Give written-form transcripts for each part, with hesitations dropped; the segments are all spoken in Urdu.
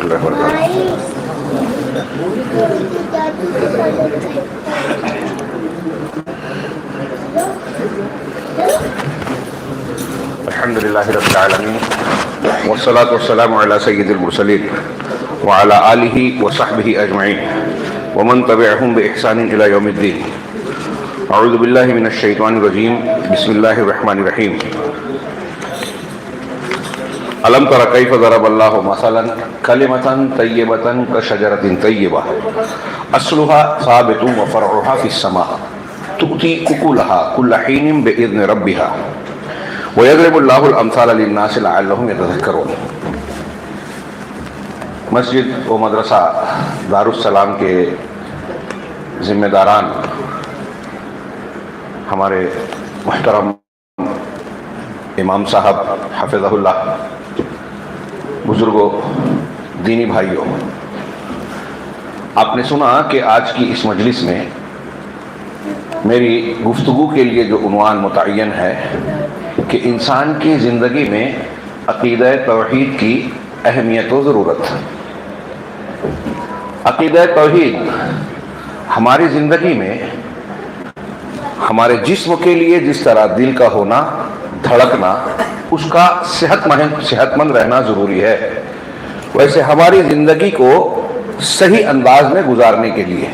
اللہ وبرکاتہ۔ الحمد للہ رب العالمین والصلاة والسلام علی سید المرسلین وعلی آلہ وصحبہ اجمعین ومن تبعہم بإحسان الی یوم الدین۔ اعوذ باللہ من الشیطان الرجیم، بسم اللہ الرحمن الرحیم۔ الم تر کیف ضرب اللہ مثلا کلمۃ طیبۃ کشجرۃ طیبہ اصلها ثابت وفرعها فی السماء تؤتی اکلها کل حین بإذن ربها ویضرب اللہ الامثال للناس لعلہم یتذکرون۔ مسجد و مدرسہ دارالسلام کے ذمہ داران، ہمارے محترم امام صاحب حفظہ اللہ، بزرگوں، دینی بھائیوں، آپ نے سنا کہ آج کی اس مجلس میں میری گفتگو کے لیے جو عنوان متعین ہے کہ انسان کی زندگی میں عقیدہ توحید کی اہمیت و ضرورت۔ عقیدہ توحید ہماری زندگی میں ہمارے جسم کے لیے جس طرح دل کا ہونا، دھڑکنا، اس کا صحت مند رہنا ضروری ہے، ویسے ہماری زندگی کو صحیح انداز میں گزارنے کے لیے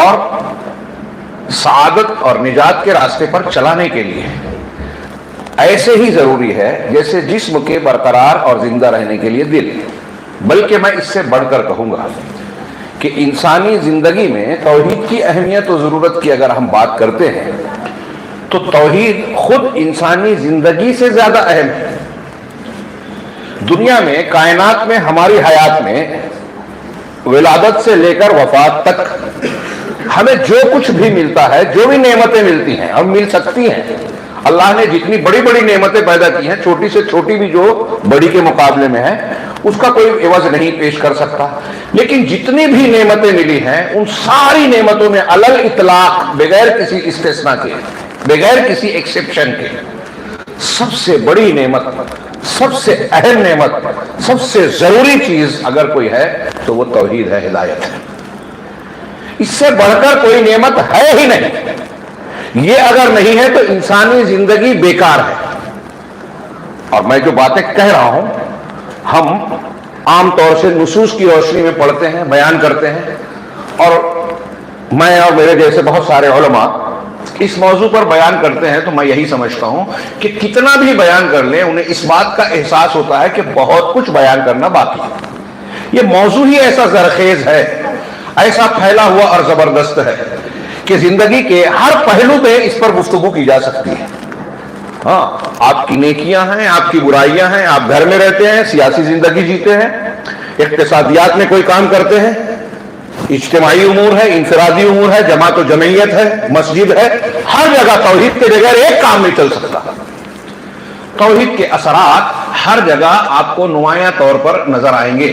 اور سعادت اور نجات کے راستے پر چلانے کے لیے ایسے ہی ضروری ہے جیسے جسم کے برقرار اور زندہ رہنے کے لیے دل، بلکہ میں اس سے بڑھ کر کہوں گا کہ انسانی زندگی میں توحید کی اہمیت و ضرورت کی اگر ہم بات کرتے ہیں تو توحید خود انسانی زندگی سے زیادہ اہم ہے۔ دنیا میں، کائنات میں، ہماری حیات میں ولادت سے لے کر وفات تک ہمیں جو کچھ بھی ملتا ہے، جو بھی نعمتیں ملتی ہیں، ہم مل سکتی ہیں۔ اللہ نے جتنی بڑی بڑی نعمتیں پیدا کی ہیں، چھوٹی سے چھوٹی بھی جو بڑی کے مقابلے میں ہے، اس کا کوئی عوض نہیں پیش کر سکتا، لیکن جتنی بھی نعمتیں ملی ہیں ان ساری نعمتوں میں علی الاطلاق، بغیر کسی استثناء کے، بغیر کسی ایکسیپشن کے، سب سے بڑی نعمت، سب سے اہم نعمت، سب سے ضروری چیز اگر کوئی ہے تو وہ توحید ہے، ہدایت ہے۔ اس سے بڑھ کر کوئی نعمت ہے ہی نہیں۔ یہ اگر نہیں ہے تو انسانی زندگی بیکار ہے۔ اور میں جو باتیں کہہ رہا ہوں ہم عام طور سے نصوص کی روشنی میں پڑھتے ہیں، بیان کرتے ہیں، اور میں اور میرے جیسے بہت سارے علماء اس موضوع پر بیان کرتے ہیں تو میں یہی سمجھتا ہوں کہ کتنا بھی بیان کر لیں انہیں اس بات کا احساس ہوتا ہے کہ بہت کچھ بیان کرنا باقی ہے۔ یہ موضوع ہی ایسا زرخیز ہے، ایسا پھیلا ہوا اور زبردست ہے کہ زندگی کے ہر پہلو پہ اس پر گفتگو کی جا سکتی ہے۔ ہاں، آپ کی نیکیاں ہیں، آپ کی برائیاں ہیں، آپ گھر میں رہتے ہیں، سیاسی زندگی جیتے ہیں، اقتصادیات میں کوئی کام کرتے ہیں، اجتماعی امور ہے، انفرادی امور ہے، جماعت و جمعیت ہے، مسجد ہے، ہر جگہ توحید کے بغیر ایک کام نہیں چل سکتا۔ توحید کے اثرات ہر جگہ آپ کو نمایاں طور پر نظر آئیں گے۔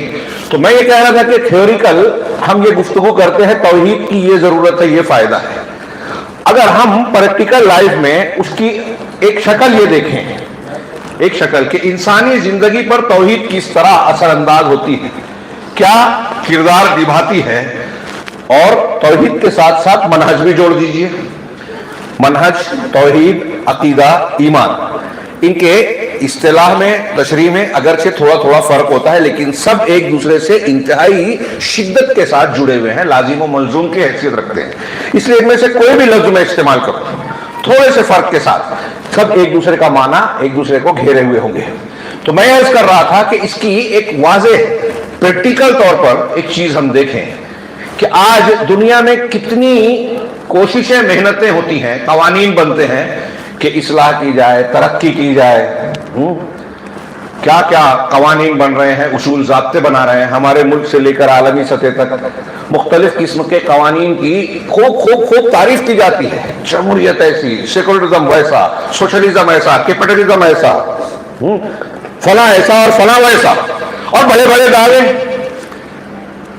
تو میں یہ کہہ رہا تھا کہ تھیوریکل ہم یہ گفتگو کرتے ہیں توحید کی یہ ضرورت ہے، یہ فائدہ ہے۔ اگر ہم پریکٹیکل لائف میں اس کی ایک شکل یہ دیکھیں، ایک شکل کہ انسانی زندگی پر توحید کس طرح اثر انداز ہوتی ہے، کیا کردار نبھاتی ہے، اور توحید کے ساتھ ساتھ منہج بھی جوڑ دیجئے۔ منہج، توحید، عقیدہ، ایمان، ان کے اصطلاح میں، تشریح میں اگرچہ تھوڑا تھوڑا فرق ہوتا ہے، لیکن سب ایک دوسرے سے انتہائی شدت کے ساتھ جڑے ہوئے ہیں، لازم و ملزوم کی حیثیت رکھتے ہیں۔ اس لیے ان میں سے کوئی بھی لفظ میں استعمال کروں تھوڑے سے فرق کے ساتھ، سب ایک دوسرے کا معنی ایک دوسرے کو گھیرے ہوئے ہوں گے۔ تو میں عرض کر رہا تھا کہ اس کی ایک واضح پریکٹیکل طور پر ایک چیز ہم دیکھیں کہ آج دنیا میں کتنی کوششیں، محنتیں ہوتی ہیں، قوانین بنتے ہیں کہ اصلاح کی جائے، ترقی کی جائے، کیا کیا قوانین بن رہے ہیں، اصول ضابطے بنا رہے ہیں۔ ہمارے ملک سے لے کر عالمی سطح تک مختلف قسم کے قوانین کی خوب تعریف کی جاتی ہے۔ جمہوریت ایسی، سیکولرزم ویسا، سوشلزم ایسا، کیپٹلزم ایسا، فلاں ایسا اور فلاں ویسا، اور بڑے بڑے دعوے۔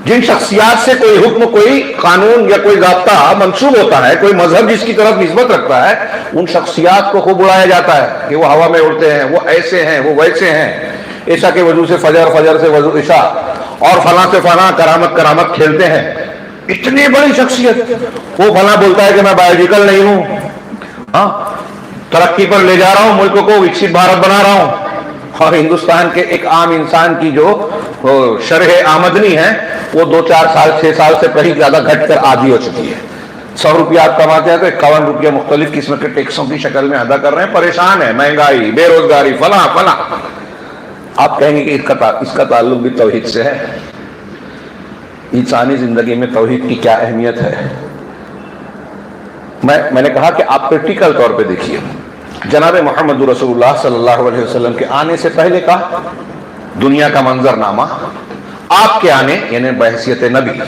جن شخصیات سے کوئی حکم، کوئی قانون یا کوئی ضابطہ منسوب ہوتا ہے، کوئی مذہب جس کی طرف نسبت رکھتا ہے، ان شخصیات کو خوب اڑایا جاتا ہے کہ وہ ہوا میں اڑتے ہیں، وہ ایسے ہیں، وہ ویسے ہیں۔ عشاء کے وضو سے فجر، فجر سے وضو عشاء، اور فلاں سے فلاں کرامت کرامت کھیلتے ہیں. اتنی بڑی شخصیت. وہ فلاں بولتا ہے کہ میں بایولوجیکل نہیں ہوں، ہاں ترقی پر لے جا رہا ہوں ملک کو، وکست بھارت بنا رہا ہوں. اور ہندوستان کے ایک عام انسان کی جو شرح آمدنی ہے وہ 2-4 سال 6 سال سے کہیں زیادہ گھٹ کر آدھی ہو چکی ہے. 100 روپیہ آپ کماتے ہیں تو 51 روپیہ مختلف قسم کے ٹیکسوں کی شکل میں ادا کر رہے ہیں. پریشان ہے، مہنگائی، بے روزگاری، فلاں فلاں. آپ کہیں گے کہ اس کا تعلق بھی توحید سے ہے. انسانی زندگی میں توحید کی کیا اہمیت ہے؟ میں نے کہا کہ آپ پریکٹیکل طور پہ دیکھیے. جناب محمد رسول اللہ صلی اللہ علیہ وسلم کے آنے سے پہلے کا دنیا کا منظر نامہ، آپ کے آنے یعنی بحیثیت نبی،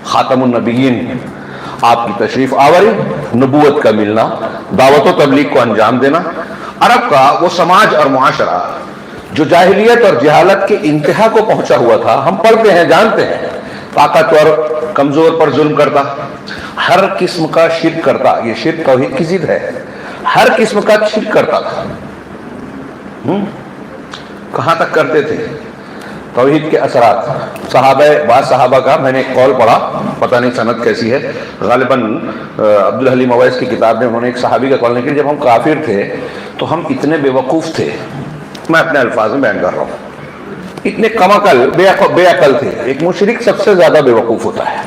خاتم النبیین، آپ کی تشریف آوری، نبوت کا ملنا، دعوت و تبلیغ کو انجام دینا، عرب کا وہ سماج اور معاشرہ جو جاہلیت اور جہالت کے انتہا کو پہنچا ہوا تھا. ہم پڑھتے ہیں، جانتے ہیں، طاقتور کمزور پر ظلم کرتا، ہر قسم کا شرک کرتا. یہ شرک توحید کی ضد ہے. ہر قسم کا شرک کرتا تھا. کہاں تک کرتے تھے؟ توحید کے اثرات. بعض صحابہ کا میں نے ایک قول پڑھا، پتہ نہیں سند کیسی ہے، غالباً عبدالحلیم اویس کی کتاب میں انہوں نے ایک صحابی کا قول نکلا، جب ہم کافر تھے تو ہم اتنے بے وقوف تھے، میں اپنے الفاظ میں بیان کر رہا ہوں، اتنے کم عقل بے عقل تھے. ایک مشرک سب سے زیادہ بے وقوف ہوتا ہے،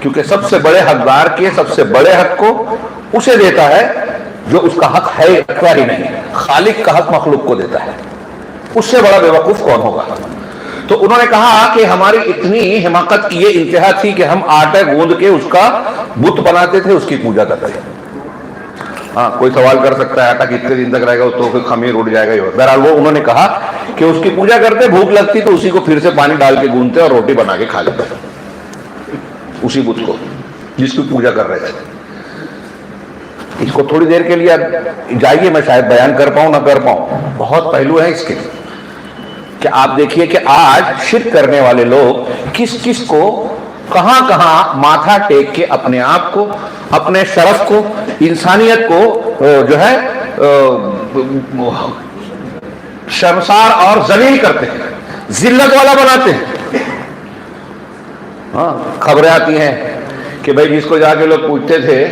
کیونکہ سب سے بڑے حقدار کے سب سے بڑے حق کو اسے دیتا ہے جو اس کا حق ہے رکھتا ہی نہیں. خالق کا حق مخلوق کو دیتا ہے، اس سے بڑا بے وقوف کون ہوگا؟ تو انہوں نے کہا کہ ہماری اتنی حماقت کی یہ انتہا تھی کہ ہم آٹا گوندھ کے اس کا بت بناتے تھے، اس کی پوجا کرتے تھے. ہاں کوئی سوال کر سکتا ہے آٹا کتنے دن تک رہے گا، تو خمیر اڑ جائے گا. بہرحال وہ انہوں نے کہا کہ اس کی پوجا کرتے، بھوک لگتی تو اسی کو پھر سے پانی ڈال کے گوندتے اور روٹی بنا کے کھا لیتے اسی بت کو جس کی پوجا کر رہے تھے. اس کو تھوڑی دیر کے لیے جائیے، میں شاید بیان کر پاؤں نہ کر پاؤں، بہت پہلو ہیں اس کے کہ آپ دیکھیے کہ آج شرک کرنے والے لوگ کس کس کو کہاں کہاں ماتھا ٹیک کے اپنے آپ کو، اپنے شرف کو، انسانیت کو جو ہے شرمسار اور ذلیل کرتے ہیں، ذلت والا بناتے ہیں. ہاں خبریں آتی ہیں کہ بھائی جس کو جا کے لوگ پوچھتے تھے،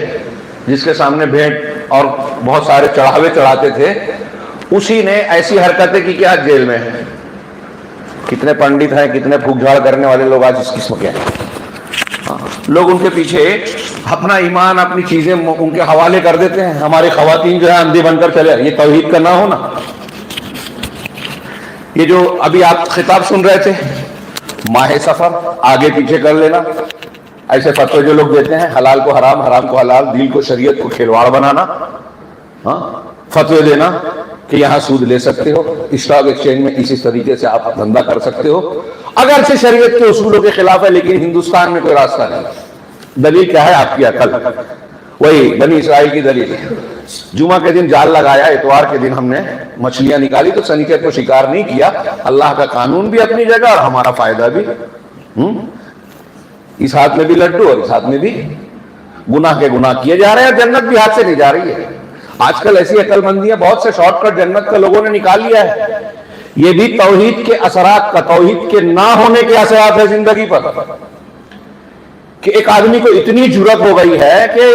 جس کے سامنے بھیٹ اور بہت سارے چڑھاوے چڑھاتے تھے، اسی نے ایسی حرکتیں کی کہ آج جیل میں ہے. کتنے پنڈت ہیں، کتنے پھوک جھاڑ کرنے والے لوگ آج اس قسم کے ہیں. لوگ ان کے پیچھے اپنا ایمان، اپنی چیزیں ان کے حوالے کر دیتے ہیں. ہماری خواتین جو ہے اندھی بن کر چلے. یہ توحید کا نہ ہونا. یہ جو ابھی آپ خطاب سن رہے تھے، ماہ سفر آگے پیچھے کر لینا، ایسے فتوے جو لوگ دیتے ہیں، حلال کو حرام، حرام کو حلال، دین کو شریعت کو کھلواڑ بنانا، ہاں فتوے دینا کہ یہاں سود لے سکتے ہو، اسٹاک ایکسچینج میں اسی طریقے سے آپ دھندا کر سکتے ہو، اگرچہ شریعت کے اصولوں کے خلاف ہے لیکن ہندوستان میں کوئی راستہ نہیں. دلیل کیا ہے؟ آپ کی عقل. وہی بنی اسرائیل کی دلیل. جمعہ کے دن جال لگایا، اتوار کے دن ہم نے مچھلیاں نکالی تو سنیچر کو شکار نہیں کیا. اللہ کا قانون بھی اپنی جگہ اور ہمارا فائدہ بھی. اس ہاتھ میں بھی لڈو اور اس ہاتھ میں بھی گناہ کے گناہ کیے جا رہے ہیں. جنت بھی ہاتھ سے نہیں جا رہی ہے. آج کل ایسی عقل مندیاں، بہت سے شارٹ کٹ جنت کا لوگوں نے نکال لیا ہے. یہ بھی توحید کے اثرات کا، توحید کے نہ ہونے کے اثرات ہے زندگی پر. کہ ایک آدمی کو اتنی جرأت ہو گئی ہے کہ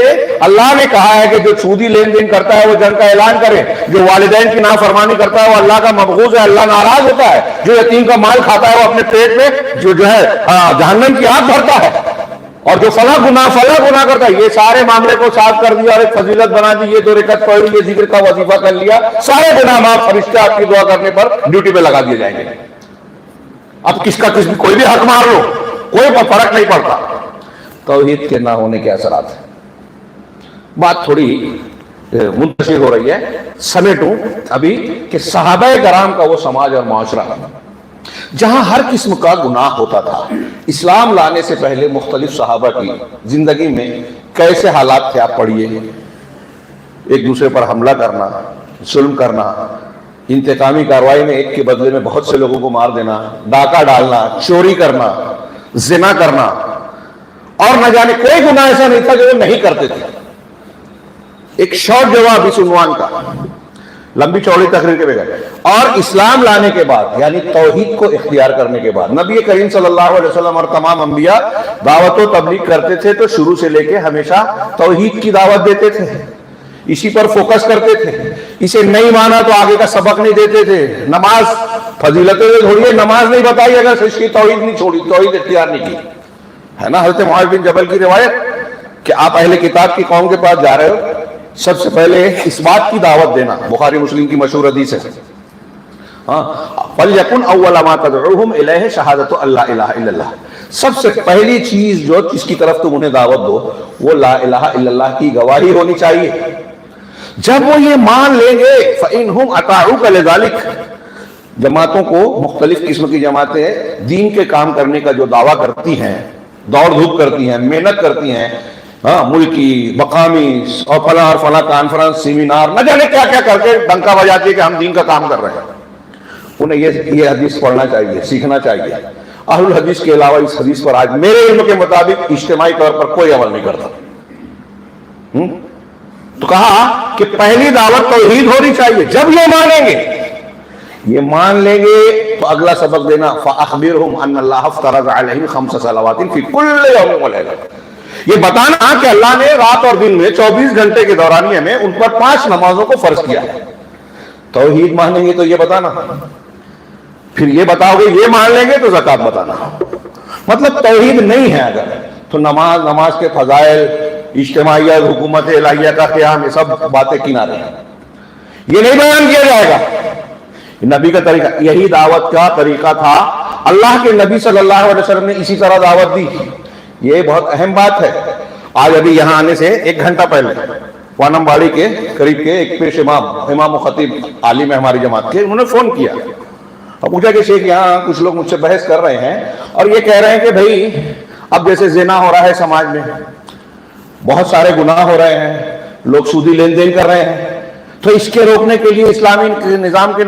اللہ نے کہا ہے کہ جو سودی لین دین کرتا ہے وہ جنگ کا اعلان کرے، جو والدین کی نافرمانی کرتا ہے وہ اللہ کا مبغوض ہے، اللہ ناراض ہوتا ہے، جو یتیم کا مال کھاتا ہے وہ اپنے پیٹ میں جو ہے جہنم کی آگ بھرتا ہے، اور جو فلاں گناہ کرتا ہے. یہ سارے معاملے کو صاف کر دیا اور ایک فضیلت بنا دی. یہ 2 رکعت پڑھ لی، یہ ذکر کا وظیفہ کر لیا، سارے گناہ معاف، فرشتے آپ کی دعا کرنے پر ڈیوٹی پہ لگا دیے جائیں گے. اب کس کا کوئی بھی حق مار لو، کوئی فرق نہیں پڑتا. توحید کے نہ ہونے کے اثرات. بات تھوڑی منتشر ہو رہی ہے، سمیٹوں ابھی کہ صحابہ کرام کا وہ سماج اور معاشرہ جہاں ہر قسم کا گناہ ہوتا تھا. اسلام لانے سے پہلے مختلف صحابہ کی زندگی میں کیسے حالات تھے آپ پڑھیے. ایک دوسرے پر حملہ کرنا، ظلم کرنا، انتقامی کارروائی میں ایک کے بدلے میں بہت سے لوگوں کو مار دینا، ڈاکہ ڈالنا، چوری کرنا، زنا کرنا، اور نہ جانے کوئی گناہ ایسا نہیں تھا جو وہ نہیں کرتے تھے. ایک شارٹ جواب اس عنوان کا لمبی چوڑی تقریر کے بغیر. اور اسلام لانے کے بعد یعنی توحید کو اختیار کرنے کے بعد نبی کریم صلی اللہ علیہ وسلم اور تمام انبیاء دعوت و تبلیغ کرتے تھے تو شروع سے لے کے ہمیشہ توحید کی دعوت دیتے تھے, اسی پر فوکس کرتے تھے. اسے نہیں مانا تو آگے کا سبق نہیں دیتے تھے. نماز فضیلتیں چھوڑیے, نماز نہیں بتائی اگر اس کی توحید نہیں چھوڑی, توحید اختیار نہیں کی, ہے نا. حضرت معاذ بن جبل کی روایت کہ آپ اہل کتاب کی قوم کے پاس جا رہے ہو, سب سے پہلے اس بات کی دعوت دینا, بخاری مسلم کی مشہور حدیث ہے, فَلْيَكُنْ أَوَّلَ مَا تَدْعُوهُمْ إِلَيْهِ شَهَادَةُ أَلَّا إِلَهَ إِلَّا اللَّهِ. سب سے پہلی چیز جو جس کی طرف تم انہیں دعوت دو وہ لا الہ الا اللہ کی گواہی ہونی چاہیے. جب وہ یہ مان لیں گے فَإِنْهُمْ أَطَاعُوكَ لِذَلِكَ, جماعتوں کو مختلف قسم کی جماعتیں دین کے کام کرنے کا جو دعویٰ کرتی ہیں, دوڑ دھوپ کرتی ہیں, محنت کرتی ہیں, ملکی مقامی اور فلاں کانفرنس سیمینار نہ جانے کیا کیا کر کے ڈنکا بجاتی ہے کہ ہم دین کا کام کر رہے ہیں, انہیں یہ حدیث پڑھنا چاہیے, سیکھنا چاہیے. اہل الحدیث کے علاوہ اس حدیث پر آج میرے علم کے مطابق اجتماعی طور پر کوئی عمل نہیں کرتا. تو کہا کہ پہلی دعوت توحید ہونی چاہیے. جب یہ مانیں گے, یہ مان لیں گے تو اگلا سبق دینا فَأَخْبِرْهُمْ أَنَّ اللَّهَ افْتَرَضَ عَلَيْهِمْ 5 صلوات فِي كُلِّ يَوْمٍ وَلَيْلَةٍ. یہ بتانا کہ اللہ نے رات اور دن میں 24 گھنٹے کے دورانیے میں ان پر 5 نمازوں کو فرض کیا ہے. توحید مانیں گے تو یہ بتانا, پھر یہ بتاؤ گے یہ مان لیں گے تو زکات بتانا. مطلب توحید نہیں ہے اگر تو نماز کے فضائل, اجتماعیت, حکومت الہیہ کا قیام, یہ سب باتیں کنارے ہیں, یہ نہیں بیان کیا جائے گا. نبی کا طریقہ, یہی دعوت کا طریقہ تھا. اللہ کے نبی صلی اللہ علیہ وسلم نے اسی طرح دعوت دی. یہ بہت اہم بات ہے. آج ابھی یہاں آنے سے 1 گھنٹہ پہلے وانم باڑی کے قریب کے ایک پیش امام و خطیب عالم ہے ہماری جماعت کے, انہوں نے فون کیا اور پوچھا کہ شیخ یہاں کچھ لوگ مجھ سے بحث کر رہے ہیں اور یہ کہہ رہے ہیں کہ بھائی اب جیسے زنا ہو رہا ہے سماج میں, بہت سارے گناہ ہو رہے ہیں, لوگ سودی لین دین کر رہے ہیں, تو اس کے روکنے کے لیے اسلامی نظام کے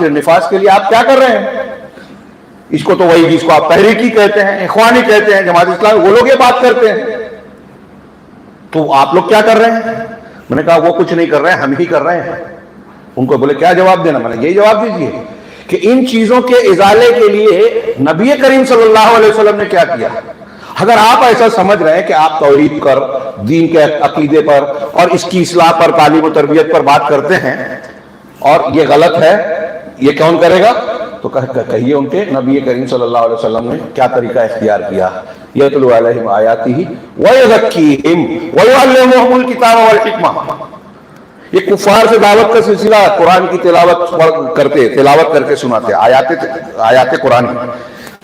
نفاذ کے لیے آپ کیا کر رہے ہیں؟ اس کو تو وہی جس کو آپ تحریکی کہتے ہیں, اخوانی کہتے ہیں, جماعت اسلامی, وہ لوگ یہ بات کرتے ہیں, تو آپ لوگ کیا کر رہے ہیں؟ میں نے کہا وہ کچھ نہیں کر رہے ہیں, ہم ہی کر رہے ہیں. ان کو بولے کیا جواب دینا؟ میں نے یہی جواب دیجیے کہ ان چیزوں کے ازالے کے لیے نبی کریم صلی اللہ علیہ وسلم نے کیا کیا. اگر آپ ایسا سمجھ رہے ہیں کہ آپ توحید پر, دین کے عقیدے پر اور اس کی اصلاح پر, تعلیم و تربیت پر بات کرتے ہیں اور یہ غلط ہے, یہ کون کرے گا؟ تو کہیے ان کے نبی کریم صلی اللہ علیہ وسلم نے کیا طریقہ اختیار کیا. یتلو علیہم آیاتہ ویزکیہم ویعلمہم الکتاب والحکمہ. یہ کفار سے دعوت کا سلسلہ, قرآن کی تلاوت کر کے سناتے, آیات قرآن,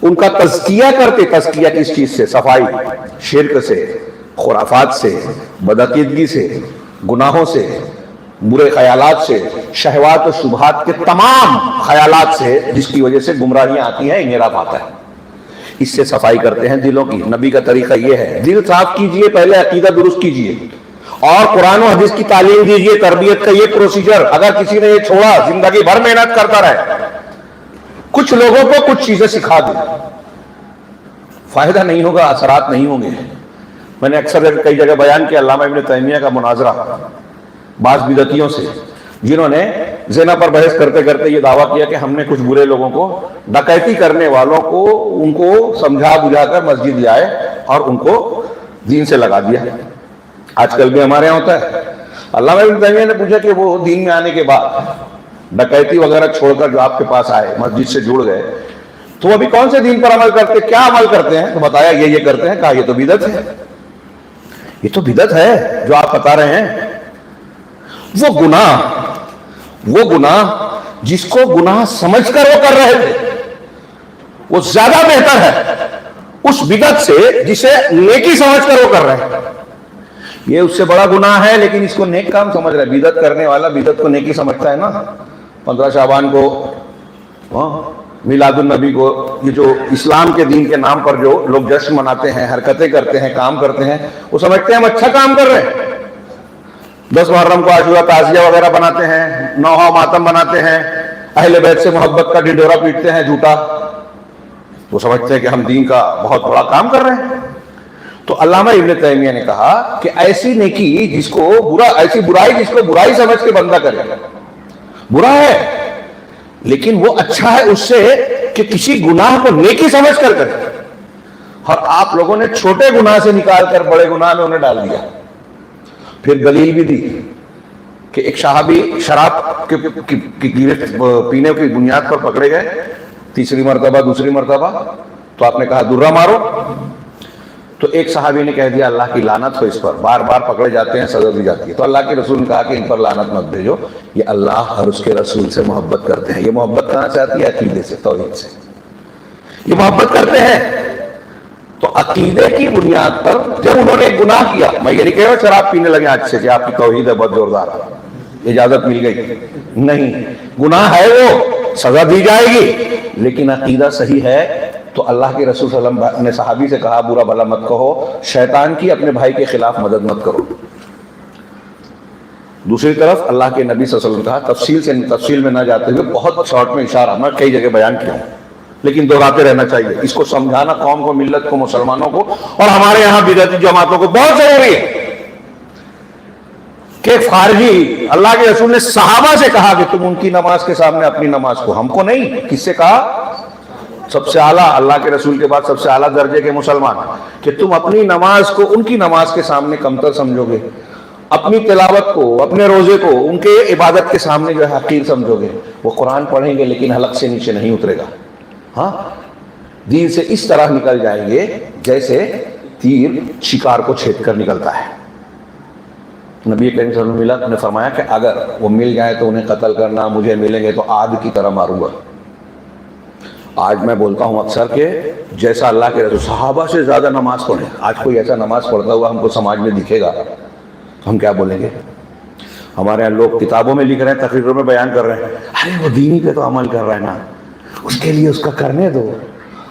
ان کا تزکیہ کرتے. تزکیہ کس چیز سے؟ صفائی, شرک سے, خرافات سے, بدعقیدگی سے, گناہوں سے, برے خیالات سے, شہوات و شبہات کے تمام خیالات سے جس کی وجہ سے گمراہیاں آتی ہیں, انحراف آتا ہے. اس سے صفائی کرتے ہیں دلوں کی. نبی کا طریقہ یہ ہے, دل صاف کیجئے, پہلے عقیدہ درست کیجئے اور قرآن و حدیث کی تعلیم دیجئے. تربیت کا یہ پروسیجر اگر کسی نے یہ چھوڑا, زندگی بھر محنت کرتا رہے, کچھ لوگوں کو کچھ چیزیں سکھا دیں, فائدہ نہیں ہوگا, اثرات نہیں ہوں گے. میں نے اکثر کئی جگہ بیان کیا علامہ ابن تیمیہ کا مناظرہ بعض بدعتیوں سے, جنہوں نے زنا پر بحث کرتے کرتے یہ دعویٰ کیا کہ ہم نے کچھ برے لوگوں کو, ڈکیتی کرنے والوں کو, ان کو سمجھا بجھا کر مسجد لے آئے اور ان کو دین سے لگا دیا. آج کل بھی ہمارے یہاں ہوتا ہے. علامہ ابن تیمیہ نے پوچھا کہ وہ دین میں آنے کے بعد ڈکیتی وغیرہ چھوڑ کر جو آپ کے پاس آئے, مسجد سے جڑ گئے, تو ابھی کون سے دین پر عمل کرتے, کیا عمل کرتے ہیں؟ تو بتایا یہ کرتے ہیں. کہا یہ تو بدعت ہے, یہ تو بدعت ہے جو آپ بتا رہے ہیں. وہ گناہ جس کو گناہ سمجھ کر وہ کر رہے تھے وہ زیادہ بہتر ہے اس بدعت سے جسے نیکی سمجھ کر وہ کر رہے ہیں. یہ اس سے بڑا گناہ ہے لیکن اس کو نیک کام سمجھ رہا ہے. بدعت کرنے والا بدعت کو نیکی سمجھتا ہے نا. 15 شعبان کو, میلاد النبی کو, یہ جو اسلام کے دین کے نام پر جو لوگ جشن مناتے ہیں, حرکتیں کرتے ہیں, کام کرتے ہیں, وہ سمجھتے ہیں ہم اچھا کام کر رہے ہیں. 10 محرم کو عاشورہ تعزیہ وغیرہ بناتے ہیں, نوحہ ماتم بناتے ہیں, اہل بیت سے محبت کا ڈنڈورا پیٹتے ہیں جھوٹا, وہ سمجھتے ہیں کہ ہم دین کا بہت بڑا کام کر رہے ہیں. تو علامہ ابن تیمیہ نے کہا کہ ایسی نیکی جس کو ایسی برائی جس کو برائی سمجھ کے بندہ کرے, برا ہے، لیکن وہ اچھا ہے اس سے کہ کسی گناہ کو نیکی سمجھ کر کرے. اور آپ لوگوں نے چھوٹے گناہ سے نکال کر بڑے گناہ میں انہیں ڈال دیا. پھر دلیل بھی دی کہ ایک صحابی شراب پینے کی بنیاد پر پکڑے گئے، تیسری مرتبہ دوسری مرتبہ، تو آپ نے کہا درہ مارو. تو ایک صحابی نے کہہ دیا اللہ کی لعنت ہو اس پر، بار بار پکڑے جاتے ہیں سزا دی جاتی ہے. تو اللہ کے رسول نے کہا کہ ان پر لعنت مت بھیجو، یہ اللہ اور اس کے رسول سے محبت کرتے ہیں. یہ محبت کہاں سے آتی ہے؟ عقیدے سے، توحید سے. یہ محبت کرتے ہیں. تو عقیدے کی بنیاد پر جب انہوں نے گناہ کیا، میں یہ نہیں کہہ رہا شراب پینے لگے اچھے سے آپ کی توحید ہے بہت زوردار، اجازت مل گئی، نہیں، گناہ ہے وہ، سزا دی جائے گی، لیکن عقیدہ صحیح ہے تو اللہ کے رسول صلی اللہ علیہ وسلم نے صحابی سے کہا برا بھلا مت کہو، شیطان کی اپنے بھائی کے خلاف مدد مت کرو. دوسری طرف اللہ کے نبی صلی اللہ علیہ وسلم کہا تفصیل میں نہ جاتے ہوئے، بہت شارٹ میں اشارہ میں کئی جگہ بیان کیا ہوں لیکن دہراتے رہنا چاہیے. اس کو سمجھانا قوم کو، ملت کو، مسلمانوں کو اور ہمارے یہاں بدعتی جماعتوں کو بہت ضروری ہے کہ خارجی اللہ کے رسول نے صحابہ سے کہا کہ تم ان کی نماز کے سامنے اپنی نماز کو، ہم کو نہیں، کس سے کہا؟ سب سے اعلیٰ، اللہ کے رسول کے بعد سب سے اعلیٰ درجے کے مسلمان، کہ تم اپنی نماز کو ان کی نماز کے سامنے کمتر سمجھو گے، اپنی تلاوت کو، اپنے روزے کو ان کے عبادت کے سامنے جو ہے حقیر سمجھو گے. وہ قرآن پڑھیں گے لیکن حلق سے نیچے نہیں اترے گا. ہاں، دین سے اس طرح نکل جائیں گے جیسے تیر شکار کو چھید کر نکلتا ہے. نبی کریم صلی اللہ علیہ وسلم نے فرمایا کہ اگر وہ مل جائے تو انہیں قتل کرنا، مجھے ملیں گے تو آگ کی طرح ماروں گا. آج میں بولتا ہوں اکثر کہ جیسا اللہ کے رسول صحابہ سے زیادہ نماز پڑھیں، آج کوئی ایسا نماز پڑھتا ہوا ہم کو سماج میں دکھے گا، ہم کیا بولیں گے؟ ہمارے یہاں لوگ کتابوں میں لکھ رہے ہیں، تقریروں میں بیان کر رہے ہیں، ارے وہ دینی پہ تو عمل کر رہا ہے نا، اس کے لیے اس کا کرنے دو،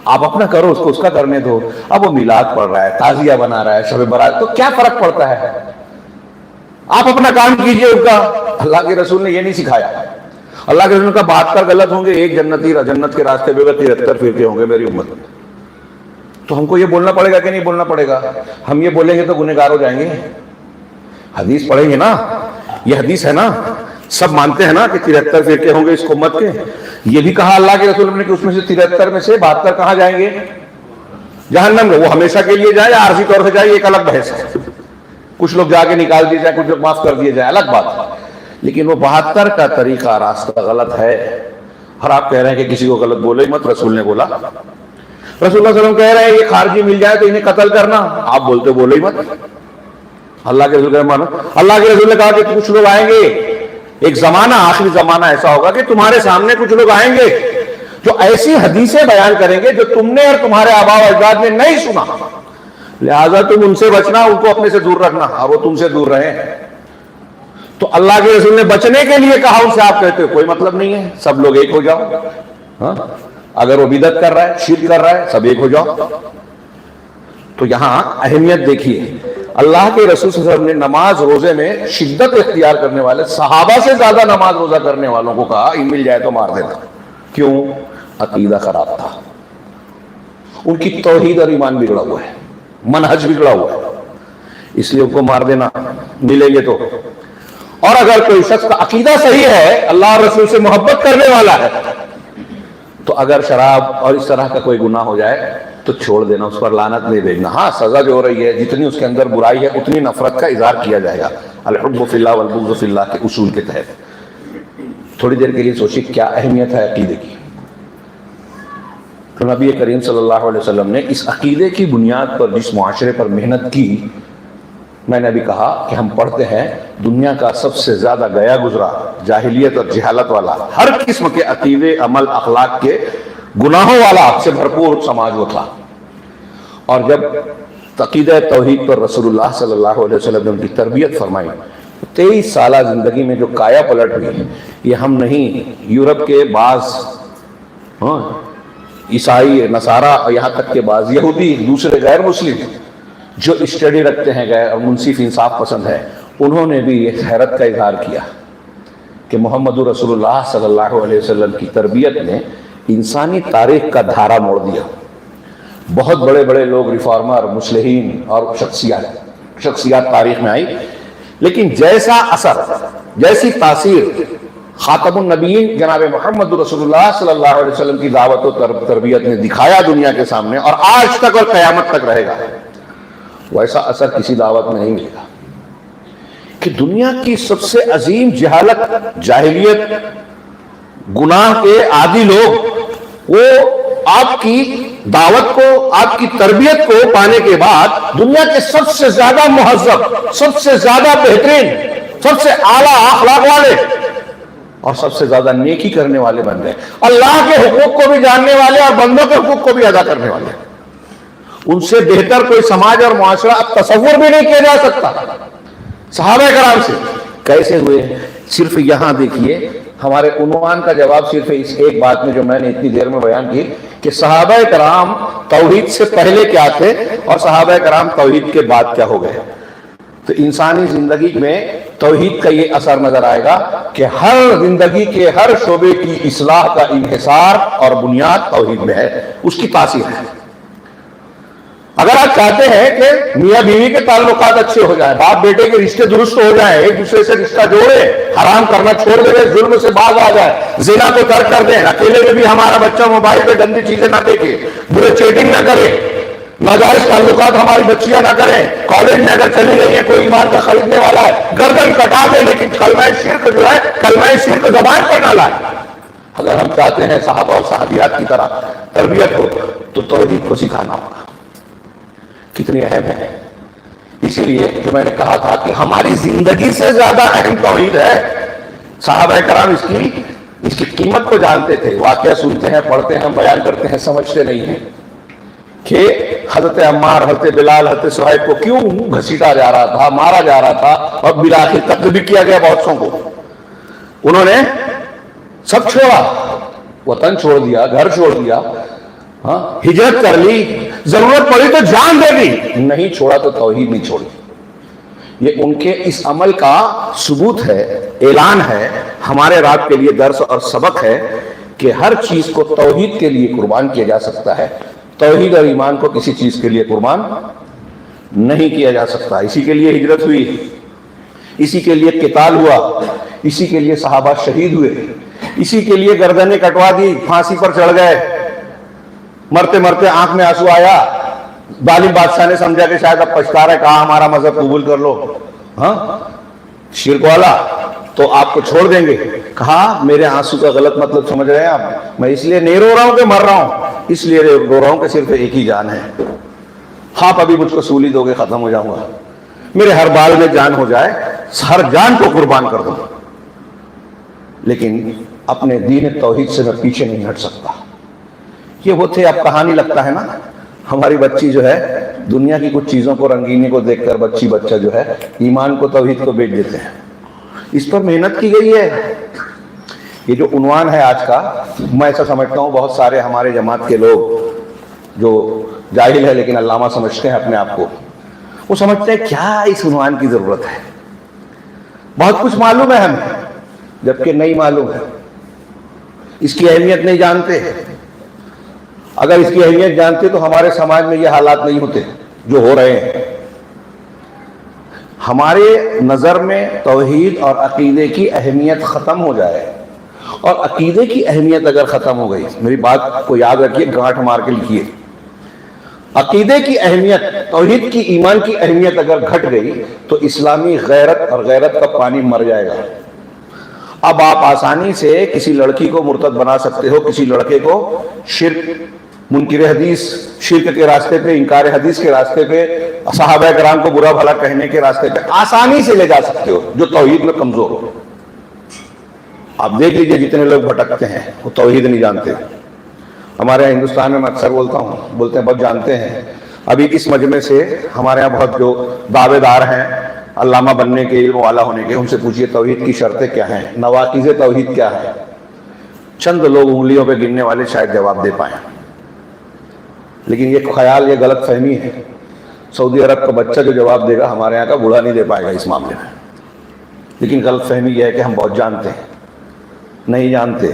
آپ اپنا کرو، اس کو اس کا کرنے دو. اب وہ میلاد پڑھ رہا ہے، تعزیہ بنا رہا ہے، شب برات، تو کیا فرق پڑتا ہے؟ آپ اپنا کام کیجئے ان کا. اللہ کے رسول نے یہ نہیں سکھایا. اللہ کے رسول کا 72 غلط ہوں گے، ایک جنتی جنت کے راستے پہ 73 فرقے ہوں گے میری امت. تو ہم کو یہ بولنا پڑے گا کہ نہیں بولنا پڑے گا؟ ہم یہ بولیں گے تو گنہگار ہو جائیں گے. حدیث پڑھیں گے نا، یہ حدیث ہے نا، سب مانتے ہیں نا کہ 73 فرقے ہوں گے اس امت کے. یہ بھی کہا اللہ کے رسول نے کہ اس میں سے 73 میں سے 72 کہاں جائیں گے؟ جہنم میں. وہ ہمیشہ کے لیے جائے یا عارضی طور سے جائے، ایک الگ بحث ہے. کچھ لوگ جا کے نکال دیے جائے، کچھ لوگ معاف کر دیے جائے، الگ بات ہے. لیکن وہ 72 کا طریقہ راستہ غلط ہے. اور آپ کہہ رہے ہیں کہ کسی کو غلط بولے مت، رسول نے بولا. رسول اللہ صلی اللہ علیہ وسلم کہہ رہے ہیں یہ خارجی مل جائے تو انہیں قتل کرنا، آپ بولتے بولے ہی مت. اللہ کے رسول مانو. اللہ کے رسول نے کہا کہ کچھ لوگ آئیں گے، ایک زمانہ، آخری زمانہ ایسا ہوگا کہ تمہارے سامنے کچھ لوگ آئیں گے جو ایسی حدیثیں بیان کریں گے جو تم نے اور تمہارے آباء و اجداد نے نہیں سنا، لہذا تم ان سے بچنا، ان کو اپنے سے دور رکھنا، اور وہ تم سے دور رہیں. تو اللہ کے رسول نے بچنے کے لیے کہا، ان سے آپ کہتے ہو کوئی مطلب نہیں ہے، سب لوگ ایک ہو جاؤ. ہاں، اگر وہ بدعت کر رہا ہے، شرک کر رہا ہے، سب ایک ہو جاؤ. تو یہاں اہمیت دیکھیے، اللہ کے رسول صلی اللہ علیہ وسلم نے نماز روزے میں شدت اختیار کرنے والے صحابہ سے زیادہ نماز روزہ کرنے والوں کو کہا ان مل جائے تو مار دینا. کیوں؟ عقیدہ خراب تھا، ان کی توحید اور ایمان بگڑا ہوا ہے، منہج بگڑا ہوا ہے، اس لیے ان کو مار دینا ملیں گے تو. اور اگر کوئی شخص کا عقیدہ صحیح ہے، اللہ اور رسول سے محبت کرنے والا ہے، تو اگر شراب اور اس طرح کا کوئی گناہ ہو جائے تو چھوڑ دینا، اس پر لعنت نہیں بھیجنا. ہاں، سزا جو ہو رہی ہے، جتنی اس کے اندر برائی ہے اتنی نفرت کا اظہار کیا جائے گا، الحب فی اللہ والبغض فی اللہ کے اصول کے تحت. تھوڑی دیر کے لیے سوچیے کیا اہمیت ہے عقیدے کی. تو نبی کریم صلی اللہ علیہ وسلم نے اس عقیدے کی بنیاد پر جس معاشرے پر محنت کی، میں نے ابھی کہا کہ ہم پڑھتے ہیں دنیا کا سب سے زیادہ گیا گزرا، جاہلیت اور جہالت والا، ہر قسم کے عقیدے، عمل، اخلاق کے گناہوں والا سے بھرپور سماج وہ تھا. اور جب عقیدہ توحید پر رسول اللہ صلی اللہ علیہ وسلم نے ان کی تربیت فرمائی، 23 سالہ زندگی میں جو کایا پلٹ ہوئی، یہ ہم نہیں، یورپ کے بعض عیسائی، نصارہ، اور یہاں تک کہ بعض یہودی، دوسرے غیر مسلم جو اسٹڈی رکھتے ہیں غیر اور منصف انصاف پسند ہے، انہوں نے بھی یہ حیرت کا اظہار کیا کہ محمد رسول اللہ صلی اللہ علیہ وسلم کی تربیت نے انسانی تاریخ کا دھارا موڑ دیا. بہت بڑے بڑے لوگ، ریفارمر، مصلحین اور شخصیات تاریخ میں آئی، لیکن جیسا اثر، جیسی تاثیر خاتم النبیین جناب محمد رسول اللہ صلی اللہ علیہ وسلم کی دعوت و تربیت نے دکھایا دنیا کے سامنے، اور آج تک اور قیامت تک رہے گا، ویسا اثر کسی دعوت میں نہیں ملے گا. کہ دنیا کی سب سے عظیم جہالت، جاہلیت، گناہ کے عادی لوگ، وہ آپ کی دعوت کو، آپ کی تربیت کو پانے کے بعد دنیا کے سب سے زیادہ مہذب، سب سے زیادہ بہترین، سب سے اعلیٰ اخلاق والے اور سب سے زیادہ نیکی کرنے والے بن گئے. اللہ کے حقوق کو بھی جاننے والے اور بندوں کے حقوق کو بھی ادا کرنے والے. ان سے بہتر کوئی سماج اور معاشرہ اب تصور بھی نہیں کیا جا سکتا. صحابہ کرام سے کیسے ہوئے؟ صرف یہاں دیکھیے، ہمارے عنوان کا جواب صرف اس ایک بات میں جو میں نے اتنی دیر میں بیان کی کہ صحابہ کرام توحید سے پہلے کیا تھے اور صحابہ کرام توحید کے بعد کیا ہو گئے. تو انسانی زندگی میں توحید کا یہ اثر نظر آئے گا کہ ہر زندگی کے ہر شعبے کی اصلاح کا انحصار اور بنیاد توحید میں ہے، اس کی تاثیر ہے. اگر آپ چاہتے ہیں کہ میاں بیوی کے تعلقات اچھے ہو جائیں، باپ بیٹے کے رشتے درست ہو جائیں، ایک دوسرے سے رشتہ جوڑے، حرام کرنا چھوڑ دیں، ظلم سے باز آ جائے، زنا کو ترک کر دیں، اکیلے میں بھی ہمارا بچہ موبائل پہ گندی چیزیں نہ دیکھے، برے چیٹنگ نہ کرے، ناجائز تعلقات ہماری بچیاں نہ کریں، کالج میں اگر چلی گئی ہے کوئی ایمان کا خریدنے والا ہے گردن کٹا دے، لیکن کلمہ شرک جو ہے کلمہ شرک زبان پر نہ لائے. اگر ہم چاہتے ہیں صحابہ اور صحابیات کی طرح تربیت ہو تو توحید کو سکھانا ہوگا. کتنی اہم ہے. اسی لیے جو میں نے کہا تھا کہ ہماری زندگی سے زیادہ اہم توحید ہے. صحابہ کرام اس کی قیمت کو جانتے تھے. واقعہ سنتے ہیں، پڑھتے ہیں، بیان کرتے ہیں، سمجھتے نہیں ہیں کہ حضرت عمار، حضرت بلال، حضرت صہیب کو کیوں گھسیٹا جا رہا تھا، مارا جا رہا تھا، اور بالآخر قتل بھی کیا گیا بہت سو کو. انہوں نے سب چھوڑا، وطن چھوڑ دیا، گھر چھوڑ دیا، ہجرت کر لی، ضرورت پڑی تو جان دے دی، نہیں چھوڑا تو توحید نہیں چھوڑی. یہ ان کے اس عمل کا ثبوت ہے، اعلان ہے، ہمارے رات کے لیے درس اور سبق ہے کہ ہر چیز کو توحید کے لیے قربان کیا جا سکتا ہے. توحید اور ایمان کو کسی چیز کے لیے قربان نہیں کیا جا سکتا. اسی کے لیے ہجرت ہوئی، اسی کے لیے قتال ہوا، اسی کے لیے صحابہ شہید ہوئے، اسی کے لیے گردنیں کٹوا دی، پھانسی پر چڑھ گئے، مرتے مرتے آنکھ میں آنسو آیا. ظالم بادشاہ نے سمجھا کہ شاید اب پچھتا رہا ہے، کہا ہمارا مذہب قبول کر لو، شرک والا تو آپ کو چھوڑ دیں گے. کہا میرے آنسو کا غلط مطلب سمجھ رہے ہیں آپ، میں اس لیے نہیں رو رہا ہوں کہ مر رہا ہوں، اس لیے رو رہا ہوں کہ صرف ایک ہی جان ہے. آپ ابھی مجھ کو سولی دو گے ختم ہو جاؤں گا، میرے ہر بال میں جان ہو جائے، ہر جان کو قربان کر دوں، لیکن اپنے دین توحید سے میں پیچھے نہیں ہٹ سکتا. یہ وہ تھے. اب کہانی لگتا ہے نا، ہماری بچی جو ہے دنیا کی کچھ چیزوں کو، رنگینی کو دیکھ کر بچہ جو ہے ایمان کو، توحید کو بیچ دیتے ہیں. اس پر محنت کی گئی ہے. یہ جو عنوان ہے آج کا، میں ایسا سمجھتا ہوں بہت سارے ہمارے جماعت کے لوگ جو جاہل ہے لیکن علامہ سمجھتے ہیں اپنے آپ کو، وہ سمجھتے ہیں کیا اس عنوان کی ضرورت ہے، بہت کچھ معلوم ہے ہمیں، جبکہ نہیں معلوم ہے، اس کی اہمیت نہیں جانتے. اگر اس کی اہمیت جانتے تو ہمارے سماج میں یہ حالات نہیں ہوتے جو ہو رہے ہیں. ہمارے نظر میں توحید اور عقیدے کی اہمیت ختم ہو جائے، اور عقیدے کی اہمیت اگر ختم ہو گئی، میری بات کو یاد رکھیے، گانٹھ مار کے لکھیے، عقیدے کی اہمیت، توحید کی، ایمان کی اہمیت اگر گھٹ گئی تو اسلامی غیرت اور غیرت کا پانی مر جائے گا. اب آپ آسانی سے کسی لڑکی کو مرتد بنا سکتے ہو، کسی لڑکے کو شرک، منکر حدیث، شرک کے راستے پہ، انکار حدیث کے راستے پہ، صحابہ کرام کو برا بھلا کہنے کے راستے پہ آسانی سے لے جا سکتے ہو جو توحید میں کمزور ہو. آپ دیکھ لیجئے جتنے لوگ بھٹکتے ہیں وہ توحید نہیں جانتے. ہمارے یہاں ہندوستان میں میں اکثر بولتے ہیں بہت جانتے ہیں. ابھی اس مجمع سے ہمارے یہاں بہت جو دعوے دار ہیں علامہ بننے کے، علم والا ہونے کے، ان سے پوچھئے توحید کی شرطیں کیا ہیں، نواقض توحید کیا ہے. چند لوگ انگلیوں پہ گننے والے شاید جواب دے پائیں. لیکن یہ خیال، یہ غلط فہمی ہے، سعودی عرب کا بچہ جو جواب دے گا ہمارے یہاں کا بوڑھا نہیں دے پائے گا اس معاملے میں. لیکن غلط فہمی یہ ہے کہ ہم بہت جانتے ہیں، نہیں جانتے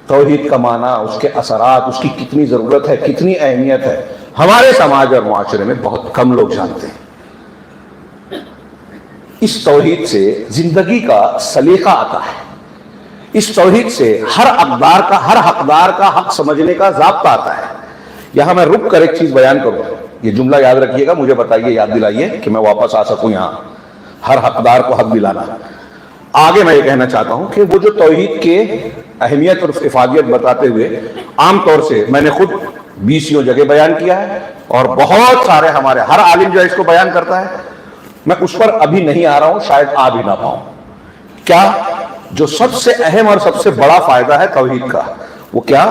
توحید کا معنی، اس کے اثرات، اس کی کتنی ضرورت ہے، کتنی اہمیت ہے، ہمارے سماج اور معاشرے میں بہت کم لوگ جانتے ہیں. اس توحید سے زندگی کا سلیقہ آتا ہے، اس توحید سے ہر حقدار کا حق سمجھنے کا ضابطہ آتا ہے۔ یہاں میں رک کر ایک چیز بیان کروں، یہ جملہ یاد رکھیے گا، مجھے بتائیے، یاد دلائیے کہ میں واپس آ سکوں یہاں، ہر حقدار کو حق دلانا۔ آگے میں یہ کہنا چاہتا ہوں کہ وہ جو توحید کے اہمیت اور افادیت بتاتے ہوئے عام طور سے میں نے خود 20 جگہ بیان کیا ہے، اور بہت سارے ہمارے ہر عالم جو ہے اس کو بیان کرتا ہے، میں اس پر ابھی نہیں آ رہا ہوں، شاید آ بھی نہ پاؤں۔ کیا جو سب سے اہم اور سب سے بڑا فائدہ ہے توحید کا، وہ کیا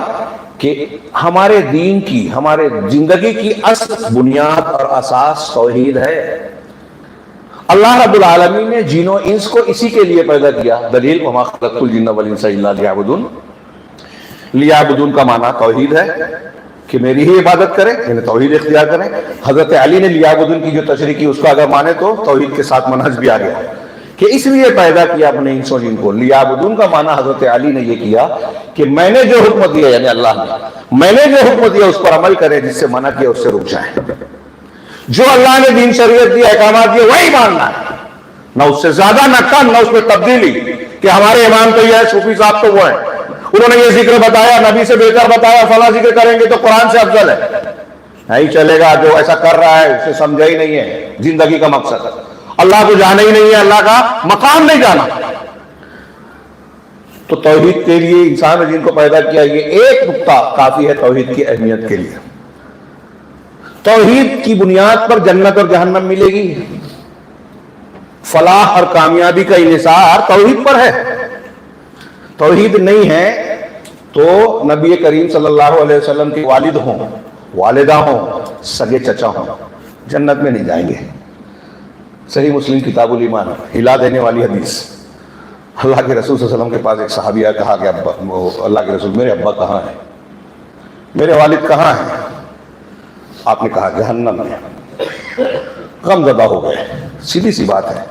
کہ ہمارے دین کی، ہمارے زندگی کی اصل بنیاد اور اساس توحید ہے۔ اللہ رب العالمین نے جن و انس کو اسی کے لیے پیدا کیا۔ دلیل وما خلقت الجن والانس الا لیعبدون، لیعبدون کا معنی توحید ہے کہ میری ہی عبادت کریں، یعنی توحید اختیار کریں۔ حضرت علی نے لیعبدون کی جو تشریح کی اس کا اگر مانے تو توحید کے ساتھ منہج بھی آ گیا کہ اس لیے پیدا کیا اپنے انس و جن کو۔ لیعبدون کا معنی حضرت علی نے یہ کیا کہ میں نے جو حکم دیا، یعنی اللہ نے میں نے جو حکم دیا اس پر عمل کریں، جس سے منع کیا اس سے رک جائیں۔ جو اللہ نے دین شریعت دی، احکامات دیے، وہی ماننا ہے، نہ اس سے زیادہ نہ کم، نہ اس میں تبدیلی کہ ہمارے امام تو یہ ہے، صوفی صاحب تو وہ ہیں، انہوں نے یہ ذکر بتایا، نبی سے بہتر بتایا، فلاں ذکر کریں گے تو قرآن سے افضل ہے۔ نہیں چلے گا، جو ایسا کر رہا ہے اسے سمجھا ہی نہیں ہے زندگی کا مقصد، اللہ کو جانا ہی نہیں ہے، اللہ کا مقام نہیں جانا۔ تو توحید کے لیے انسان نے جن کو پیدا کیا، یہ ایک نقطہ کافی ہے توحید کی اہمیت کے لیے۔ توحید کی بنیاد پر جنت اور جہنم ملے گی، فلاح اور کامیابی کا انحصار توحید پر ہے۔ توحید نہیں ہے تو نبی کریم صلی اللہ علیہ وسلم کے والد ہوں، والدہ ہوں، سگے چچا ہوں، جنت میں نہیں جائیں گے۔ صحیح مسلم کتاب الایمان، ہلا دینے والی حدیث، اللہ کے رسول صلی اللہ علیہ وسلم کے پاس ایک صحابی آیا، کہا کہ اللہ کے رسول میرے ابا کہاں ہیں، میرے والد کہاں ہیں؟ آپ نے کہا جہنم میں۔ غم زدہ ہو گئے، سیدھی سی بات ہے،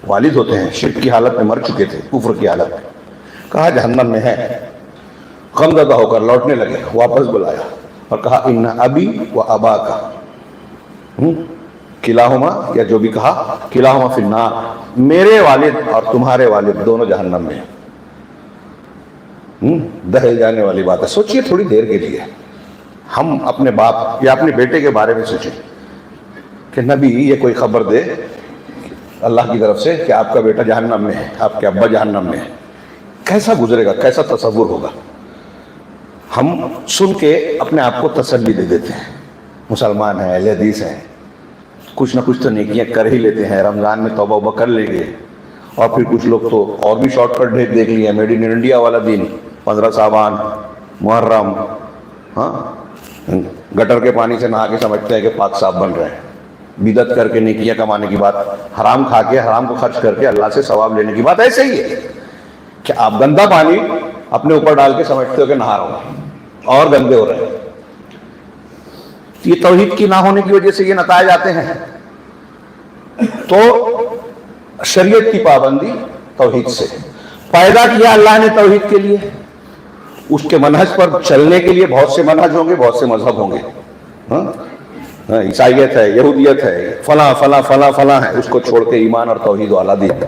والد ہوتے ہیں، شرک کی حالت میں مر چکے تھے، کفر کی حالت میں، کہا جہنم میں ہے۔ غم زدہ ہو کر لوٹنے لگے، واپس بلایا اور کہا ان ابی و ابا کا کلاہما، یا جو بھی کہا، کلاہما فی النار، میرے والد اور تمہارے والد دونوں جہنم میں ہیں۔ دہل جانے والی بات ہے۔ سوچئے تھوڑی دیر کے لیے، ہم اپنے باپ یا اپنے بیٹے کے بارے میں سوچیں کہ نبی یہ کوئی خبر دے اللہ کی طرف سے کہ آپ کا بیٹا جہنم میں ہے، آپ کے ابا جہنم میں ہے، کیسا گزرے گا، کیسا تصور ہوگا؟ ہم سن کے اپنے آپ کو تسلی دے دیتے ہیں، مسلمان ہیں، اہل حدیث ہیں، کچھ نہ کچھ تو نیکیاں کر ہی لیتے ہیں، رمضان میں توبہ وبہ کر لیں گے، اور پھر کچھ لوگ تو اور بھی شارٹ کٹ دیکھ لیے، میڈ ان انڈیا والا دن، 15 ساون، محرم، ہاں، گٹر کے پانی سے نہا کے سمجھتے ہیں کہ پاک صاف بن رہے ہیں، بدعت کر کے نیکیاں کمانے کی بات، حرام کھا کے، حرام کو خرچ کر کے اللہ سے ثواب لینے کی بات ایسے ہی ہے کہ آپ گندا پانی اپنے اوپر ڈال کے سمجھتے ہو کہ نہا رہا ہوں اور گندے ہو رہے ہیں۔ یہ توحید کی نہ ہونے کی وجہ سے یہ نتائج آتے ہیں۔ تو شریعت کی پابندی توحید سے، پیدا کیا اللہ نے توحید کے لیے، اس کے منہج پر چلنے کے لیے بہت سے منہج ہوں گے، بہت سے مذہب ہوں گے، ہاں، عیسائیت ہے، یہودیت ہے، فلاں فلاں فلاں فلاں ہے، اس کو چھوڑ کے ایمان اور توحید والا دین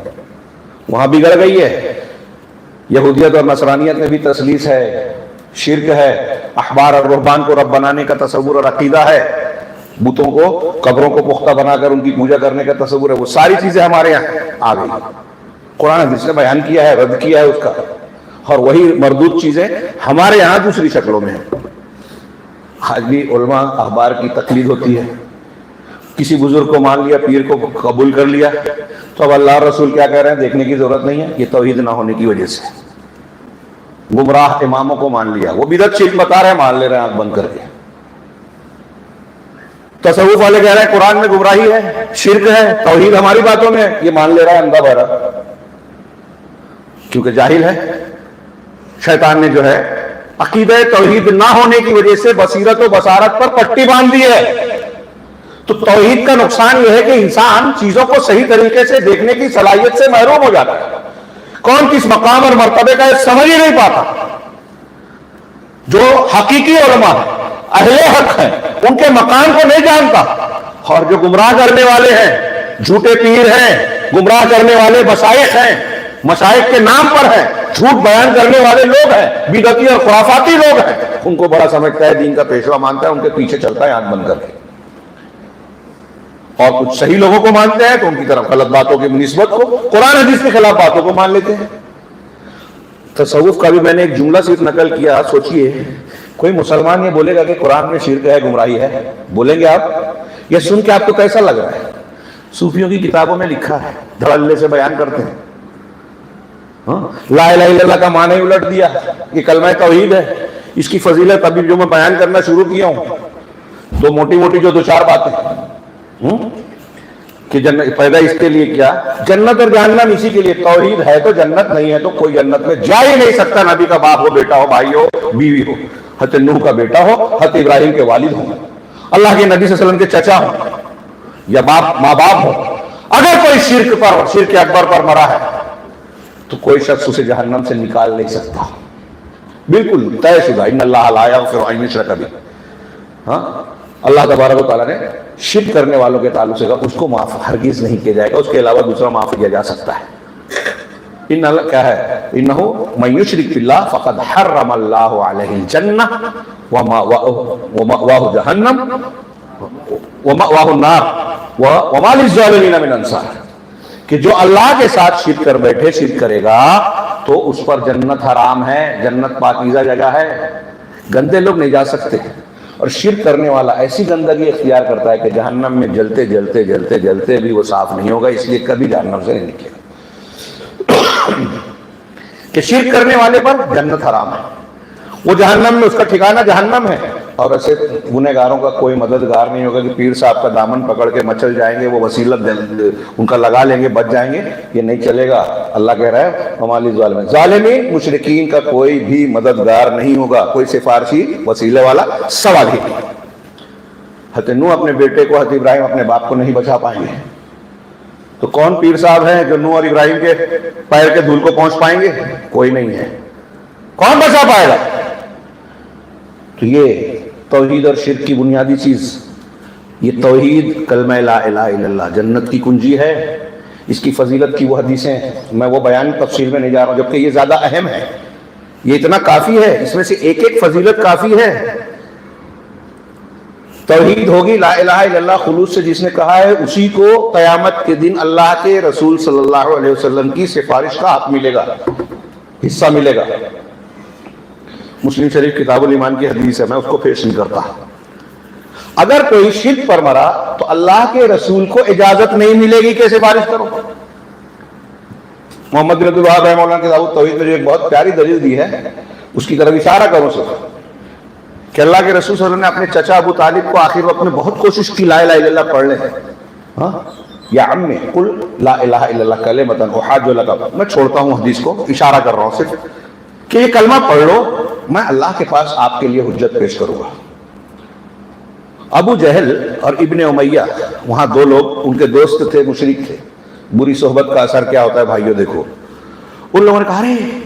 وہاں بگڑ گئی ہے۔ یہودیت اور نصرانیت میں بھی تثلیث ہے، شرک ہے، احبار اور رہبان کو رب بنانے کا تصور اور عقیدہ ہے، بتوں کو، قبروں کو پختہ بنا کر ان کی پوجا کرنے کا تصور ہے، وہ ساری چیزیں ہمارے یہاں آ گئی۔ قرآن حدیث نے بیان کیا ہے، رد کیا ہے اس کا، اور وہی مردود چیزیں ہمارے یہاں دوسری شکلوں میں ہیں۔ آج بھی علماء احبار کی تقلید ہوتی ہے، کسی بزرگ کو مان لیا، پیر کو قبول کر لیا، تو اب اللہ اور رسول کیا کہہ رہے ہیں دیکھنے کی ضرورت نہیں ہے۔ یہ توحید نہ ہونے کی وجہ سے گمراہ اماموں کو مان لیا، وہ بدعت شرک بتا رہے ہیں، مان لے رہے ہیں آنکھ بند کر کے۔ تصوف والے کہہ رہے ہیں قرآن میں گمراہی ہے، شرک ہے، توحید ہماری باتوں میں ہے، یہ مان لے رہا ہے اندھا بہرا، کیونکہ جاہل ہے۔ شیطان نے جو ہے عقیدہ توحید نہ ہونے کی وجہ سے بصیرت و بصارت پر پٹی باندھ دی ہے۔ تو توحید کا نقصان یہ ہے کہ انسان چیزوں کو صحیح طریقے سے دیکھنے کی صلاحیت سے محروم ہو جاتا ہے، کون کس مقام اور مرتبے کا سمجھ ہی نہیں پاتا۔ جو حقیقی علماء ہیں، اہل حق ہیں، ان کے مقام کو نہیں جانتا، اور جو گمراہ کرنے والے ہیں جھوٹے پیر ہیں، گمراہ کرنے والے مشائخ ہیں، مشائخ کے نام پر ہیں، جھوٹ بیان کرنے والے لوگ ہیں، بدعتی اور خرافاتی لوگ ہیں، ان کو بڑا سمجھتا ہے، دین کا پیشوا مانتا ہے، ان کے پیچھے چلتا ہے آنکھ بند کر کے. اور کچھ صحیح لوگوں کو مانتے ہیں تو ان کی طرف غلط باتوں کی نسبت کو، قرآن حدیث کے خلاف باتوں کو مان لیتے ہیں. تصوف کا بھی میں نے ایک جملہ صرف نقل کیا. سوچئے کوئی مسلمان یہ بولے گا کہ قرآن میں شرک ہے، گمراہی ہے، بولیں گے آپ؟ یہ سن کے آپ کو کیسا لگ رہا ہے؟ صوفیوں کی کتابوں میں لکھا ہے، دھڑلے سے بیان کرتے ہیں. لا الہ الا اللہ کا معنی ہی الٹ دیا. یہ کلمہ توحید ہے، اس کی فضیلت ابھی جو میں بیان کرنا شروع کیا ہوں تو موٹی موٹی جو دو چار باتیں کہ جنت پیدا اس کے لیے کیا، جنت اور جہنم اسی کے لیے. توحید ہے تو جنت، نہیں ہے تو کوئی جنت میں جا ہی نہیں سکتا. نبی کا باپ ہو، بیٹا ہو، بھائی ہو، بیوی ہو، حضرت نوح کا بیٹا ہو، حضرت ابراہیم کے والد ہو، اللہ کے نبی صلی اللہ علیہ وسلم کے چچا ہو یا ماں باپ ہو، اگر کوئی شرک اکبر پر مرا ہے تو کوئی شخص اسے جہنم سے نکال نہیں سکتا. بالکل طے شدہ. ان اللہ لا یغفر ان یشرک بہ. اللہ تبارک و تعالیٰ نے شرک کرنے والوں کے تعلق سے کہا اس کو معاف ہرگز نہیں کیا جائے گا، اس کے علاوہ دوسرا معاف کیا جا سکتا ہے. ان اللہ کیا ہے؟ انہ من یشرک باللہ فقد حرم اللہ علیہ الجنہ ومأواہ جہنم ومأواہ النار وما للظالمین من انصار. کہ جو اللہ کے ساتھ شرک کر بیٹھے، شرک کرے گا تو اس پر جنت حرام ہے. جنت پاکیزہ جگہ ہے، گندے لوگ نہیں جا سکتے. اور شرک کرنے والا ایسی گندگی اختیار کرتا ہے کہ جہنم میں جلتے جلتے جلتے جلتے بھی وہ صاف نہیں ہوگا، اس لیے کبھی جہنم سے نہیں نکلے گا. کہ شرک کرنے والے پر جنت حرام ہے، وہ جہنم میں، اس کا ٹھکانہ جہنم ہے. اور ایسے گنہگاروں کا کوئی مددگار نہیں ہوگا کہ پیر صاحب کا دامن پکڑ کے مچل جائیں گے، وہ وسیلہ ان کا لگا لیں گے، بچ جائیں گے. یہ نہیں چلے گا. اللہ کہہ رہا ہے ہماری ظالمین، مشرکین کا کوئی بھی مددگار نہیں ہوگا، کوئی سفارشی وسیلے والا سوال ہی نہیں. حضرت نوح اپنے بیٹے کو، حضرت ابراہیم اپنے باپ کو نہیں بچا پائیں گے، تو کون پیر صاحب ہیں جو نوح اور ابراہیم کے پیر کے دھول کو پہنچ پائیں گے؟ کوئی نہیں ہے. کون بچا پائے گا؟ تو یہ توحید اور شرک کی بنیادی چیز، یہ توحید کلمہ لا الہ الا اللہ جنت کی کنجی ہے. اس کی فضیلت کی وہ حدیثیں میں وہ بیان تفصیل میں نہیں جا رہا ہوں، جبکہ یہ زیادہ اہم ہے. یہ اتنا کافی ہے، اس میں سے ایک ایک فضیلت کافی ہے. توحید ہوگی، لا الہ الا اللہ خلوص سے جس نے کہا ہے، اسی کو قیامت کے دن اللہ کے رسول صلی اللہ علیہ وسلم کی سفارش کا حق ملے گا، حصہ ملے گا. مسلم شریف کتاب الایمان کی حدیث ہے، میں اس کو پیش نہیں کرتا. اگر کوئی شرک پر مرا تو اللہ کے رسول کو اجازت نہیں ملے گی کہ سفارش کرو. محمد بن عبد الوہاب رحمہ اللہ کتاب التوحید میں جو ایک بہت پیاری دلیل دی ہے، اس کی طرف اشارہ کروں صرف کہ اللہ کے رسول صلی اللہ علیہ وسلم نے اپنے چچا ابو طالب کو آخر وقت میں بہت کوشش کی لا الہ الا اللہ پڑھ لیں. یا عمی قل لا الہ الا اللہ کلمۃ احاج لک. میں چھوڑتا ہوں حدیث کو، اشارہ کر رہا ہوں صرف کہ یہ کلمہ پڑھ لو، میں اللہ کے پاس آپ کے لیے حجت پیش کروں گا. ابو جہل اور ابن امیہ، وہاں دو لوگ ان کے دوست تھے، مشرک تھے. بری صحبت کا اثر کیا ہوتا ہے بھائیو دیکھو. ان لوگوں نے کہا رہے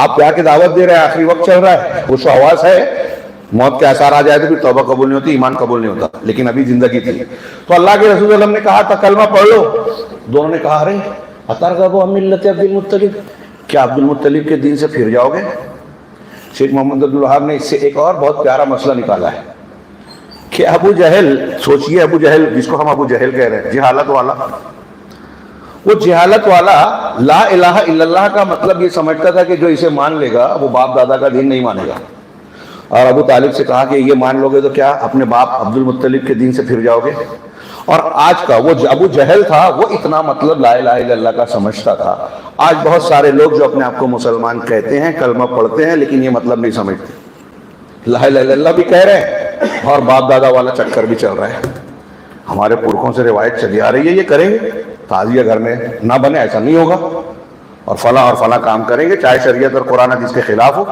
آپ کیا کہ دعوت دے رہے ہیں، آخری وقت چل رہا ہے، خوش و حواس ہے، موت کے آثار آ جائے تو پھر توبہ قبول نہیں ہوتی، ایمان قبول نہیں ہوتا، لیکن ابھی زندگی تھی. تو اللہ کے رسول صلی اللہ علیہ وسلم نے کہا تھا کلمہ پڑھ لو. دونوں نے کہا رہے اترغبوا عن ملت عبد المطلب، کیا عبد المطلب کے دین سے پھر جاؤ گے؟ شیخ محمد عبد الوہاب نے اس سے ایک اور بہت پیارا مسئلہ نکالا ہے کہ ابو جہل، سوچئے ابو جہل جس کو ہم ابو جہل کہہ رہے ہیں، جہالت والا، وہ جہالت والا لا الہ الا اللہ کا مطلب یہ سمجھتا تھا کہ جو اسے مان لے گا وہ باپ دادا کا دین نہیں مانے گا. اور ابو طالب سے کہا کہ یہ مان لو گے تو کیا اپنے باپ عبد المطلب کے دین سے پھر جاؤ گے؟ اور آج کا وہ ابو جہل تھا، وہ اتنا مطلب لا الہ الا اللہ کا سمجھتا تھا. آج بہت سارے لوگ جو اپنے آپ کو مسلمان کہتے ہیں، کلمہ پڑھتے ہیں، لیکن یہ مطلب نہیں سمجھتے. لا الہ الا اللہ بھی کہہ رہے ہیں اور باپ دادا والا چکر بھی چل رہا ہے. ہمارے پرکھوں سے روایت چلی آ رہی ہے، یہ کریں گے، تعزیہ گھر میں نہ بنے، ایسا نہیں ہوگا، اور فلاں کام کریں گے چاہے شریعت اور قرآن حدیث کے خلاف ہو.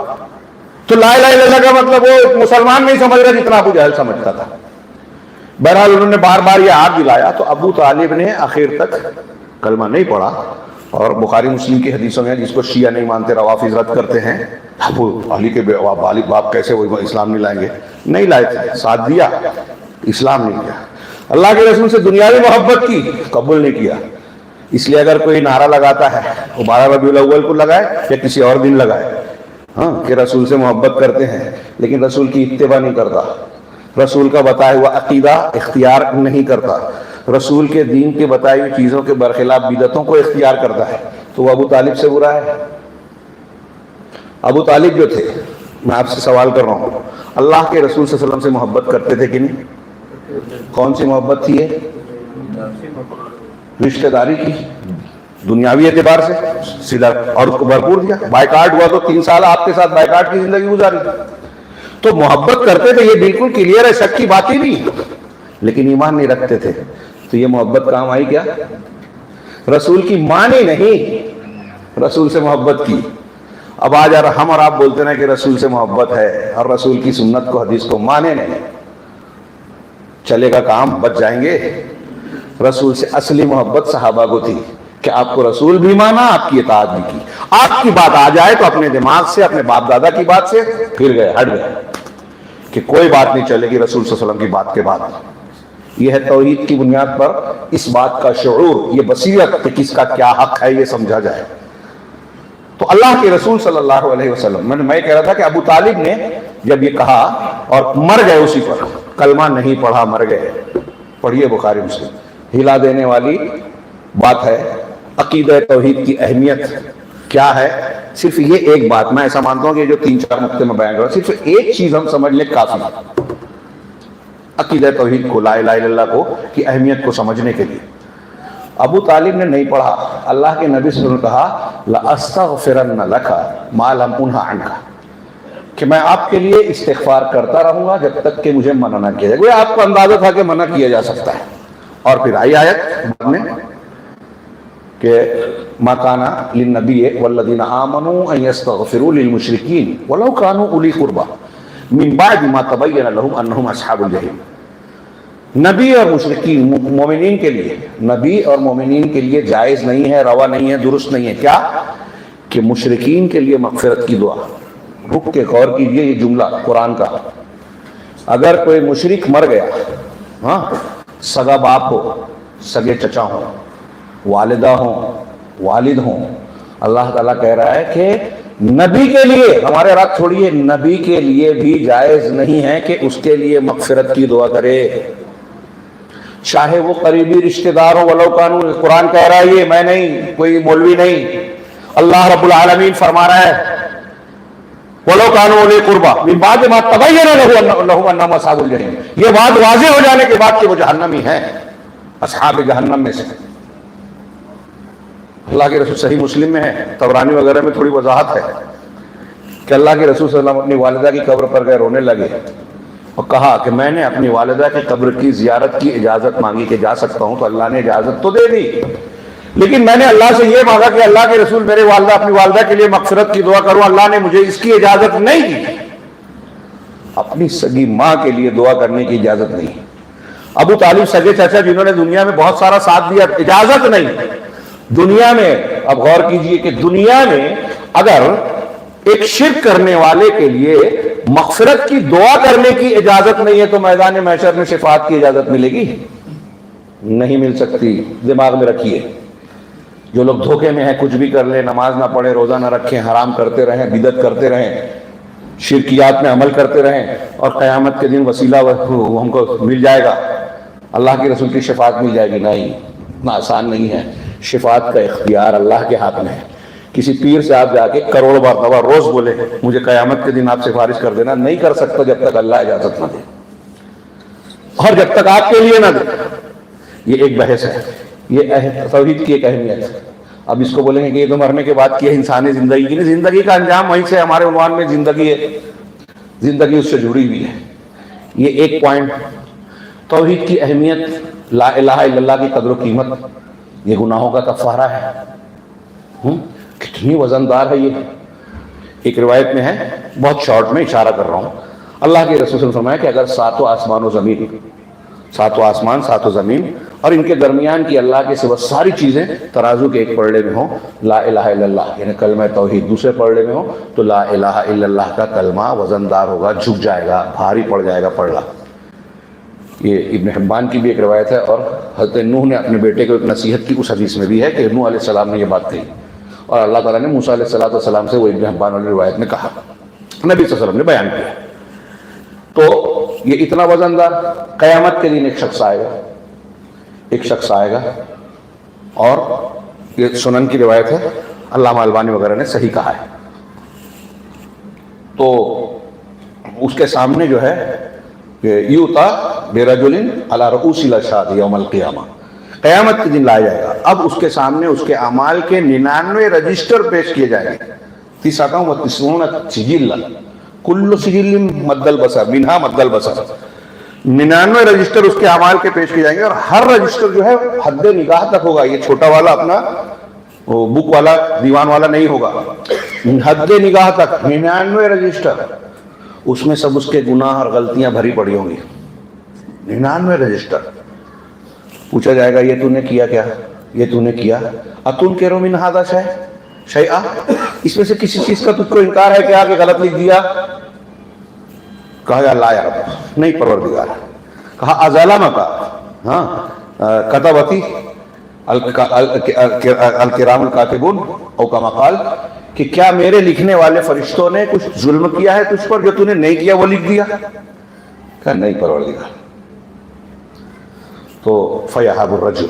تو لا الہ الا اللہ کا مطلب وہ مسلمان نہیں سمجھ رہا جتنا ابو جہل سمجھتا تھا. بہرحال انہوں نے بار بار یہ یاد دلایا تو ابو طالب نے آخر تک کلمہ نہیں پڑھا. اور بخاری مسلم کی حدیثوں میں جس کو شیعہ نہیں مانتے، روافظ رد کرتے ہیں، ابو علی کے والد باپ کیسے وہ اسلام نہیں لائیں گے؟ نہیں لائے تھے، ساتھ دیا، اسلام نہیں کیا. اللہ کے رسول سے دنیاوی محبت کی، قبول نہیں کیا. اس لیے اگر کوئی نعرہ لگاتا ہے وہ 12 ربیع الاول کو لگائے یا کسی اور دن لگائے، ہاں کہ رسول سے محبت کرتے ہیں، لیکن رسول کی اتباع نہیں کرتا، رسول کا بتایا ہوا عقیدہ اختیار نہیں کرتا، رسول کے دین کے بتائی ہوئی چیزوں کے برخلاف بدعتوں کو اختیار کرتا ہے، تو وہ ابو طالب سے برا ہے. ابو طالب جو تھے، میں آپ سے سوال کر رہا ہوں، اللہ کے رسول صلی اللہ علیہ وسلم سے محبت کرتے تھے کہ نہیں؟ کون سی محبت تھی یہ؟ رشتہ داری کی، دنیاوی اعتبار سے سیدھا، اور اس کو بھرپور دیا. بائیکاٹ ہوا تو 3 سال آپ کے ساتھ بائیکاٹ کی زندگی گزاری. تو محبت کرتے تھے، یہ بالکل کلیئر ہے، شک کی بات ہی نہیں، لیکن ایمان نہیں رکھتے تھے. تو یہ محبت کام آئی کیا؟ رسول کی مانی نہیں، رسول سے محبت کی. اب آج ہم اور آپ بولتے ہیں کہ رسول سے محبت ہے اور رسول کی سنت کو حدیث کو مانے نہیں، چلے گا کام؟ بچ جائیں گے. رسول سے اصلی محبت صحابہ کو تھی کہ آپ کو رسول بھی مانا، آپ کی اطاعت بھی کی. آپ کی بات آ جائے تو اپنے دماغ سے، اپنے باپ دادا کی بات سے پھر گئے، ہٹ گئے کہ کوئی بات نہیں چلے گی رسول صلی اللہ علیہ وسلم کی بات کے بعد. یہ ہے توحید کی بنیاد پر اس بات کا شعور، یہ بصیرت کہ کس کا کیا حق ہے یہ سمجھا جائے. تو اللہ کے رسول صلی اللہ علیہ وسلم، میں کہہ رہا تھا کہ ابو طالب نے جب یہ کہا اور مر گئے اسی پر، کلمہ نہیں پڑھا، مر گئے. پڑھیے بخاری مسلم، ہلا دینے والی بات ہے. عقیدہ توحید کی اہمیت کیا ہے؟ صرف یہ ایک بات، میں ایسا مانتا ہوں کہ جو 3-4 نقطے میں بیان کر رہا ہوں، صرف ایک چیز ہم سمجھ لیں کافی عقیدہ توحید کو، لا الہ الا اللہ کو کی اہمیت کو سمجھنے کے لیے. ابو طالب نے نہیں پڑھا. اللہ کے نبی صلی اللہ علیہ وسلم نے کہا لَأَسْتَغْفِرَنَّ لَكَ مَا لَمْ أُنْهَ عَنْكَ، کہ میں آپ کے لیے استغفار کرتا رہوں گا جب تک کہ مجھے منع نہ کیا جائے. وہ آپ کو اندازہ تھا کہ منع کیا جا سکتا ہے. اور پھر آئی آیت بعد میں کہ ما کان للنبی والذین آمنوا ان یستغفروا للمشرکین ولو کانوا اولی قربی من بعد ما تبین لهم انہم اصحاب الجحیم. نبی اور مشرکین، مومنین کے لیے، نبی اور مومنین کے لیے جائز نہیں ہے، روا نہیں ہے، درست نہیں ہے کیا؟ کہ مشرکین کے لیے مغفرت کی دعا. رک کے غور کیجئے یہ جملہ قرآن کا. اگر کوئی مشرک مر گیا، ہاں، سگا باپ ہو، سگے چچا ہوں، والدہ ہوں، والد ہوں، اللہ تعالیٰ کہہ رہا ہے کہ نبی کے لیے، ہمارے رات چھوڑیے، نبی کے لیے بھی جائز نہیں ہے کہ اس کے لیے مغفرت کی دعا کرے، چاہے وہ قریبی رشتہ دار ہو. ولو کانوا، قرآن کہہ رہا ہے، یہ میں نہیں، کوئی مولوی نہیں، اللہ رب العالمین فرما رہا ہے وَلَوْ كَانُوا أُولِي قُرْبَىٰ مِن بَعْدِ مَا تَبَيَّنَ لَهُمْ أَنَّهُمْ أَصْحَابُ الْجَحِيمِ. یہ بات واضح ہو جانے کے بعد کہ وہ جہنمی ہیں، اصحاب جہنم میں سے. اللہ کے رسول صحیح مسلم میں ہے، طبرانی وغیرہ میں تھوڑی وضاحت ہے کہ اللہ کے رسول صلی اللہ علیہ وسلم اپنی والدہ کی قبر پر گئے، رونے لگے اور کہا کہ میں نے اپنی والدہ کی قبر کی زیارت کی اجازت مانگی کہ جا سکتا ہوں، تو اللہ نے اجازت تو دے دی، لیکن میں نے اللہ سے یہ مانگا کہ اللہ کے رسول میرے والدہ، اپنی والدہ کے لیے مغفرت کی دعا کروں، اللہ نے مجھے اس کی اجازت نہیں دی. اپنی سگی ماں کے لیے دعا کرنے کی اجازت نہیں. ابو طالب سگے چچا جنہوں نے دنیا میں بہت سارا ساتھ دیا، اجازت نہیں. دنیا میں اب غور کیجئے کہ دنیا میں اگر ایک شرک کرنے والے کے لیے مغفرت کی دعا کرنے کی اجازت نہیں ہے تو میدان محشر میں شفاعت کی اجازت ملے گی؟ نہیں مل سکتی. دماغ میں رکھیے، جو لوگ دھوکے میں ہیں، کچھ بھی کر لیں، نماز نہ پڑھیں، روزہ نہ رکھیں، حرام کرتے رہیں، بدعت کرتے رہیں، شرکیات میں عمل کرتے رہیں، اور قیامت کے دن وسیلہ وہ ہم کو مل جائے گا، اللہ کے رسول کی شفاعت مل جائے گی. نہیں، اتنا آسان نہیں ہے. شفاعت کا اختیار اللہ کے ہاتھ میں ہے. کسی پیر سے آپ جا کے کروڑ مرتبہ روز بولے مجھے قیامت کے دن آپ سفارش کر دینا، نہیں کر سکتا جب تک اللہ اجازت نہ دے اور جب تک آپ کے لیے نہ دے. یہ ایک بحث ہے، یہ توحید کی ایک اہمیت ہے. اب اس کو بولیں گے کہ یہ تو مرنے کے بعد کی ہے انسانی زندگی کی. نہیں، زندگی کا انجام وہیں سے، ہمارے عنوان میں زندگی ہے، زندگی اس سے جڑی ہوئی ہے. یہ ایک پوائنٹ. توحید کی اہمیت، لا الہ الا اللہ کی قدر و قیمت، یہ گناہوں کا کفارہ ہے. کتنی وزندار ہے یہ. ایک روایت میں ہے، بہت شارٹ میں اشارہ کر رہا ہوں، اللہ کے رسول نے فرمایا کہ اگر ساتوں آسمان و زمین، ساتوں آسمان، ساتوں زمین اور ان کے درمیان کی اللہ کے سوا ساری چیزیں ترازو کے ایک پلڑے میں ہوں، لا الہ الا اللہ یعنی کلمہ توحید دوسرے پلڑے میں ہو، تو لا الہ الا اللہ کا کلمہ وزندار ہوگا، جھک جائے گا، بھاری پڑ جائے گا پلڑا. یہ ابن حبان کی بھی ایک روایت ہے، اور حضرت نوح نے اپنے بیٹے کو ایک نصیحت کی اس حدیث میں بھی ہے کہ نوح علیہ السلام نے یہ بات کہی، اور اللہ تعالیٰ نے موسیٰ علیہ السلام سے وہ ابن حبان والی روایت میں کہا، نبی صلی اللہ علیہ وسلم نے بیان کیا۔ تو یہ اتنا وزن دار، قیامت کے دن ایک شخص آئے گا، اور یہ سنن کی روایت ہے، علامہ البانی وغیرہ نے صحیح کہا ہے۔ تو اس کے سامنے جو ہے یوتا برجل علی رؤوس الاشہاد یوم القیامہ، قیامت کے دن لایا جائے گا۔ اب اس کے سامنے اس کے اعمال کے 99 رجسٹر پیش کیے جائیں گے، 99 سجل، کل سجل مد البصر منہا مد البصر، 99 رجسٹر اس کے اعمال کے پیش کیے جائیں گے، اور ہر رجسٹر جو ہے حد نگاہ تک ہوگا، یہ چھوٹا والا اپنا بک والا دیوان والا نہیں ہوگا، حد نگاہ تک 99 رجسٹر، اس میں سب اس کے گناہ اور غلطیاں بھری پڑی ہوں گی، 99 رجسٹر۔ پوچھا جائے گا یہ تو نے کیا کیا؟ یہ تو نے کیا اتنکر من ھذا شیئا، اس میں سے کسی چیز کا تجھ کو انکار ہے کیا کہ غلط لکھ دیا؟ کہا یا لا یا رب، نہیں پروردگار۔ کہا ازلمک، ہاں کتبتی الکرام الکاتبون او کما قال، کہ کیا میرے لکھنے والے فرشتوں نے کچھ ظلم کیا ہے تجھ پر جو تو نے نہیں کیا وہ لکھ دیا؟ کہا نہیں پروردگار۔ تو فیہاب الرجل،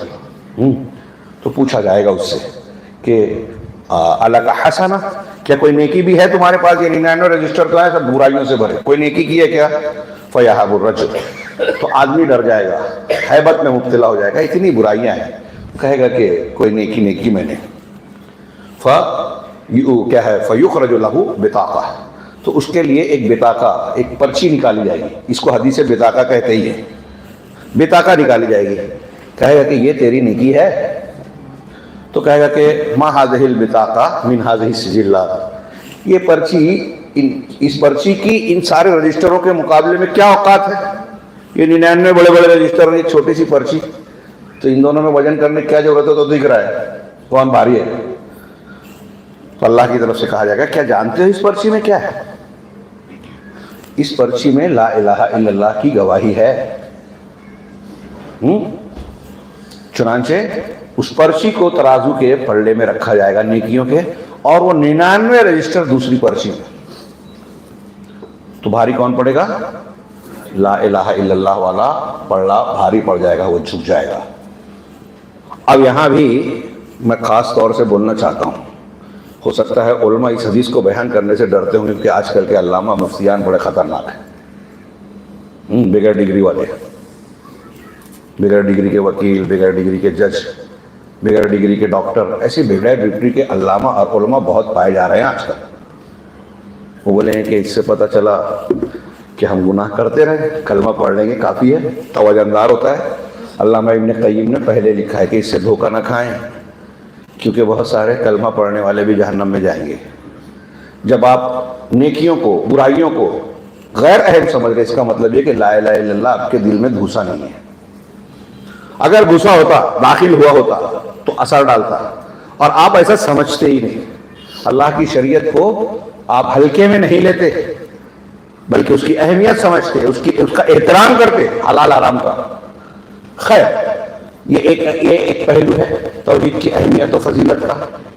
تو پوچھا جائے گا اس سے کہ الک حسنہ، کیا کوئی نیکی بھی ہے تمہارے پاس؟ یہ 99 رجسٹر تو ہے سب برائیوں سے بھرے، کوئی نیکی کی ہے کیا؟ فیہاب الرجل، تو آدمی ڈر جائے گا، ہیبت میں مبتلا ہو جائے گا، اتنی برائیاں ہیں، کہے گا کہ کوئی نیکی میں نے۔ کیا ہے فیخرج لہ بطاقہ، تو اس کے لیے ایک بطاقہ، ایک پرچی نکالی جائے گی، اس کو حدیث بطاقہ کہتے ہی ہے، بطاقہ نکالی جائے گی، کہے گا کہ یہ تیری نیکی ہے، تو کہے گا کہ ما ھذہ البطاقہ من ھذہ السجلات، یہ پرچی، اس پرچی کی ان سارے رجسٹروں کے مقابلے میں کیا اوقات ہے؟ یہ 99 بڑے بڑے رجسٹر اور یہ چھوٹی سی پرچی، تو ان دونوں میں وزن کرنے کی کیا ضرورت ہے؟ تو دکھ رہا ہے کون بھاری ہے۔ تو اللہ کی طرف سے کہا جائے گا کیا جانتے ہو اس پرچی میں کیا ہے؟ اس پرچی میں لا الہ الا اللہ کی گواہی ہے۔ چنانچہ اس پرچی کو ترازو کے پلڑے میں رکھا جائے گا نیکیوں کے، اور وہ 99 رجسٹر دوسری پرچی میں، تو بھاری کون پڑے گا؟ لا الہ الا اللہ والا پلڑا بھاری پڑ جائے گا، وہ جھک جائے گا۔ اب یہاں بھی میں خاص طور سے بولنا چاہتا ہوں، ہو سکتا ہے علماء اس حدیث کو بیان کرنے سے ڈرتے ہوں کیونکہ آج کل کے علامہ مفتیان بڑے خطرناک ہیں، بغیر ڈگری والے، بغیر ڈگری کے وکیل، بغیر ڈگری کے جج، بغیر ڈگری کے ڈاکٹر، ایسے بغیر ڈگری کے علامہ اور علماء بہت پائے جا رہے ہیں آج کل۔ وہ بولے ہیں کہ اس سے پتہ چلا کہ ہم گناہ کرتے رہے، کلمہ پڑھ لیں گے کافی ہے، توجہ اندار ہوتا ہے۔ علامہ ابن قیم نے پہلے لکھا ہے کہ اس سے دھوکہ نہ کھائیں، کیونکہ بہت سارے کلمہ پڑھنے والے بھی جہنم میں جائیں گے۔ جب آپ نیکیوں کو، برائیوں کو غیر اہم سمجھ رہے، اس کا مطلب یہ کہ لا الہ الا اللہ آپ کے دل میں گھسا نہیں ہے۔ اگر گھسا ہوتا، داخل ہوا ہوتا تو اثر ڈالتا، اور آپ ایسا سمجھتے ہی نہیں۔ اللہ کی شریعت کو آپ ہلکے میں نہیں لیتے، بلکہ اس کی اہمیت سمجھتے، اس کا احترام کرتے، حلال حرام کا۔ خیر، یہ ایک پہلو ہے توحید کی اہمیت و فضیلت کا۔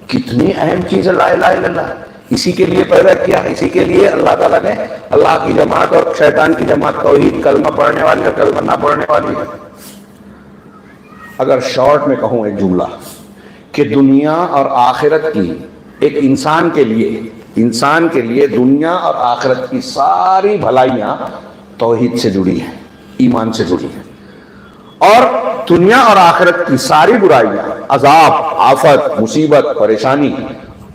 کتنی اہم چیز ہے لا الہ الا اللہ، اسی کے لیے پیدا کیا، اسی کے لیے اللہ تعالیٰ نے اللہ کی جماعت اور شیطان کی جماعت، توحید کلمہ پڑھنے والی اور کلمہ نہ پڑھنے والی۔ اگر شارٹ میں کہوں ایک جملہ کہ دنیا اور آخرت کی، ایک انسان کے لیے دنیا اور آخرت کی ساری بھلائیاں توحید سے جڑی ہیں، ایمان سے جڑی ہیں، اور دنیا اور آخرت کی ساری برائیاں، عذاب، آفت، مصیبت، پریشانی،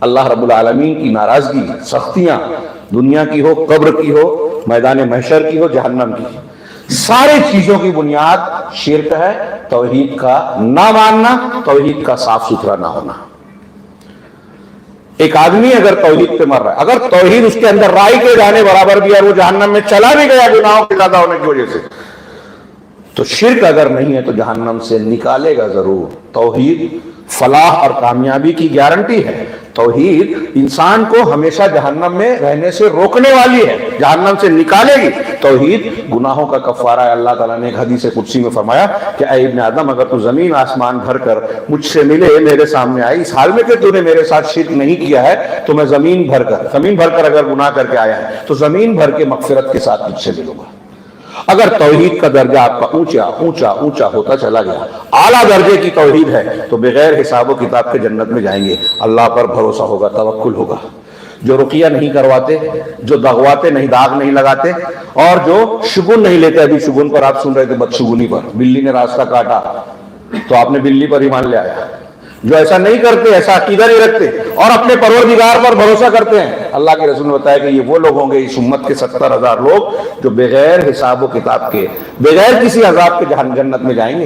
اللہ رب العالمین کی ناراضگی، سختیاں، دنیا کی ہو، قبر کی ہو، میدان محشر کی ہو، جہنم کی، ساری چیزوں کی بنیاد شرک ہے، توحید کا نہ ماننا، توحید کا صاف ستھرا نہ ہونا۔ ایک آدمی اگر توحید پہ مر رہا ہے، اگر توحید اس کے اندر رائی کے جانے برابر بھی ہے اور وہ جہنم میں چلا بھی گیا گناہوں کے زیادہ ہونے کی وجہ سے، تو شرک اگر نہیں ہے تو جہنم سے نکالے گا ضرور۔ توحید فلاح اور کامیابی کی گارنٹی ہے، توحید انسان کو ہمیشہ جہنم میں رہنے سے روکنے والی ہے، جہنم سے نکالے گی۔ توحید گناہوں کا کفارہ ہے۔ اللہ تعالیٰ نے ایک حدیث قدسی میں فرمایا کہ اے ابن آدم، اگر تو زمین آسمان بھر کر مجھ سے ملے، میرے سامنے آئی، اس حال میں کہ تو نے میرے ساتھ شرک نہیں کیا ہے، تو میں زمین بھر کر اگر گناہ کر کے آیا ہے تو زمین بھر کے مغفرت کے ساتھ مجھ سے ملوں گا۔ اگر توحید کا درجہ آپ کا اونچا اونچا اونچا ہوتا چلا گیا، اعلیٰ درجے کی توحید ہے، تو بغیر حساب و کتاب کے جنت میں جائیں گے۔ اللہ پر بھروسہ ہوگا، توکل ہوگا۔ جو رقیہ نہیں کرواتے، جو دغواتے نہیں، داغ نہیں لگاتے، اور جو شگن نہیں لیتے، ابھی شگن پر آپ سن رہے تھے، بدشگونی پر، بلی نے راستہ کاٹا تو آپ نے بلی پر ایمان لے آیا۔ جو ایسا نہیں کرتے، ایسا عقیدہ نہیں رکھتے اور اپنے پروردگار پر بھروسہ کرتے ہیں، اللہ کے رسول نے بتایا کہ یہ وہ لوگ ہوں گے، اس امت کے 70,000 لوگ، جو بغیر حساب و کتاب کے، بغیر کسی عذاب کے جنت میں جائیں گے۔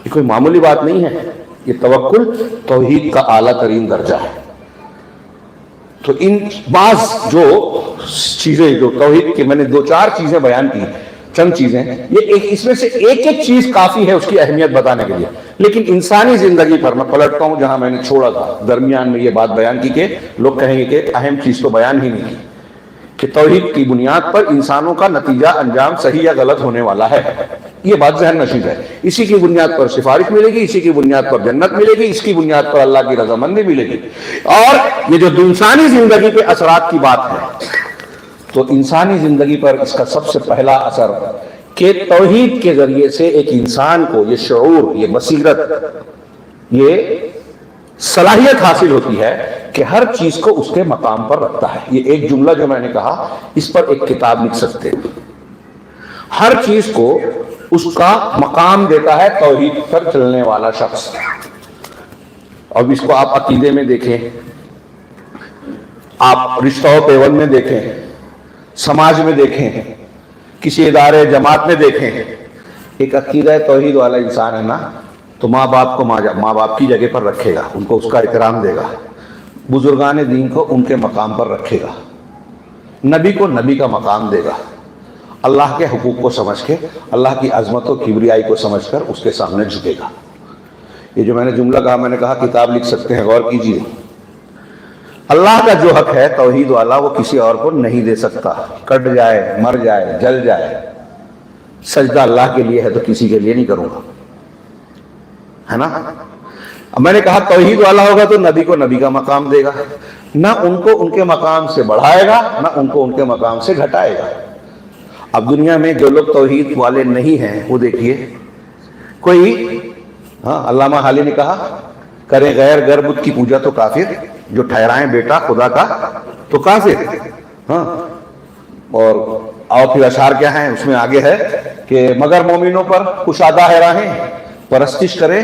یہ کوئی معمولی بات نہیں ہے، یہ توکل توحید کا اعلیٰ ترین درجہ ہے۔ تو ان بعض جو چیزیں جو توحید کے میں نے 2-4 چیزیں بیان کی، چند چیزیں، یہ اس میں سے ایک ایک چیز کافی ہے اس کی اہمیت بتانے کے لیے، لیکن انسانی زندگی پر میں پلٹتا ہوں جہاں میں نے چھوڑا تھا، درمیان میں یہ بات بیان کی کہ لوگ کہیں گے کہ اہم چیز تو بیان ہی نہیں کی، کہ توحید کی بنیاد پر انسانوں کا نتیجہ انجام صحیح یا غلط ہونے والا ہے۔ یہ بات ذہن نشین ہے۔ اسی کی بنیاد پر سفارش ملے گی، اسی کی بنیاد پر جنت ملے گی، اس کی بنیاد پر اللہ کی رضامندی ملے گی۔ اور یہ جو انسانی زندگی کے اثرات کی بات ہے، تو انسانی زندگی پر اس کا سب سے پہلا اثر کہ توحید کے ذریعے سے ایک انسان کو یہ شعور، یہ بصیرت، یہ صلاحیت حاصل ہوتی ہے کہ ہر چیز کو اس کے مقام پر رکھتا ہے۔ یہ ایک جملہ جو میں نے کہا، اس پر ایک کتاب لکھ سکتے ہیں۔ ہر چیز کو اس کا مقام دیتا ہے توحید پر چلنے والا شخص۔ اب اس کو آپ عقیدے میں دیکھیں، آپ رشتہ و پیوند میں دیکھیں، سماج میں دیکھیں، کسی ادارے جماعت میں دیکھیں، ایک عقیدہ توحید والا انسان ہے نا، تو ماں باپ کو ماں باپ کی جگہ پر رکھے گا، ان کو اس کا احترام دے گا، بزرگان دین کو ان کے مقام پر رکھے گا، نبی کو نبی کا مقام دے گا، اللہ کے حقوق کو سمجھ کے، اللہ کی عظمت و کبریائی کو سمجھ کر اس کے سامنے جھکے گا۔ یہ جو میں نے جملہ کہا، میں نے کہا کتاب لکھ سکتے ہیں، غور کیجیے۔ اللہ کا جو حق ہے توحید والا، وہ کسی اور کو نہیں دے سکتا، کٹ جائے، مر جائے، جل جائے۔ سجدہ اللہ کے لیے ہے تو کسی کے لیے نہیں کروں گا، ہے نا؟ اب میں نے کہا توحید والا ہوگا تو نبی کو نبی کا مقام دے گا، نہ ان کو ان کے مقام سے بڑھائے گا، نہ ان کو ان کے مقام سے گھٹائے گا۔ اب دنیا میں جو لوگ توحید والے نہیں ہیں، وہ دیکھیے، کوئی علامہ حالی نے کہا کرے غیر گر بت کی پوجا تو کافر، جو ٹھہرائیں بیٹا خدا کا تو کافر۔ اور پھر اشعار کیا ہیں اس میں آگے ہے کہ مگر مومنوں پر کشادہ ہے راہیں، پرستش کرے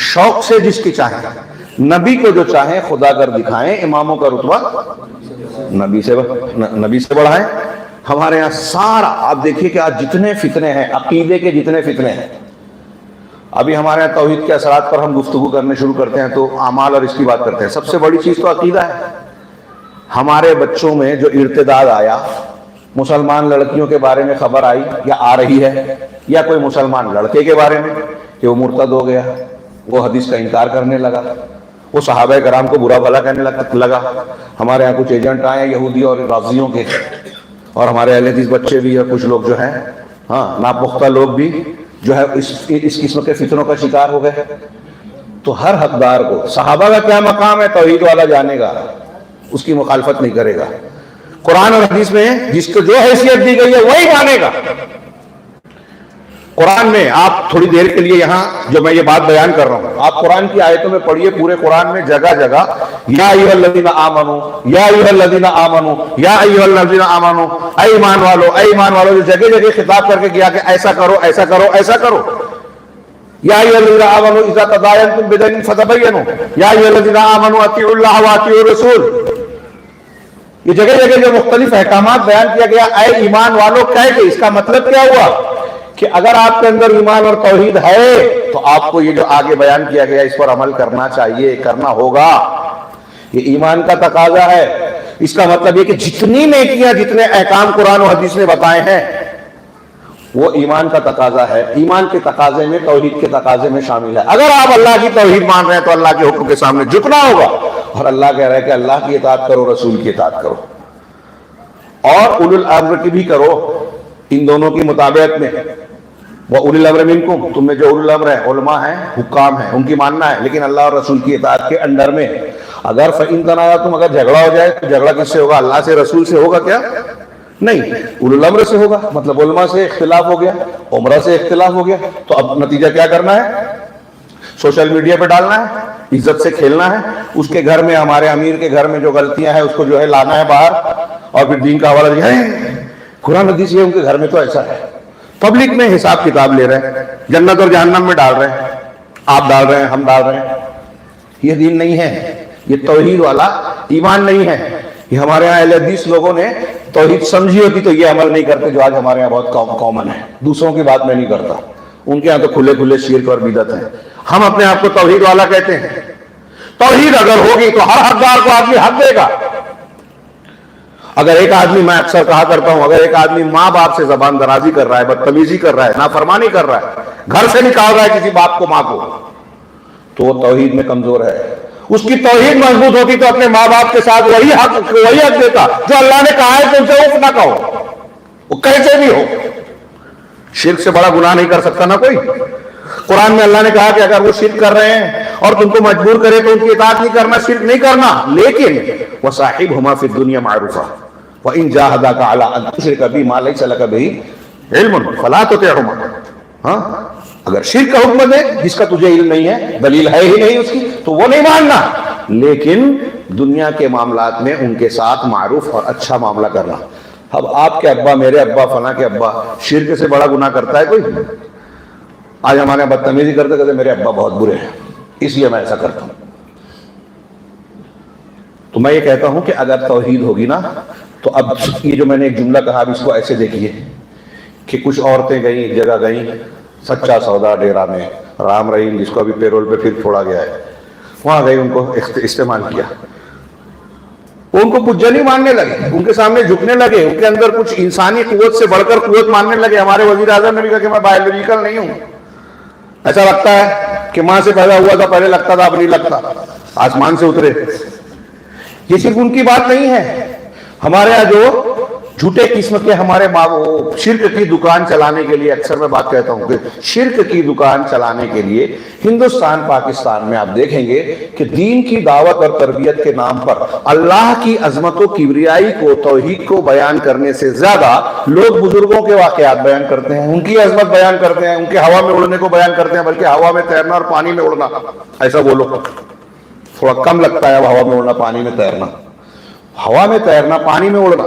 شوق سے جس کی چاہیں، نبی کو جو چاہیں خدا کر دکھائیں، اماموں کا رتبہ نبی سے بڑھائیں۔ ہمارے یہاں سارا آپ دیکھیے کہ آج جتنے فتنے ہیں، عقیدے کے جتنے فتنے ہیں، ابھی ہمارے یہاں توحید کے اثرات پر ہم گفتگو کرنے شروع کرتے ہیں تو اعمال اور اس کی بات کرتے ہیں۔ سب سے بڑی چیز تو عقیدہ ہے۔ ہمارے بچوں میں جو ارتداد آیا، مسلمان لڑکیوں کے بارے میں خبر آئی یا آ رہی ہے، یا کوئی مسلمان لڑکے کے بارے میں کہ وہ مرتد ہو گیا، وہ حدیث کا انکار کرنے لگا، وہ صحابہ کرام کو برا بھلا کہنے لگا۔ ہمارے یہاں کچھ ایجنٹ آئے یہودی اور رافضیوں کے، اور ہمارے اہل حدیث بچے بھی اور کچھ لوگ جو ہیں ناپختہ لوگ بھی جو ہے اس قسم کے فتنوں کا شکار ہو گئے۔ تو ہر حقدار کو صحابہ کا کیا مقام ہے توحید والا جانے گا، اس کی مخالفت نہیں کرے گا۔ قرآن اور حدیث میں جس کو جو حیثیت دی گئی ہے وہی مانے گا۔ قرآن میں آپ تھوڑی دیر کے لیے یہاں جو میں یہ بات بیان کر رہا ہوں، آپ قرآن کی آیتوں میں پڑھیے، پورے قرآن میں جگہ جگہ یا ایھا الذین آمنو، یا ایھا الذین آمنو، یا ایھا الذین آمنو، اے ایمان والو، اے ایمان والو، جو جگہ جگہ خطاب کر کے کیا کہ ایسا کرو، ایسا کرو، ایسا کرو۔ یا ایھا الذین آمنو اذا تداینتم بدین فتبینوا، یا ایھا الذین آمنو اطیعوا اللہ واطیعوا الرسول۔ یہ جگہ جگہ جو مختلف احکامات بیان کیا گیا، اے ایمان والو کہہ کے، اس کا مطلب کیا ہوا کہ اگر آپ کے اندر ایمان اور توحید ہے تو آپ کو یہ جو آگے بیان کیا گیا اس پر عمل کرنا چاہیے، کرنا ہوگا۔ یہ ایمان کا تقاضا ہے۔ اس کا مطلب یہ کہ جتنی نیکیاں، جتنے احکام قرآن و حدیث نے بتائے ہیں وہ ایمان کا تقاضا ہے، ایمان کے تقاضے میں، توحید کے تقاضے میں شامل ہے۔ اگر آپ اللہ کی توحید مان رہے ہیں تو اللہ کے حکم کے سامنے جھکنا ہوگا، اور اللہ کہہ رہا ہے کہ اللہ کی اطاعت کرو، رسول کی اطاعت کرو، اور اولو الامر کی بھی کرو، ان دونوں کی مطابقت میں۔ وَأُولِي الْأَمْرِ مِنْكُمْ، تم میں جو اولو الامر ہیں، علماء ہیں، حکام ہیں، ان کی ماننا ہے، لیکن اللہ اور رسول کی اطاعت کے انڈر میں۔ اگر فَإِن تَنَازَعْتُمْ، اگر جھگڑا ہو جائے تو جھگڑا کس سے ہوگا؟ اللہ سے، رسول سے ہوگا کیا؟ نہیں، اولو الامر سے ہوگا۔ مطلب علماء سے اختلاف ہو گیا، عمرہ سے اختلاف ہو گیا، تو اب نتیجہ کیا کرنا ہے؟ سوشل میڈیا پہ ڈالنا ہے، عزت سے کھیلنا ہے، اس کے گھر میں، ہمارے امیر کے گھر میں جو غلطیاں ہیں اس کو جو ہے لانا ہے باہر، اور پھر دین کا حوالہ دیا ہے قرآن حدیث یہ ان کے گھر میں تو ایسا ہے۔ پبلک میں حساب کتاب لے رہے ہیں، جنت اور جہنم میں ڈال رہے ہیں، آپ ڈال رہے ہیں، ہم ڈال رہے ہیں۔ یہ دین نہیں ہے، یہ توحید والا ایمان نہیں ہے۔ یہ ہمارے یہاں اہل حدیث لوگوں نے توحید سمجھی ہوتی تو یہ عمل نہیں کرتے جو آج ہمارے یہاں بہت کامن ہے۔ دوسروں کی بات میں نہیں کرتا، ان کے یہاں تو کھلے کھلے شرک اور بدعت ہیں، ہم اپنے آپ کو توحید والا کہتے ہیں۔ توحید اگر ہوگی تو ہر حقدار کو آدمی حق دے گا۔ اگر ایک آدمی، میں اکثر کہا کرتا ہوں، اگر ایک آدمی ماں باپ سے زبان درازی کر رہا ہے، بدتمیزی کر رہا ہے، نافرمانی کر رہا ہے، گھر سے نکال رہا ہے کسی باپ کو، ماں کو، تو وہ توحید میں کمزور ہے۔ اس کی توحید مضبوط ہوتی تو اپنے ماں باپ کے ساتھ وہی حق دیتا جو اللہ نے کہا ہے کہ ان سے اف نہ کہو، وہ کیسے بھی ہو۔ شرک سے بڑا گناہ نہیں کر سکتا نا کوئی۔ قرآن میں اللہ نے کہا کہ اگر وہ شرک کر رہے ہیں اور تم کو مجبور کرے تو ان کی اطاعت نہیں کرنا، شرک نہیں کرنا، لیکن وَصَاحِبْهُمَا فِي الدُّنْيَا مَعْرُوفًا وَإِنْ جَاهَدَاكَ عَلَىٰ أَن تُشْرِكَ بِي مَا لَيْسَ لَكَ بِهِ عِلْمٌ فَلَا تُطِعْهُمَا۔ ہاں، اگر شرک کا حکم دے جس کا تجھے علم نہیں ہے، دلیل ہے ہی نہیں اس کی، تو وہ نہیں ماننا، لیکن دنیا کے معاملات میں ان کے ساتھ معروف اور اچھا معاملہ کرنا۔ اب آپ کے ابا، میرے ابا، فلاں کے ابا شرک سے بڑا گناہ کرتا ہے کوئی؟ آج ہمارے بدتمیزی کرتے کہتے میرے ابا بہت برے ہیں اس لیے میں ایسا کرتا ہوں۔ تو میں یہ کہتا ہوں کہ اگر توحید ہوگی نا تو اب یہ جو میں نے ایک جملہ کہا اب اس کو ایسے دیکھیے کہ کچھ عورتیں گئیں، ایک جگہ گئیں، سچا سودا ڈیرا میں، رام رحیم جس کو ابھی پیرول پہ پھر چھوڑا گیا ہے، وہاں گئی، ان کو استعمال کیا، وہ ان کو پجا نہیں ماننے لگے، ان کے سامنے جھکنے لگے، ان کے اندر کچھ انسانی قوت سے بڑھ کر قوت ماننے لگے۔ ہمارے وزیر اعظم نے بھی کہا کہ میں بایولوجیکل نہیں ہوں، ایسا لگتا ہے کہ ماں سے پیدا ہوا تھا، پہلے لگتا تھا اب نہیں لگتا، آسمان سے اترے۔ یہ صرف ان کی بات نہیں ہے، ہمارے یہاں جو جھوٹے قسم کے ہمارے شرک کی دکان چلانے کے لیے، اکثر میں بات کہتا ہوں کہ شرک کی دکان چلانے کے لیے ہندوستان پاکستان میں آپ دیکھیں گے کہ دین کی دعوت اور تربیت کے نام پر اللہ کی عظمت و کبریائی کو، توحید کو بیان کرنے سے زیادہ لوگ بزرگوں کے واقعات بیان کرتے ہیں، ان کی عظمت بیان کرتے ہیں، ان کے ہوا میں اڑنے کو بیان کرتے ہیں، بلکہ ہوا میں تیرنا اور پانی میں اڑنا ایسا بولو، تھوڑا کم لگتا ہے اب ہوا میں اڑنا، پانی میں تیرنا، ہوا میں تیرنا، پانی میں اڑنا،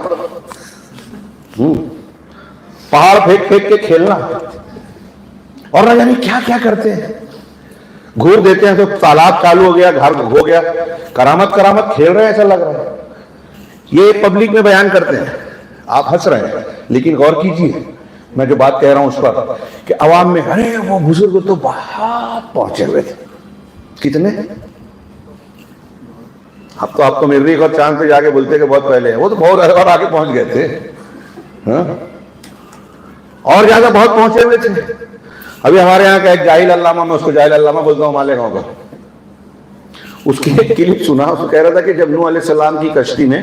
پہاڑ پھینک پھینک کے کھیلنا، اور نہ جانے کیا کیا کرتے ہیں، گھور دیتے ہیں تو تالاب چالو ہو گیا، گھر ہو گیا، کرامت کرامت کھیل رہے ہیں ایسا لگ رہا ہے۔ یہ پبلک میں بیان کرتے ہیں، آپ ہنس رہے ہیں، لیکن غور کیجیے میں جو بات کہہ رہا ہوں اس پر کہ عوام میں ارے وہ بزرگ تو بہت پہنچے ہوئے تھے، کتنے؟ اب تو آپ کو مریخ اور چاند پہ جا کے بولتے کہ بہت پہلے ہیں، وہ تو بہت اور آگے پہنچ گئے تھے، اور زیادہ بہت پہنچے ہوئے تھے۔ ابھی ہمارے یہاں کا ایک جاہل علامہ، میں اس کو جاہل علامہ بولتا ہوں مالیگاؤں کا، اس کی ایک کلپ سنا، اس کو کہہ رہا تھا کہ جب نوح علیہ السلام کی کشتی میں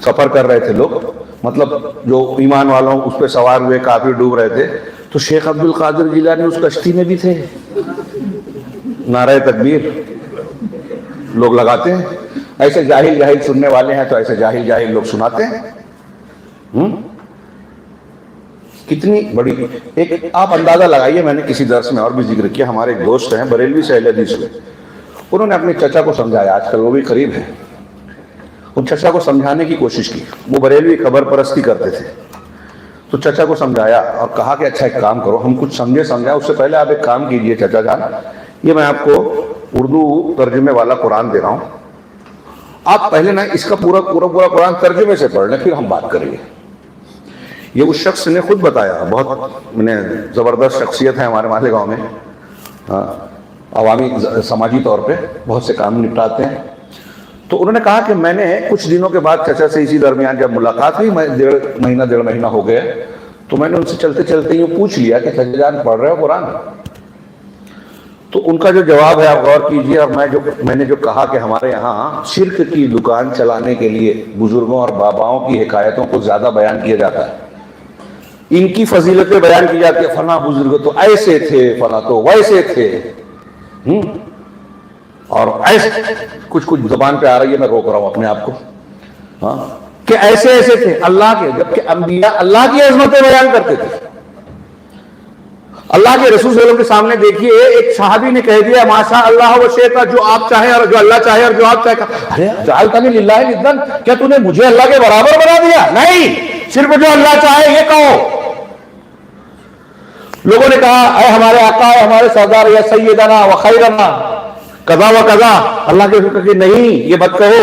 سفر کر رہے تھے لوگ، مطلب جو ایمان والوں اس پہ سوار ہوئے، کافر ڈوب رہے تھے، تو شیخ عبد القادر جیلانی اس کشتی میں بھی تھے۔ نعرہ تکبیر لوگ لگاتے ہیں، ایسے جاہل جاہل سننے والے ہیں تو ایسے جاہل جاہل لوگ سناتے ہیں۔ کتنی بڑی ایک آپ اندازہ لگائیے، میں نے کسی درس میں اور بھی ذکر کیا، ہمارے ایک دوست ہیں بریلوی سے اہل حدیث ہوئے، انہوں نے اپنے چچا کو سمجھایا، آج کل وہ بھی قریب ہے، ان چچا کو سمجھانے کی کوشش کی، وہ بریلوی قبر پرستی کرتے تھے، تو چچا کو سمجھایا اور کہا کہ اچھا ایک کام کرو، ہم کچھ سمجھا، اس سے پہلے آپ ایک کام کیجئے چچا جان، یہ میں آپ کو اردو ترجمے والا قرآن دے رہا ہوں، آپ پہلے نہ اس کا پورا قرآن ترجمے سے پڑھ لیں، پھر ہم بات کریں گے۔ یہ اس شخص نے خود بتایا، بہت زبردست شخصیت ہے ہمارے مالیگاؤں میں، عوامی سماجی طور پہ بہت سے کام نپٹاتے ہیں، تو انہوں نے کہا کہ میں نے کچھ دنوں کے بعد چچا سے اسی درمیان جب ملاقات ہوئی، ڈیڑھ مہینہ ہو گیا، تو میں نے ان سے چلتے چلتے یوں پوچھ لیا کہ چچا جان پڑھ رہے ہو قرآن؟ تو ان کا جو جواب ہے آپ غور کیجئے، اور میں نے جو کہا کہ ہمارے یہاں شرک کی دکان چلانے کے لیے بزرگوں اور باباؤں کی حکایتوں کو زیادہ بیان کیا جاتا ہے، ان کی فضیلتیں بیان کی جاتی ہے، فلاں بزرگ تو ایسے تھے، فلاں تو ویسے تھے، اور ایسے کچھ زبان پہ آ رہی ہے، میں روک رہا ہوں اپنے آپ کو، ہاں کہ ایسے ایسے تھے اللہ کے، جبکہ انبیاء اللہ کی عظمتیں بیان کرتے تھے۔ اللہ کے رسول صلی اللہ علیہ وسلم کے سامنے دیکھیے، ایک صحابی نے کہہ دیا ماشاء اللہ و شئت، جو آپ چاہیں اور جو اللہ چاہے اور جو آپ چاہے، ارے جعلتنی للہ ندا، کیا تو نے مجھے اللہ کے برابر بنا دیا؟ نہیں، صرف جو اللہ چاہے یہ کہو۔ لوگوں نے کہا اے ہمارے آقا، اے ہمارے سردار، یا سیدنا و خیرنا قضا و قضا، اللہ کے رسول کہ نہیں یہ مت کہو،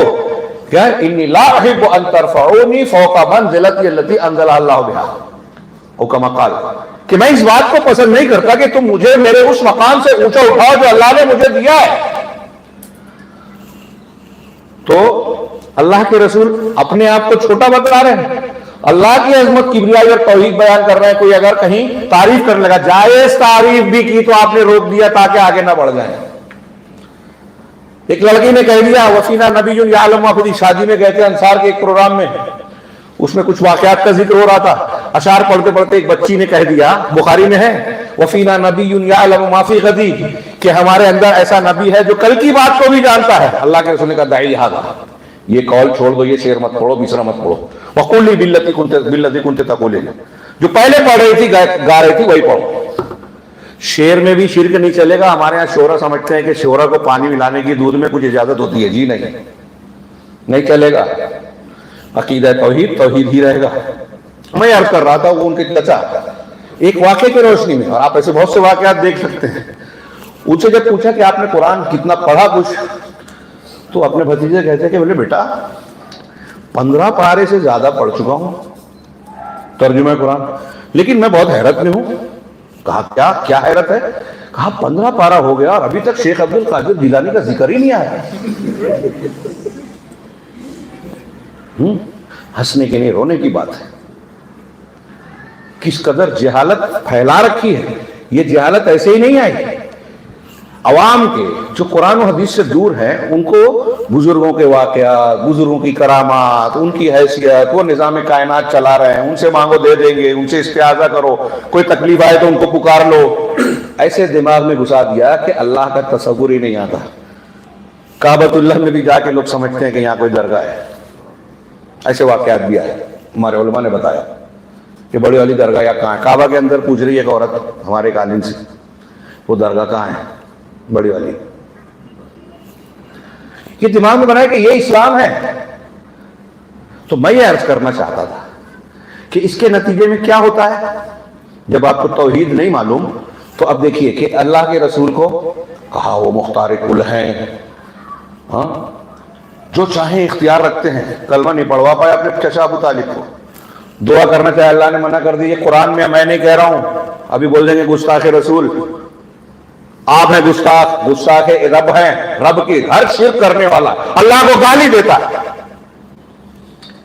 کیا انی لا احب ان ترفعونی فوق منزلتی التي انزل اللہ بها، او کما قال، کہ میں اس بات کو پسند نہیں کرتا کہ تم مجھے میرے اس مقام سے اونچا اٹھاؤ جو اللہ نے مجھے دیا ہے۔ تو اللہ کے رسول اپنے آپ کو چھوٹا بتا رہے ہیں، اللہ کی عظمت، کبریائی اور توحید بیان کر رہے ہیں۔ کوئی اگر کہیں تعریف کرنے لگا، جائز تعریف بھی کی، تو آپ نے روک دیا تاکہ آگے نہ بڑھ جائیں۔ ایک لڑکی نے کہہ دیا وفینا نبی یعلم ما فی، شادی میں گئے تھے انصار کے ایک پروگرام میں، اس میں کچھ واقعات کا ذکر ہو رہا تھا، اشعار پڑھتے پڑھتے ایک بچی نے کہہ دیا، بخاری میں ہے، وفینا نبی یعلم ما فی غد، کہ ہمارے اندر ایسا نبی ہے جو کل کی بات کو بھی جانتا ہے۔ اللہ کے رسول نے کہا دعی ھذا، یہ قول چھوڑ دو، یہ شعر مت پڑھو، دوسرا مت پڑھو، وقل لی باللتی کنت تقولین، جو پہلے پڑھ رہی تھی گا رہی تھی وہی پڑھو۔ شعر میں بھی شرک نہیں چلے گا۔ ہمارے ہاں شورا سمجھتے ہیں کہ شورا کو پانی ملانے کی دودھ میں کچھ اجازت ہوتی ہے، جی نہیں چلے گا۔ عقیدہ توحید توحید ہی رہے گا۔ میں عرض کر رہا تھا وہ ان کے چچا ایک واقعے کی روشنی میں، اور آپ ایسے بہت سے واقعات دیکھ سکتے ہیں، ان سے جب پوچھا کہ آپ نے قرآن کتنا پڑھا کچھ، تو اپنے بھتیجے کہتے کہ بولے بیٹا 15 پارے سے زیادہ پڑھ چکا ہوں ترجمہ قرآن، لیکن میں بہت حیرت میں ہوں۔ کہا کیا حیرت ہے؟ کہا 15 پارہ ہو گیا اور ابھی تک شیخ عبد القادر جیلانی کا ذکر ہی نہیں آیا۔ ہنسنے کے نہیں، رونے کی بات ہے۔ کس قدر جہالت پھیلا رکھی ہے۔ یہ جہالت ایسے ہی نہیں آئی۔ عوام کے جو قرآن و حدیث سے دور ہیں، ان کو بزرگوں کے واقعات، بزرگوں کی کرامات، ان کی حیثیت، وہ نظام کائنات چلا رہے ہیں، ان سے مانگو دے دیں گے، ان سے استعاذہ کرو، کوئی تکلیف آئے تو ان کو پکار لو، ایسے دماغ میں گھسا دیا کہ اللہ کا تصور ہی نہیں آتا۔ کعبۃ اللہ میں بھی جا کے لوگ سمجھتے ہیں کہ یہاں کوئی درگاہ ہے۔ ایسے واقعات بھی آئے، ہمارے علماء نے بتایا کہ بڑی والی درگاہ یا کہاں ہے۔ کعبہ کے اندر پوچھ رہی ہے ایک عورت ہمارے ایک عالم سے، وہ درگاہ کہاں ہے بڑی والی؟ یہ دماغ میں بنایا کہ یہ اسلام ہے۔ تو میں یہ عرض کرنا چاہتا تھا کہ اس کے نتیجے میں کیا ہوتا ہے جب آپ کو توحید نہیں معلوم؟ تو اب دیکھیے کہ اللہ کے رسول کو کہا وہ مختار کل ہیں، ہاں جو چاہیں اختیار رکھتے ہیں۔ کلمہ نہیں پڑھوا پایا اپنے چچا ابو طالب کو، دعا کرنا چاہے اللہ نے منع کر دی۔ یہ قرآن میں نہیں کہہ رہا ہوں، ابھی بول دیں گے گستاخ رسول، آپ ہیں گستاخ رب ہیں، رب کی ہر شرک کرنے والا اللہ کو گالی دیتا ہے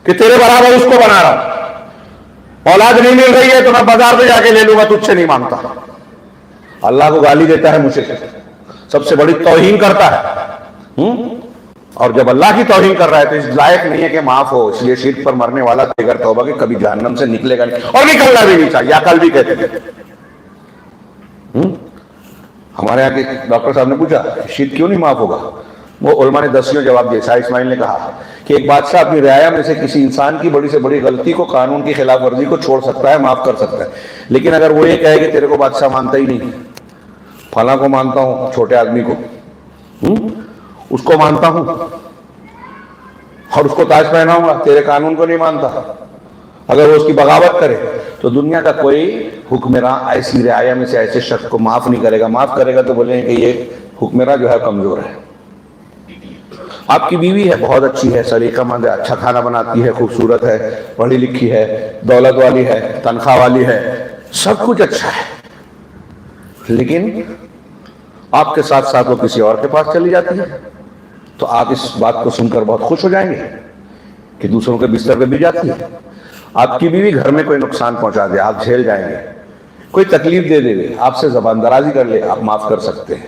کہ تیرے برابر اس کو بنا رہا ہوں، اولاد نہیں مل رہی ہے تو میں بازار میں جا کے لے لوں گا، تجھ سے نہیں مانگتا۔ اللہ کو گالی دیتا ہے، مجھے سب سے بڑی توہین کرتا ہے۔ اور جب اللہ کی توہین کر رہا ہے تو اس لائق نہیں ہے کہ معاف ہو، اس لیے شرک پر مرنے والا بغیر توبہ کہ کبھی جہنم سے نکلے گا نہیں، اور نکلنا بھی نہیں چاہیے، عقل بھی کہتے ہیں۔ ہمارے یہاں کے ڈاکٹر صاحب نے پوچھا شرک کیوں نہیں معاف ہوگا؟ وہ علماء نے 10 جواب دیا۔ شاہ اسماعیل نے کہا کہ ایک بادشاہ اپنی رعایا میں سے کسی انسان کی بڑی سے بڑی غلطی کو، قانون کی خلاف ورزی کو چھوڑ سکتا ہے، معاف کر سکتا ہے، لیکن اگر وہ یہ کہے کہ تیرے کو بادشاہ مانتا ہی نہیں، فلاں کو مانتا ہوں، چھوٹے آدمی کو، اس کو مانتا ہوں اور اس کو تاج پہناؤں گا، تیرے قانون کو نہیں مانتا، اگر وہ اس کی بغاوت کرے تو دنیا کا کوئی حکمراں ایسی رعایا میں سے ایسے شخص کو معاف نہیں کرے گا۔ معاف کرے گا تو بولیں کہ یہ حکمراں جو ہے کمزور ہے۔ آپ کی بیوی ہے، بہت اچھی ہے، سلیقہ مند ہے، اچھا کھانا بناتی ہے، خوبصورت ہے، پڑھی لکھی ہے، دولت والی ہے، تنخواہ والی ہے، سب کچھ اچھا ہے، لیکن آپ کے ساتھ ساتھ وہ کسی اور کے پاس چلی جاتی ہے تو آپ اس بات کو سن کر بہت خوش ہو جائیں گے کہ دوسروں کے بستر پہ بھی جاتی ہے۔ آپ کی بیوی گھر میں کوئی نقصان پہنچا دے، آپ جھیل جائیں گے، کوئی تکلیف دے دے، آپ سے زبان درازی کر لے، آپ معاف کر سکتے ہیں،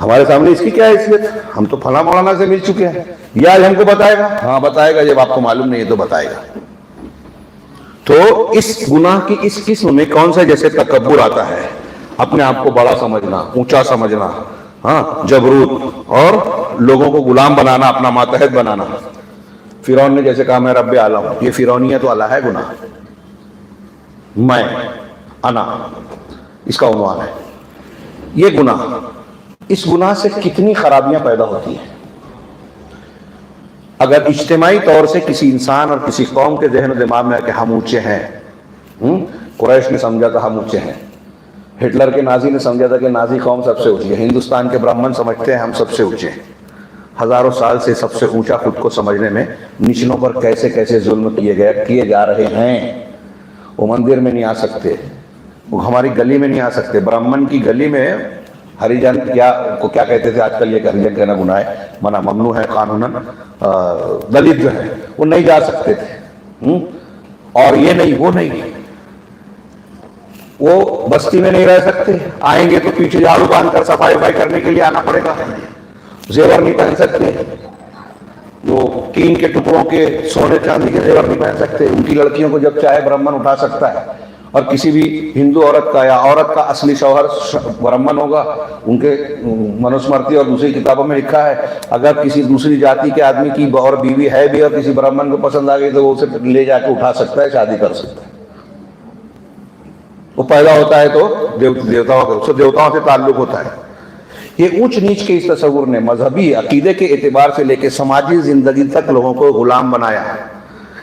ہمارے سامنے اس کی کیا حیثیت؟ ہم تو فلاں مولانا سے مل چکے ہیں، یہ آج ہم کو بتائے گا؟ ہاں بتائے گا، جب آپ کو معلوم نہیں ہے تو بتائے گا۔ تو اس گناہ کی اس قسم میں کون سا جیسے تکبر آتا ہے، اپنے آپ کو بڑا سمجھنا، اونچا سمجھنا، ہاں جبروت، اور لوگوں کو غلام بنانا، اپنا ماتحت بنانا۔ فرعون نے جیسے کہا میں رب اعلیٰ ہوں، یہ فرعونیت والا ہے گناہ، میں، انا، اس کا عنوان ہے یہ گناہ۔ اس گناہ سے کتنی خرابیاں پیدا ہوتی ہیں۔ اگر اجتماعی طور سے کسی انسان اور کسی قوم کے ذہن و دماغ میں کہ ہم اونچے ہیں، قریش نے سمجھا تھا ہم اونچے ہیں، ہٹلر کے نازی نے سمجھا تھا کہ نازی قوم سب سے اونچی ہے، ہندوستان کے برہمن سمجھتے ہیں ہم سب سے اونچے ہیں۔ ہزاروں سال سے سب سے اونچا خود کو سمجھنے میں نچلوں پر کیسے کیسے ظلم کیے جا رہے ہیں۔ وہ مندر میں نہیں آ سکتے، وہ ہماری گلی میں نہیں آ سکتے۔ برہمن کی گلی میں ہریجن کیا کہتے تھے، آج کل یہ ہریجن کہنا گناہ ہے، منع ممنوع ہے قانوناً، دلت جو ہے وہ نہیں جا سکتے تھے، اور یہ نہیں وہ نہیں، وہ بستی میں نہیں رہ سکتے، آئیں گے تو پیچھے جھاڑو باندھ کر صفائی کرنے کے لیے آنا پڑے گا، زیور نہیں پہن سکتے، وہ ٹین کے ٹکڑوں کے سونے چاندی کے زیور نہیں پہن سکتے۔ ان کی لڑکیوں کو جب چاہے برہمن اٹھا سکتا ہے، اور کسی بھی ہندو عورت کا یا عورت کا اصلی شوہر برہمن ہوگا۔ ان کے منوسمرتی اور دوسری کتابوں میں لکھا ہے اگر کسی دوسری جاتی کے آدمی کی اور بیوی ہے بھی اور کسی برہمن کو پسند آ گئی تو وہ اسے لے جا کے اٹھا سکتا ہے، شادی کر سکتا ہے۔ وہ پیدا ہوتا ہے تو دیوتاؤں سے تعلق ہوتا ہے۔ یہ اونچ نیچ کے اس تصور نے مذہبی عقیدے کے اعتبار سے لے کے سماجی زندگی تک لوگوں کو غلام بنایا ہے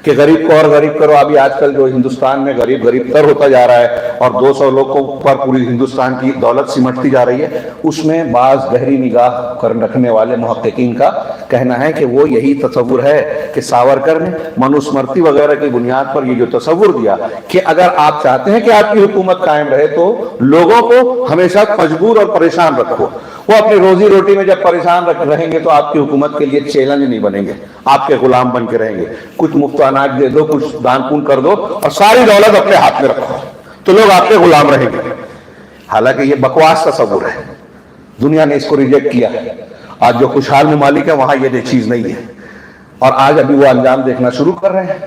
کہ غریب کو اور غریب کرو۔ ابھی آج کل جو ہندوستان میں غریب تر ہوتا جا رہا ہے اور 200 لوگوں پر پوری ہندوستان کی دولت سمٹتی جا رہی ہے، اس میں بعض گہری نگاہ رکھنے والے محققین کا کہنا ہے کہ وہ یہی تصور ہے کہ ساورکر نے منوسمرتی وغیرہ کی بنیاد پر یہ جو تصور دیا کہ اگر آپ چاہتے ہیں کہ آپ کی حکومت قائم رہے تو لوگوں کو ہمیشہ مجبور اور پریشان رکھو۔ وہ اپنی روزی روٹی میں جب پریشان رہیں گے تو آپ کی حکومت کے لیے چیلنج نہیں بنیں گے، آپ کے غلام بن کے رہیں گے۔ کچھ مفت اناج دے دو، کچھ دان پون کر دو اور ساری دولت اپنے ہاتھ میں رکھو تو لوگ آپ کے غلام رہیں گے۔ حالانکہ یہ بکواس تصور ہے، دنیا نے اس کو ریجیکٹ کیا ہے۔ آج جو خوشحال ممالک ہے وہاں یہ چیز نہیں ہے، اور آج ابھی وہ انجام دیکھنا شروع کر رہے ہیں۔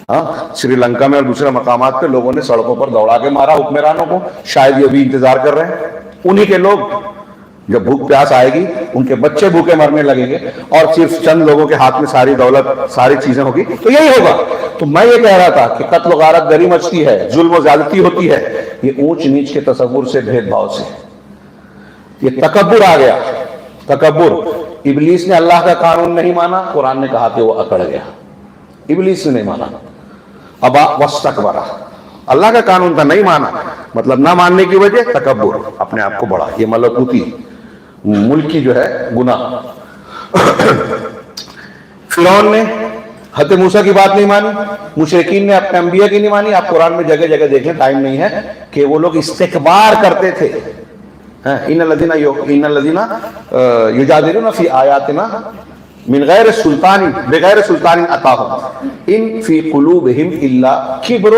ہاں، سری لنکا میں اور دوسرے مقامات پہ لوگوں نے سڑکوں پر دوڑا کے مارا حکمرانوں کو، شاید یہ بھی انتظار کر رہے ہیں انہی کے لوگ۔ جب بھوک پیاس آئے گی ان کے بچے بھوکے مرنے لگیں گے اور صرف چند لوگوں کے ہاتھ میں ساری دولت ساری چیزیں ہوگی تو یہی ہوگا۔ تو میں یہ کہہ رہا تھا کہ قتل و غارت دری مچتی ہے، ظلم و زیادتی ہوتی ہے، یہ اونچ نیچ کے تصور سے، بھید بھاؤ سے، یہ تکبر آ گیا۔ تکبر، ابلیس نے اللہ کا قانون نہیں مانا، قرآن نے کہا کہ وہ اکڑ گیا۔ ابلیس نے نہیں مانا، ابا واستکبر، اللہ کا قانون تھا نہیں مانا، مطلب نہ ماننے کی وجہ تکبر، اپنے آپ کو بڑا، یہ ملکوتی ملکی جو ہے گناہ۔ فرعون نے حضرت موسیٰ کی بات نہیں مانی، مشرکین نے اپنے انبیاء کی نہیں مانی۔ آپ قرآن میں جگہ جگہ دیکھیں، ٹائم نہیں ہے، کہ وہ لوگ استکبار کرتے تھے۔ ان الذین یجادلون فی آیاتنا من غیر سلطان بغیر سلطان اتاہم ان فی قلوبہم الا کبر۔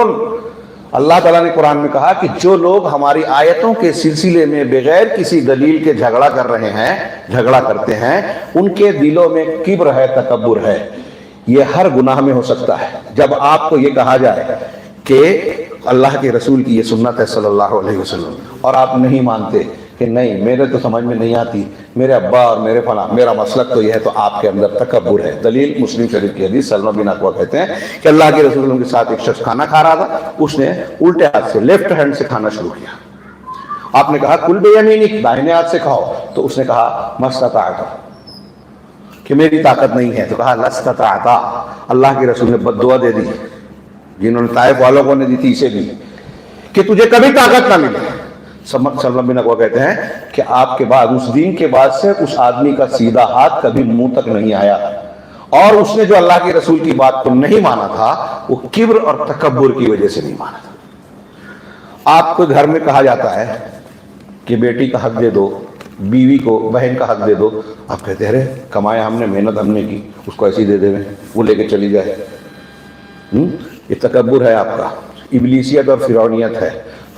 اللہ تعالیٰ نے قرآن میں کہا کہ جو لوگ ہماری آیتوں کے سلسلے میں بغیر کسی دلیل کے جھگڑا کر رہے ہیں، جھگڑا کرتے ہیں، ان کے دلوں میں کبر ہے، تکبر ہے۔ یہ ہر گناہ میں ہو سکتا ہے۔ جب آپ کو یہ کہا جائے کہ اللہ کے رسول کی یہ سنت ہے صلی اللہ علیہ وسلم، اور آپ نہیں مانتے کہ نہیں میرے تو سمجھ میں نہیں آتی، میرے ابا اور میرے فلاں، میرا مسلک تو یہ ہے، تو آپ کے اندر تکبر ہے۔ دلیل مسلم شریف کی حدیث، سلمہ بن اکوع کہتے ہیں کہ اللہ کے رسول کے ساتھ ایک شخص کھانا کھا رہا تھا، اس نے الٹے ہاتھ سے، لیفٹ ہینڈ سے کھانا شروع کیا۔ آپ نے کہا کل بیمینک، داہنے ہاتھ سے کھاؤ، تو اس نے کہا مستطعت، کہ میری طاقت نہیں ہے، تو کہا لستطعت۔ اللہ کے رسول نے بد دعا دے دی، جنہوں نے طائف والوں کو نے دی تھی اسے بھی، کہ تجھے کبھی طاقت نہ ملے۔ سلمہ بن اکوع کہتے ہیں کہ آپ کے بعد، اس دین کے بعد سے اس آدمی کا سیدھا ہاتھ کبھی منہ تک نہیں آیا، اور اس نے جو اللہ کے رسول کی بات کو نہیں مانا تھا وہ کبر اور تکبر کی وجہ سے نہیں مانا تھا۔ آپ کو گھر میں کہا جاتا ہے کہ بیٹی کا حق دے دو، بیوی کو، بہن کا حق دے دو، آپ کہتے ہیں ارے کمایا ہم نے، محنت ہم نے کی، اس کو ایسی دے دے وہ لے کے چلی جائے۔ یہ تکبر ہے آپ کا، ابلیسیت اور فرعونیت ہے۔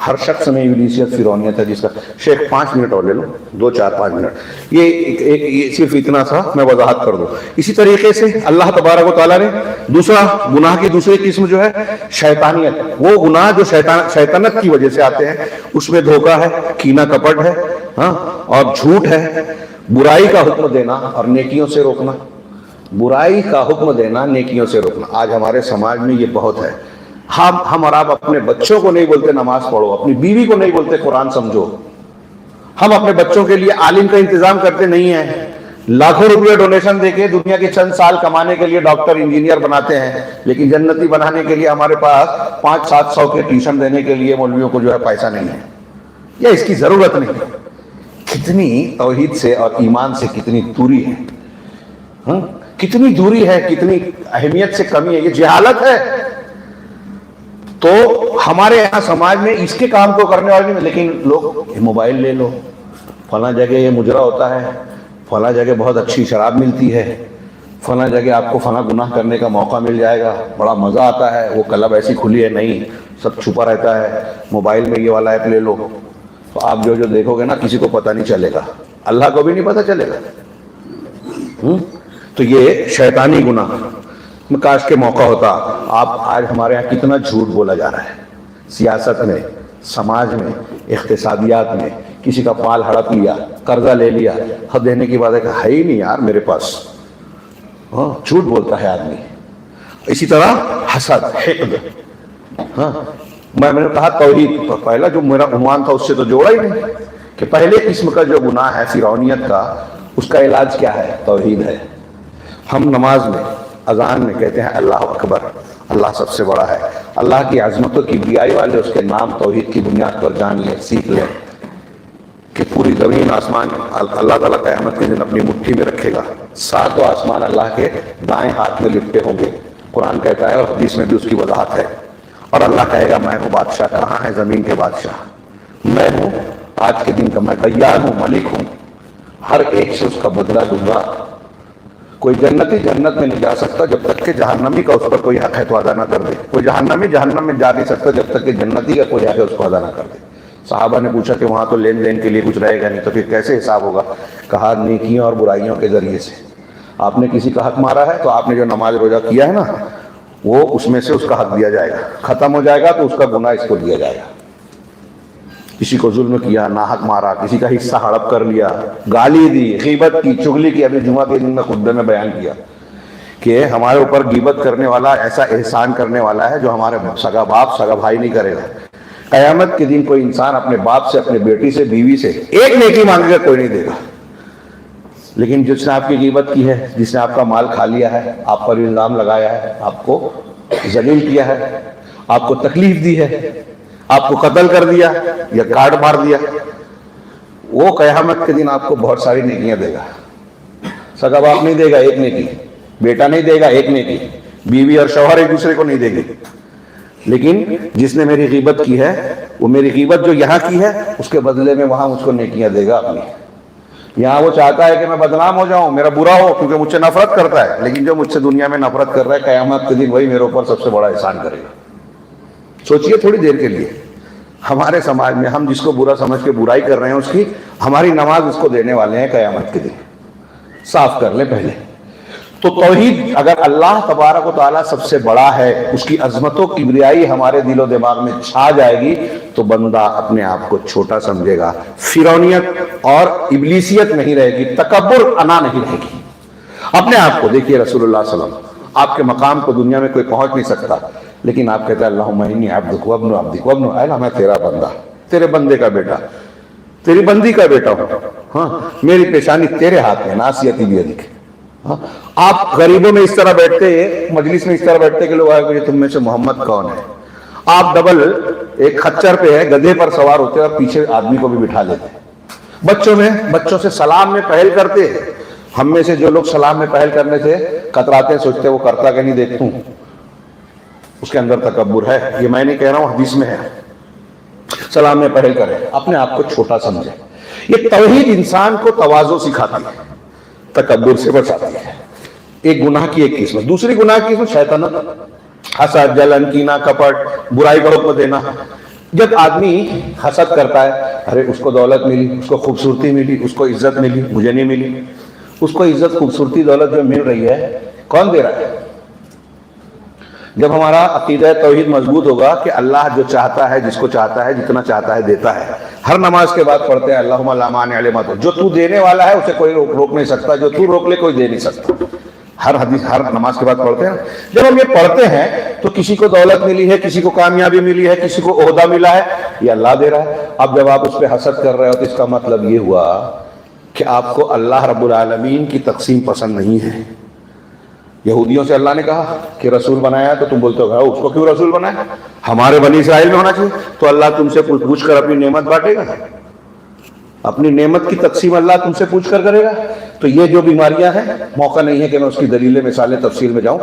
ہر شخص میں ابلیسیت فرعونیت ہے جس کا. شیخ 5 منٹ اور لے لو, 2-4-5 منٹ. یہ صرف اتنا سا میں وضاحت کر دوں. اسی طریقے سے اللہ تبارک و تعالیٰ نے دوسرا گناہ کی دوسری قسم جو ہے شیطانیت, وہ گناہ جو شیطانت کی وجہ سے آتے ہیں, اس میں دھوکہ ہے, کینہ کپٹ ہے, ہاں, اور جھوٹ ہے, برائی کا حکم دینا اور نیکیوں سے روکنا. برائی کا حکم دینا, نیکیوں سے روکنا. آج ہمارے سماج میں یہ بہت ہے. ہم اور آپ اپنے بچوں کو نہیں بولتے نماز پڑھو, اپنی بیوی کو نہیں بولتے قرآن سمجھو. ہم اپنے بچوں کے لیے عالم کا انتظام کرتے نہیں ہیں. لاکھوں روپے ڈونیشن دے کے دنیا کے چند سال کمانے کے لیے ڈاکٹر انجینئر بناتے ہیں, لیکن جنتی بنانے کے لیے ہمارے پاس 500-700 کے ٹیوشن دینے کے لیے مولویوں کو جو ہے پیسہ نہیں ہے, یا اس کی ضرورت نہیں. کتنی توحید سے اور ایمان سے کتنی دوری ہے, کتنی دوری ہے, کتنی اہمیت سے کمی ہے. یہ جہالت ہے. تو ہمارے یہاں سماج میں اس کے کام کو کرنے والے نہیں, لیکن لوگ موبائل لے لو, فلاں جگہ یہ مجرا ہوتا ہے, فلاں جگہ بہت اچھی شراب ملتی ہے, فلاں جگہ آپ کو فلاں گناہ کرنے کا موقع مل جائے گا, بڑا مزہ آتا ہے, وہ کلب ایسی کھلی ہے نہیں, سب چھپا رہتا ہے, موبائل میں یہ والا ایپ لے لو. تو آپ جو دیکھو گے نا کسی کو پتہ نہیں چلے گا, اللہ کو بھی نہیں پتہ چلے گا. تو یہ شیطانی گناہ کاش کے موقع ہوتا. آپ آج ہمارے یہاں کتنا جھوٹ بولا جا رہا ہے, سیاست میں, سماج میں, اقتصادیات میں. کسی کا مال ہڑپ لیا, قرضہ لے لیا, حد دینے کی بات ہے ہی نہیں یار میرے پاس, جھوٹ بولتا ہے آدمی. اسی طرح حسد, حقد. میں نے کہا توحید, پہلا جو میرا عنوان تھا اس سے تو جوڑا ہی نہیں کہ پہلے قسم کا جو گناہ ہے فرعونیت کا, اس کا علاج کیا ہے؟ توحید ہے. ہم نماز میں, اذان میں کہتے ہیں اللہ اکبر, اللہ سب سے بڑا ہے. اللہ کی عظمتوں کی بیائی والے اس کے نام توحید کی بنیاد پر جان لیں, سیکھ لیں کہ پوری زمین آسمان اللہ تعالیٰ قیامت کے دن اپنی مٹھی میں رکھے گا. 7 آسمان اللہ کے دائیں ہاتھ میں لپٹے ہوں گے, قرآن کہتا ہے, اور حدیث میں بھی اس کی وضاحت ہے. اور اللہ کہے گا میں ہوں بادشاہ. کہاں ہے زمین کے بادشاہ؟ میں ہوں آج کے دن کا, میں دیان ہوں, ملک ہوں. ہر ایک سے اس کا بدلہ دوں گا. کوئی جنتی جنت میں نہیں جا سکتا جب تک کہ جہنمی کا اس پر کوئی حق ہے تو ادا نہ کر دے. کوئی جہنمی جہنم میں جا نہیں سکتا جب تک کہ جنتی کا کوئی حق ہے اس کو ادا نہ کر دے. صحابہ نے پوچھا کہ وہاں تو لین دین کے لیے کچھ رہے گا نہیں, تو پھر کیسے حساب ہوگا؟ کہا نیکیوں اور برائیوں کے ذریعے سے. آپ نے کسی کا حق مارا ہے تو آپ نے جو نماز روزہ کیا ہے نا, وہ اس میں سے اس کا حق دیا جائے گا. ختم ہو جائے گا تو اس کا گناہ اس کو دیا جائے گا. کسی کو ظلم کیا, ناحق مارا, کسی کا حصہ ہڑپ کر لیا, گالی دی, غیبت کی, چغلی کی. ابھی جمعہ کے دن میں خطبے میں بیان کیا کہ ہمارے اوپر غیبت کرنے والا ایسا احسان کرنے والا ہے جو ہمارے سگا باپ سگا بھائی نہیں کرے گا. قیامت کے دن کوئی انسان اپنے باپ سے, اپنے بیٹی سے, بیوی سے ایک نیکی مانگے گا, کوئی نہیں دے گا. لیکن جس نے آپ کی غیبت کی ہے, جس نے آپ کا مال کھا لیا ہے, آپ پر الزام لگایا ہے, آپ کو ذلیل کیا ہے, آپ کو تکلیف دی ہے, آپ کو قتل کر دیا یا کاٹ مار دیا, وہ قیامت کے دن آپ کو بہت ساری نیکیاں دے گا. سگا باپ نہیں دے گا ایک نیکی, بیٹا نہیں دے گا ایک نیکی, بیوی اور شوہر ایک دوسرے کو نہیں دے گی. لیکن جس نے میری غیبت کی ہے, وہ میری غیبت جو یہاں کی ہے اس کے بدلے میں وہاں مجھ کو نیکیاں دے گا اپنی. یہاں وہ چاہتا ہے کہ میں بدنام ہو جاؤں, میرا برا ہو, کیونکہ مجھ سے نفرت کرتا ہے. لیکن جو مجھ سے دنیا میں نفرت کر رہا ہے, قیامت کے دن وہی میرے اوپر سب سے بڑا احسان کرے گا. سوچئے تھوڑی دیر کے لیے, ہمارے سماج میں ہم جس کو برا سمجھ کے برائی کر رہے ہیں, اس کی ہماری نماز اس کو دینے والے ہیں قیامت کے دن. صاف کر لیں پہلے تو. توحید اگر اللہ تبارک و تعالیٰ سب سے بڑا ہے, اس کی عظمتوں کی کبریائی ہمارے دل و دماغ میں چھا جائے گی, تو بندہ اپنے آپ کو چھوٹا سمجھے گا. فرعونیت اور ابلیسیت نہیں رہے گی, تکبر, انا نہیں رہے گی. اپنے آپ کو دیکھیے, رسول اللہ صلی اللہ علیہ وسلم, آپ کے مقام کو دنیا میں کوئی پہنچ نہیں سکتا, لیکن آپ کہتے ہیں اللہم انی عبدک وابن عبدک وابن, اے اللہ میں تیرا بندہ, تیرے بندے کا بیٹا, تیری بندی کا بیٹا ہوں. ہاں, میری پیشانی تیرے ہاتھ میں, ناصیتی بیدک. آپ غریبوں میں اس طرح بیٹھتے, مجلس میں اس طرح بیٹھتے کہ لوگ آئے کہ تم میں سے محمد کون ہے. آپ ڈبل ایک خچر پہ ہے, گدھے پر سوار ہوتے اور پیچھے آدمی کو بھی بٹھا لیتے. بچوں سے سلام میں پہل کرتے. ہم میں سے جو لوگ سلام میں پہل کرنے سے کتراتے ہیں, سوچتے وہ کرتا کہ نہیں دیکھتا ہوں, اس کے اندر تکبر ہے. یہ میں نہیں کہہ رہا ہوں, حدیث میں ہے. سلام میں پہل کرے, اپنے آپ کو چھوٹا سمجھے. یہ توحید انسان کو تواضع سکھاتی ہے, تکبر سے بچاتی ہے. ایک گناہ کی ایک قسم. دوسری گناہ کی قسم شیطانت, حسد, جلن, کینہ, کپٹ, برائی کا حکم دینا. جب آدمی حسد کرتا ہے، ارے اس کو دولت ملی، اس کو خوبصورتی ملی، اس کو عزت ملی، مجھے نہیں ملی. اس کو عزت، خوبصورتی، دولت جو مل رہی ہے کون دے رہا ہے؟ جب ہمارا عقیدہ توحید مضبوط ہوگا کہ اللہ جو چاہتا ہے، جس کو چاہتا ہے، جتنا چاہتا ہے دیتا ہے. ہر نماز کے بعد پڑھتے ہیں اللہم لا مانع لما تعطی، جو تو دینے والا ہے اسے کوئی روک نہیں سکتا، جو تو روک لے کوئی دے نہیں سکتا. ہر حدیث، ہر نماز کے بعد پڑھتے ہیں. جب ہم یہ پڑھتے ہیں تو کسی کو دولت ملی ہے، کسی کو کامیابی ملی ہے، کسی کو عہدہ ملا ہے، یہ اللہ دے رہا ہے. اب جب آپ اس پہ حسد کر رہے ہو تو اس کا مطلب یہ ہوا کہ آپ کو اللہ رب العالمین کی تقسیم پسند نہیں ہے. یہودیوں سے اللہ نے کہا کہ رسول بنایا، تو تم بولتے ہو اس کو کیوں رسول بنایا؟ ہمارے بنی اسرائیل میں ہونا چاہیے. تو اللہ تم سے پوچھ کر اپنی نعمت بانٹے گا؟ اپنی نعمت کی تقسیم اللہ تم سے پوچھ کر کرے گا؟ تو یہ جو بیماریاں ہیں، موقع نہیں ہے کہ میں اس کی دلیلیں، مثالیں، تفصیل میں جاؤں.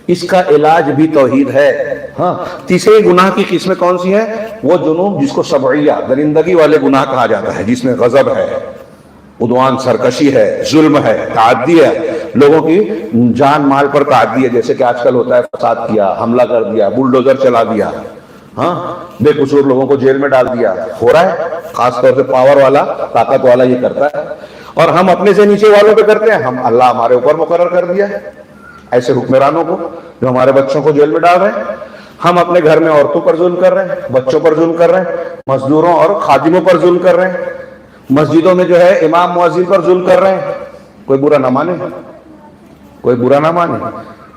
اس کا علاج بھی توحید ہے. ہاں، تیسرے گناہ کی قسمیں کون سی ہیں؟ وہ جنوب جس کو سبعیہ، درندگی والے گناہ کہا جاتا ہے، جس میں غضب ہے، عدوان، سرکشی ہے، ظلم ہے، تعدی ہے، لوگوں کی جان مال پر تعدی ہے. جیسے کہ آج کل ہوتا ہے، فساد کیا، حملہ کر دیا، بلڈوزر چلا دیا، ہاں، بے قصور لوگوں کو جیل میں ڈال دیا. ہو رہا ہے، خاص طور سے پاور والا، طاقت والا یہ کرتا ہے. اور ہم اپنے سے نیچے والوں پہ کرتے ہیں. ہم اللہ ہمارے اوپر مقرر کر دیا ہے ایسے حکمرانوں کو جو ہمارے بچوں کو جیل میں ڈال رہے ہیں. ہم اپنے گھر میں عورتوں پر ظلم کر رہے ہیں، بچوں پر ظلم کر رہے ہیں، مزدوروں اور خادموں پر ظلم کر رہے ہیں. مسجدوں میں جو ہے امام مؤذن پر ظلم کر رہے ہیں. کوئی برا نہ مانے، کوئی برا نہ مانے.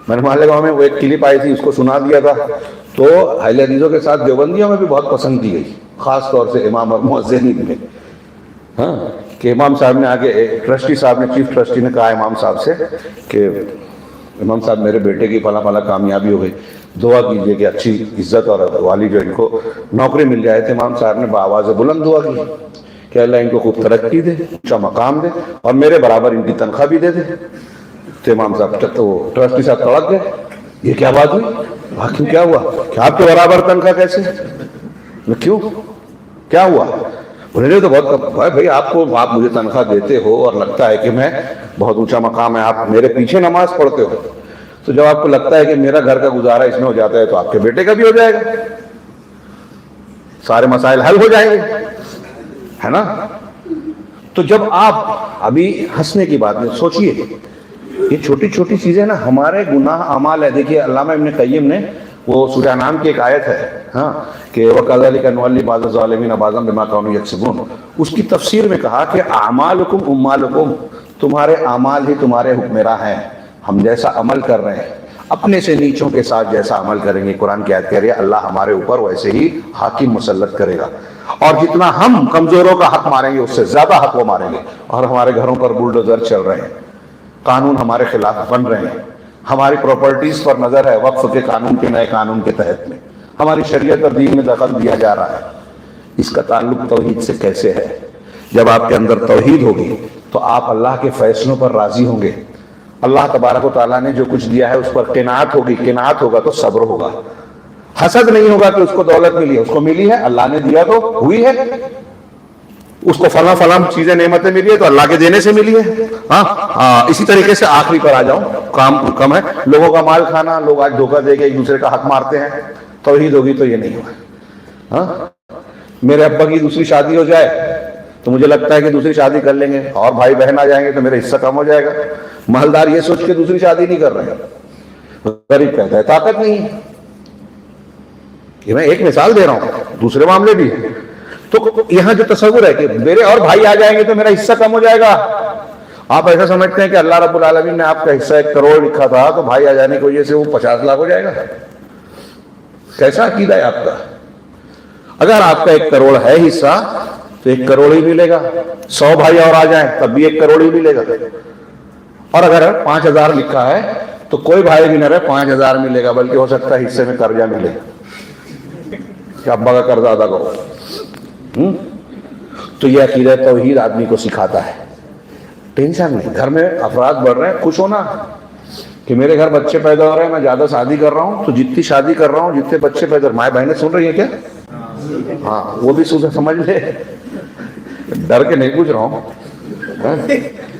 میں نے محلے گاؤں میں وہ ایک کلپ آئی تھی، اس کو سنا دیا تھا، تو اہل حدیثوں کے ساتھ دیوبندیوں میں بھی بہت پسند کی گئی، خاص طور سے امام اور مؤذنین میں. ہاں، کہ امام صاحب نے آگے، ٹرسٹی صاحب نے، چیف ٹرسٹی نے کہا امام صاحب سے کہ امام صاحب میرے بیٹے کی فلاں فلاں کامیابی ہو گئی، دعا کیجئے کہ اچھی عزت اور والی جو ان کو نوکری مل جائے. تو امام صاحب نے بآواز بلند دعا کی کہ اللہ ان کو خوب ترقی دے، اونچا مقام دے، اور میرے برابر ان کی تنخواہ بھی دے دے. تو امام صاحب تو ٹرسٹی صاحب تڑک گئے، یہ کیا بات ہوئی؟ کیوں، کیا ہوا کہ آپ کے برابر تنخواہ کیسے؟ کیوں، کیا ہوا؟ انہوں تو بہت بھائی، آپ مجھے تنخواہ دیتے ہو اور لگتا ہے کہ میں بہت اونچا مقام ہے، آپ میرے پیچھے نماز پڑھتے ہو، تو جب آپ کو لگتا ہے کہ میرا گھر کا گزارا اس میں ہو جاتا ہے تو آپ کے بیٹے کا بھی ہو جائے گا، سارے مسائل حل ہو جائیں گے، ہے نا؟ تو جب آپ ابھی ہنسنے کی بات میں سوچئے، یہ چھوٹی چھوٹی چیزیں نا ہمارے گناہ اعمال ہے. دیکھیے علامہ ابن قیم نے، وہ سورہ انعام کی ایک آیت ہے، ہاں، کہ وَكَذَلِكَ نُوَلِّي بَعْضَ الظَّالِمِينَ بَعْضًا بِمَا كَانُوا يَكْسِبُونَ. اس کی تفسیر میں کہا کہ اعمالکم امالکم، تمہارے اعمال ہی تمہارے حکمراں ہیں. ہم جیسا عمل کر رہے ہیں، اپنے سے نیچوں کے ساتھ جیسا عمل کریں گے، قرآن کی آیت کہہ رہی ہے اللہ ہمارے اوپر ویسے ہی حاکم مسلط کرے گا. اور جتنا ہم کمزوروں کا حق ماریں گے اس سے زیادہ حق وہ ماریں گے. اور ہمارے گھروں پر بلڈوزر چل رہے ہیں، قانون ہمارے خلاف بن رہے ہیں، ہماری پراپرٹیز پر نظر ہے، وقف کے قانون کے، نئے قانون کے تحت میں ہماری شریعت اور دین میں دخل دیا جا رہا ہے. اس کا تعلق توحید سے کیسے ہے؟ جب آپ کے اندر توحید ہوگی تو آپ اللہ کے فیصلوں پر راضی ہوں گے. اللہ تبارک و تعالیٰ نے جو کچھ دیا ہے اس پر قناعت ہوگی. قناعت ہوگا تو صبر ہوگا. حسد نہیں ہوگا کہ اس کو دولت ملی ہے، اس کو ملی ہے، اللہ نے دیا تو ہوئی ہے. اس کو فلاں فلاں چیزیں نعمتیں ملی ہے تو اللہ کے دینے سے ملی ہے. ہاں، اسی طریقے سے آخری پر آ جاؤں، کام کم ہے، لوگوں کا مال کھانا، لوگ آج دھوکہ دے کے ایک دوسرے کا حق مارتے ہیں. توحید ہوگی تو یہ نہیں ہوگا. ہاں، میرے ابا کی دوسری شادی ہو جائے تو مجھے لگتا ہے کہ دوسری شادی کر لیں گے، اور بھائی بہن آ جائیں گے تو میرا حصہ کم ہو جائے گا. محلدار یہ سوچ کے دوسری شادی نہیں کر رہے ہیں. غریب کہتا ہے طاقت نہیں ہے. یہ میں ایک مثال دے رہا ہوں، دوسرے معاملے بھی ہیں. تو یہاں جو تصور ہے کہ میرے اور بھائی آ جائیں گے تو میرا حصہ کم ہو جائے گا، آپ ایسا سمجھتے ہیں کہ اللہ رب العالمین نے آپ کا حصہ 1 کروڑ لکھا تھا تو بھائی آ جانے کی وجہ سے وہ 50 لاکھ ہو جائے گا. کیسا عقیدہ ہے آپ کا؟ اگر آپ کا 1 کروڑ ہے حصہ تو 1 کروڑ ہی ملے گا. 100 بھائی اور آ جائیں تب بھی 1 کروڑ ہی ملے گا. اور اگر 5000 لکھا ہے تو کوئی بھائی بھی نہ رہے 5000 ملے گا، بلکہ ہو سکتا ہے حصے میں قرضہ ملے کہ ابا کا قرضہ ادا کرو. تو یہ عقیدہ توحید آدمی کو سکھاتا ہے. ٹینشن نہیں. گھر میں افراد بڑھ رہے ہیں، خوش ہونا کہ میرے گھر بچے پیدا ہو رہے ہیں، میں زیادہ شادی کر رہا ہوں تو جتنی شادی کر رہا ہوں، جتنے بچے پیدا، مائیں بہنیں سن رہی ہیں کیا؟ ہاں، وہ بھی سمجھ لے، ڈر کے نہیں پوچھ رہا ہوں،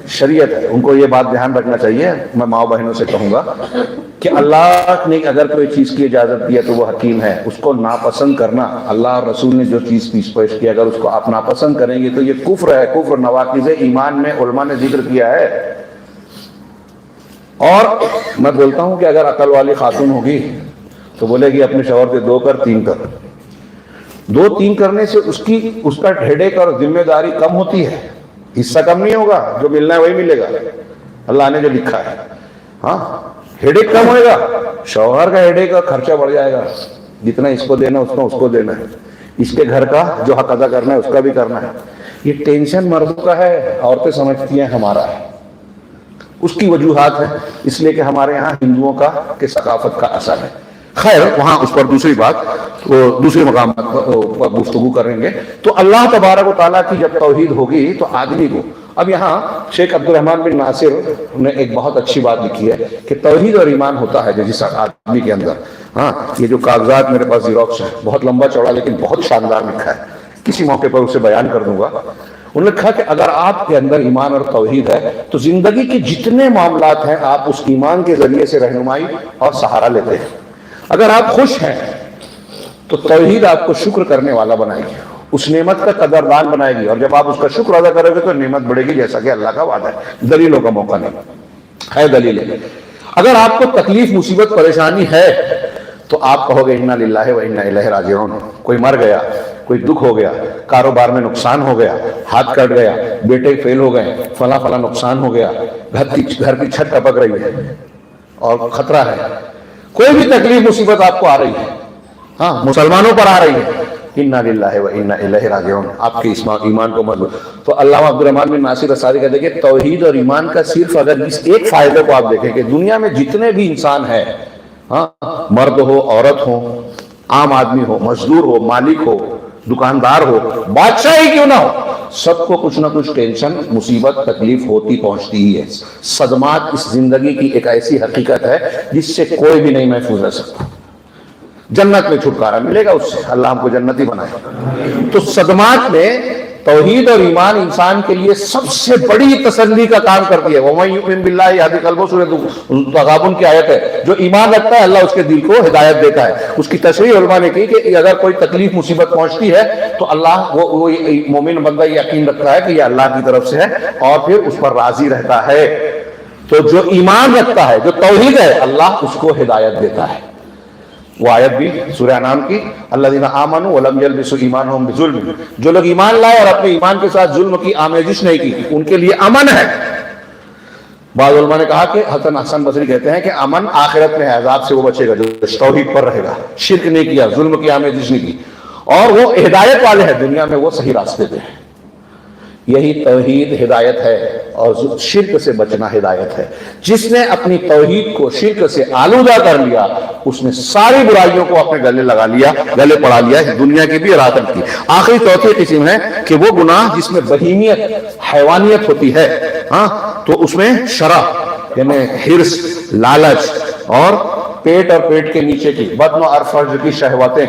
شریعت ہے. ان کو یہ بات دھیان رکھنا چاہیے. میں ماؤں بہنوں سے کہوں گا کہ اللہ نے اگر کوئی چیز کی اجازت دی ہے تو وہ حکیم ہے. اس کو ناپسند کرنا، اللہ اور رسول نے جو چیز پیش کی اگر اس کو آپ ناپسند کریں گے تو یہ کفر ہے. کفر نواقض ایمان میں علماء نے ذکر کیا ہے. اور میں بولتا ہوں کہ اگر عقل والی خاتون ہوگی تو بولے گی اپنے شوہر سے 2 کر 3 کر. 2-3 کرنے سے اس کا ہیڈیک اور ذمہ داری کم ہوتی ہے، حصہ کم نہیں ہوگا، جو ملنا ہے وہی ملے گا، اللہ نے جو لکھا ہے. ہاں، ہیڈیک کم ہوئے گا، شوہر کا ہیڈیک کا خرچہ بڑھ جائے گا. جتنا اس کو دینا اس کو دینا ہے، اس کے گھر کا جو حق ادا کرنا ہے اس کا بھی کرنا ہے. یہ ٹینشن مردوں کا ہے، عورتیں سمجھتی ہیں ہمارا ہے. اس کی وجوہات ہیں، اس لیے کہ ہمارے یہاں ہندوؤں کا کہ ثقافت کا اثر ہے. خیر، وہاں اس پر دوسری بات دوسرے مقام پر گفتگو کریں گے. تو اللہ تبارک و تعالیٰ کی جب توحید ہوگی تو آدمی کو، اب یہاں شیخ عبد الرحمن بن ناصر نے ایک بہت اچھی بات لکھی ہے کہ توحید اور ایمان ہوتا ہے جس آدمی کے اندر. ہاں، یہ جو کاغذات میرے پاس زیروکس ہے، بہت لمبا چوڑا لیکن بہت شاندار لکھا ہے، کسی موقع پر اسے بیان کر دوں گا. انہوں نے کہا کہ اگر آپ کے اندر ایمان اور توحید ہے تو زندگی کے جتنے معاملات ہیں آپ اس ایمان کے ذریعے سے رہنمائی اور سہارا لیتے ہیں. اگر آپ خوش ہیں تو توحید آپ کو شکر کرنے والا بنائے گی، اس نعمت کا قدردان بنائے گی، اور جب آپ اس کا شکر ادا کرو گے تو نعمت بڑھے گی، جیسا کہ اللہ کا وعدہ ہے. دلیلوں کا موقع نہیں ہے، دلیل ہے. اگر آپ کو تکلیف مصیبت پریشانی ہے تو آپ کہو گے انا للہ و انا الیہ راجعون. کوئی مر گیا، کوئی دکھ ہو گیا، کاروبار میں نقصان ہو گیا، ہاتھ کٹ گیا، بیٹے فیل ہو گئے، فلاں نقصان ہو گیا، گھر کی چھت ٹپک رہی ہے اور خطرہ ہے، کوئی بھی تکلیف مصیبت آپ کو آ رہی ہے، ہاں مسلمانوں پر آ رہی ہے، انا للہ و انا الیہ راجعون. آپ کے ایمان کو مضبوط. تو علامہ عبد الرحمن بن ناصر السعدی کہتے ہیں کہ توحید اور ایمان کا صرف اگر اس ایک فائدے کو آپ دیکھیں کہ دنیا میں جتنے بھی انسان ہیں، ہاں، مرد ہو، عورت ہو، عام آدمی ہو، مزدور ہو، مالک ہو، دکاندار ہو، بادشاہ ہی کیوں نہ ہو، سب کو کچھ نہ کچھ ٹینشن مصیبت تکلیف ہوتی پہنچتی ہی ہے. صدمات اس زندگی کی ایک ایسی حقیقت ہے جس سے کوئی بھی نہیں محفوظ رہ سکتا. جنت میں چھٹکارا ملے گا اس سے، اللہ ہم کو جنتی بنائے. تو صدمات میں توحید اور ایمان انسان کے لیے سب سے بڑی تسلی کا کام کرتی ہے. وَمَن يُؤْمِن بِاللَّهِ يَهْدِ قَلْبَهُ، سورۃ تغابن کی آیت ہے. جو ایمان رکھتا ہے اللہ اس کے دل کو ہدایت دیتا ہے. اس کی تشریح علماء نے کی کہ اگر کوئی تکلیف مصیبت پہنچتی ہے تو اللہ وہ مومن بندہ یقین رکھتا ہے کہ یہ اللہ کی طرف سے ہے اور پھر اس پر راضی رہتا ہے. تو جو ایمان رکھتا ہے، جو توحید ہے، اللہ اس کو ہدایت دیتا ہے. وہ آیت بھی سورہ انعام کی، الذین آمنوا ولم یلبسوا ایمانہم بظلم، جو لوگ ایمان لائے اور اپنے ایمان کے ساتھ ظلم کی آمیزش نہیں کی ان کے لیے امن ہے. بعض علماء نے کہا کہ حسن بصری کہتے ہیں کہ امن آخرت میں ہے، عذاب سے وہ بچے گا جو توحید پر رہے گا، شرک نہیں کیا، ظلم کی آمیزش نہیں کی، اور وہ ہدایت والے ہیں، دنیا میں وہ صحیح راستے پہ ہیں. یہی توحید ہدایت ہے اور شرک سے بچنا ہدایت ہے. جس نے اپنی توحید کو شرک سے آلودہ کر لیا اس نے ساری برائیوں کو اپنے گلے لگا لیا، گلے پڑا لیا، دنیا کی بھی اور آخرت کی. آخری چوتھی قسم ہے کہ وہ گناہ جس میں بہیمیت، حیوانیت ہوتی ہے، ہاں، تو اس میں شرح یعنی حرص، لالچ اور پیٹ کے نیچے کی بدن اور فرج کی شہوتیں،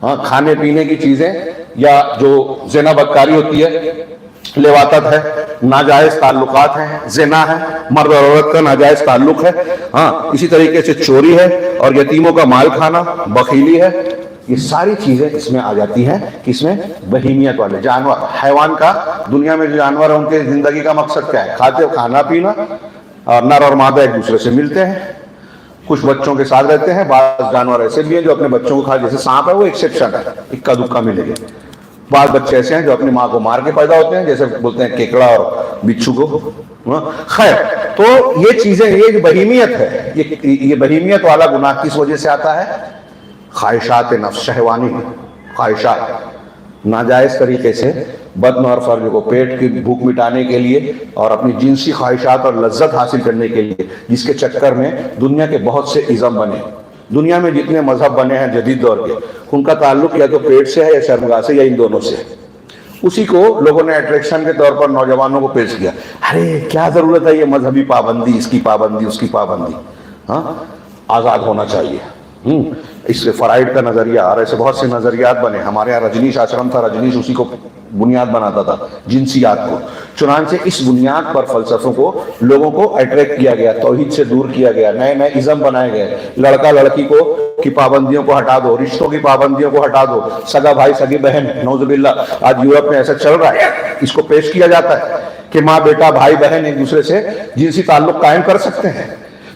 ہاں، کھانے پینے کی چیزیں، یا جو زنا بدکاری ہوتی ہے، لواطت ہے، ناجائز تعلقات ہیں، زنا ہے، مرد اور عورت کا ناجائز تعلق ہے، ہاں، اسی طریقے سے چوری ہے اور یتیموں کا مال کھانا، بخیلی ہے. یہ ساری چیزیں اس میں آ جاتی ہیں کہ اس میں بہیمیت والے جانور، حیوان کا، دنیا میں جو جانور ہیں ان کے زندگی کا مقصد کیا ہے؟ کھانا پینا، اور نر اور مادہ ایک دوسرے سے ملتے ہیں، کچھ بچوں کے ساتھ رہتے ہیں. بعض جانور ایسے بھی ہیں جو اپنے بچوں کو کھا، جیسے سانپ ہے وہ ایکسیپشن ہے، اکا دکا ملے گا. بعض بچے ایسے ہیں جو اپنی ماں کو مار کے پیدا ہوتے ہیں، جیسے بولتے ہیں کیکڑا اور بچھو کو. خیر، تو یہ چیزیں، یہ جو بہیمیت ہے، یہ بہیمیت والا گناہ کس وجہ سے آتا ہے؟ خواہشات نفس، شہوانی خواہشات، ناجائز طریقے سے بدن اور فرج کو پیٹ کی بھوک مٹانے کے لیے اور اپنی جنسی خواہشات اور لذت حاصل کرنے کے لیے، جس کے چکر میں دنیا کے بہت سے ازم بنے. دنیا میں جتنے مذہب بنے ہیں جدید دور کے، ان کا تعلق یا تو پیٹ سے ہے یا شرمگاہ سے، یا ان دونوں سے. اسی کو لوگوں نے اٹریکشن کے طور پر نوجوانوں کو پیش کیا. ارے کیا ضرورت ہے یہ مذہبی پابندی، اس کی پابندی، اس کی پابندی، ہاں، آزاد ہونا چاہیے. اس سے فرائڈ کا نظریہ اور ایسے بہت سے نظریات بنے. ہمارے یہاں رجنیش آشرم تھا, رجنیش اسی کو بنیاد بناتا تھا, جنسیات کو. چنانچہ اس بنیاد پر فلسفوں کو لوگوں کو اٹریکٹ کیا گیا, توحید سے دور کیا گیا, نئے نئے ازم بنائے گئے. لڑکا لڑکی کو کی پابندیوں کو ہٹا دو, رشتوں کی پابندیوں کو ہٹا دو, سگا بھائی سگی بہن, نعوذ باللہ آج یورپ میں ایسا چل رہا ہے, اس کو پیش کیا جاتا ہے کہ ماں بیٹا بھائی بہن ایک دوسرے سے جنسی تعلق قائم کر سکتے ہیں.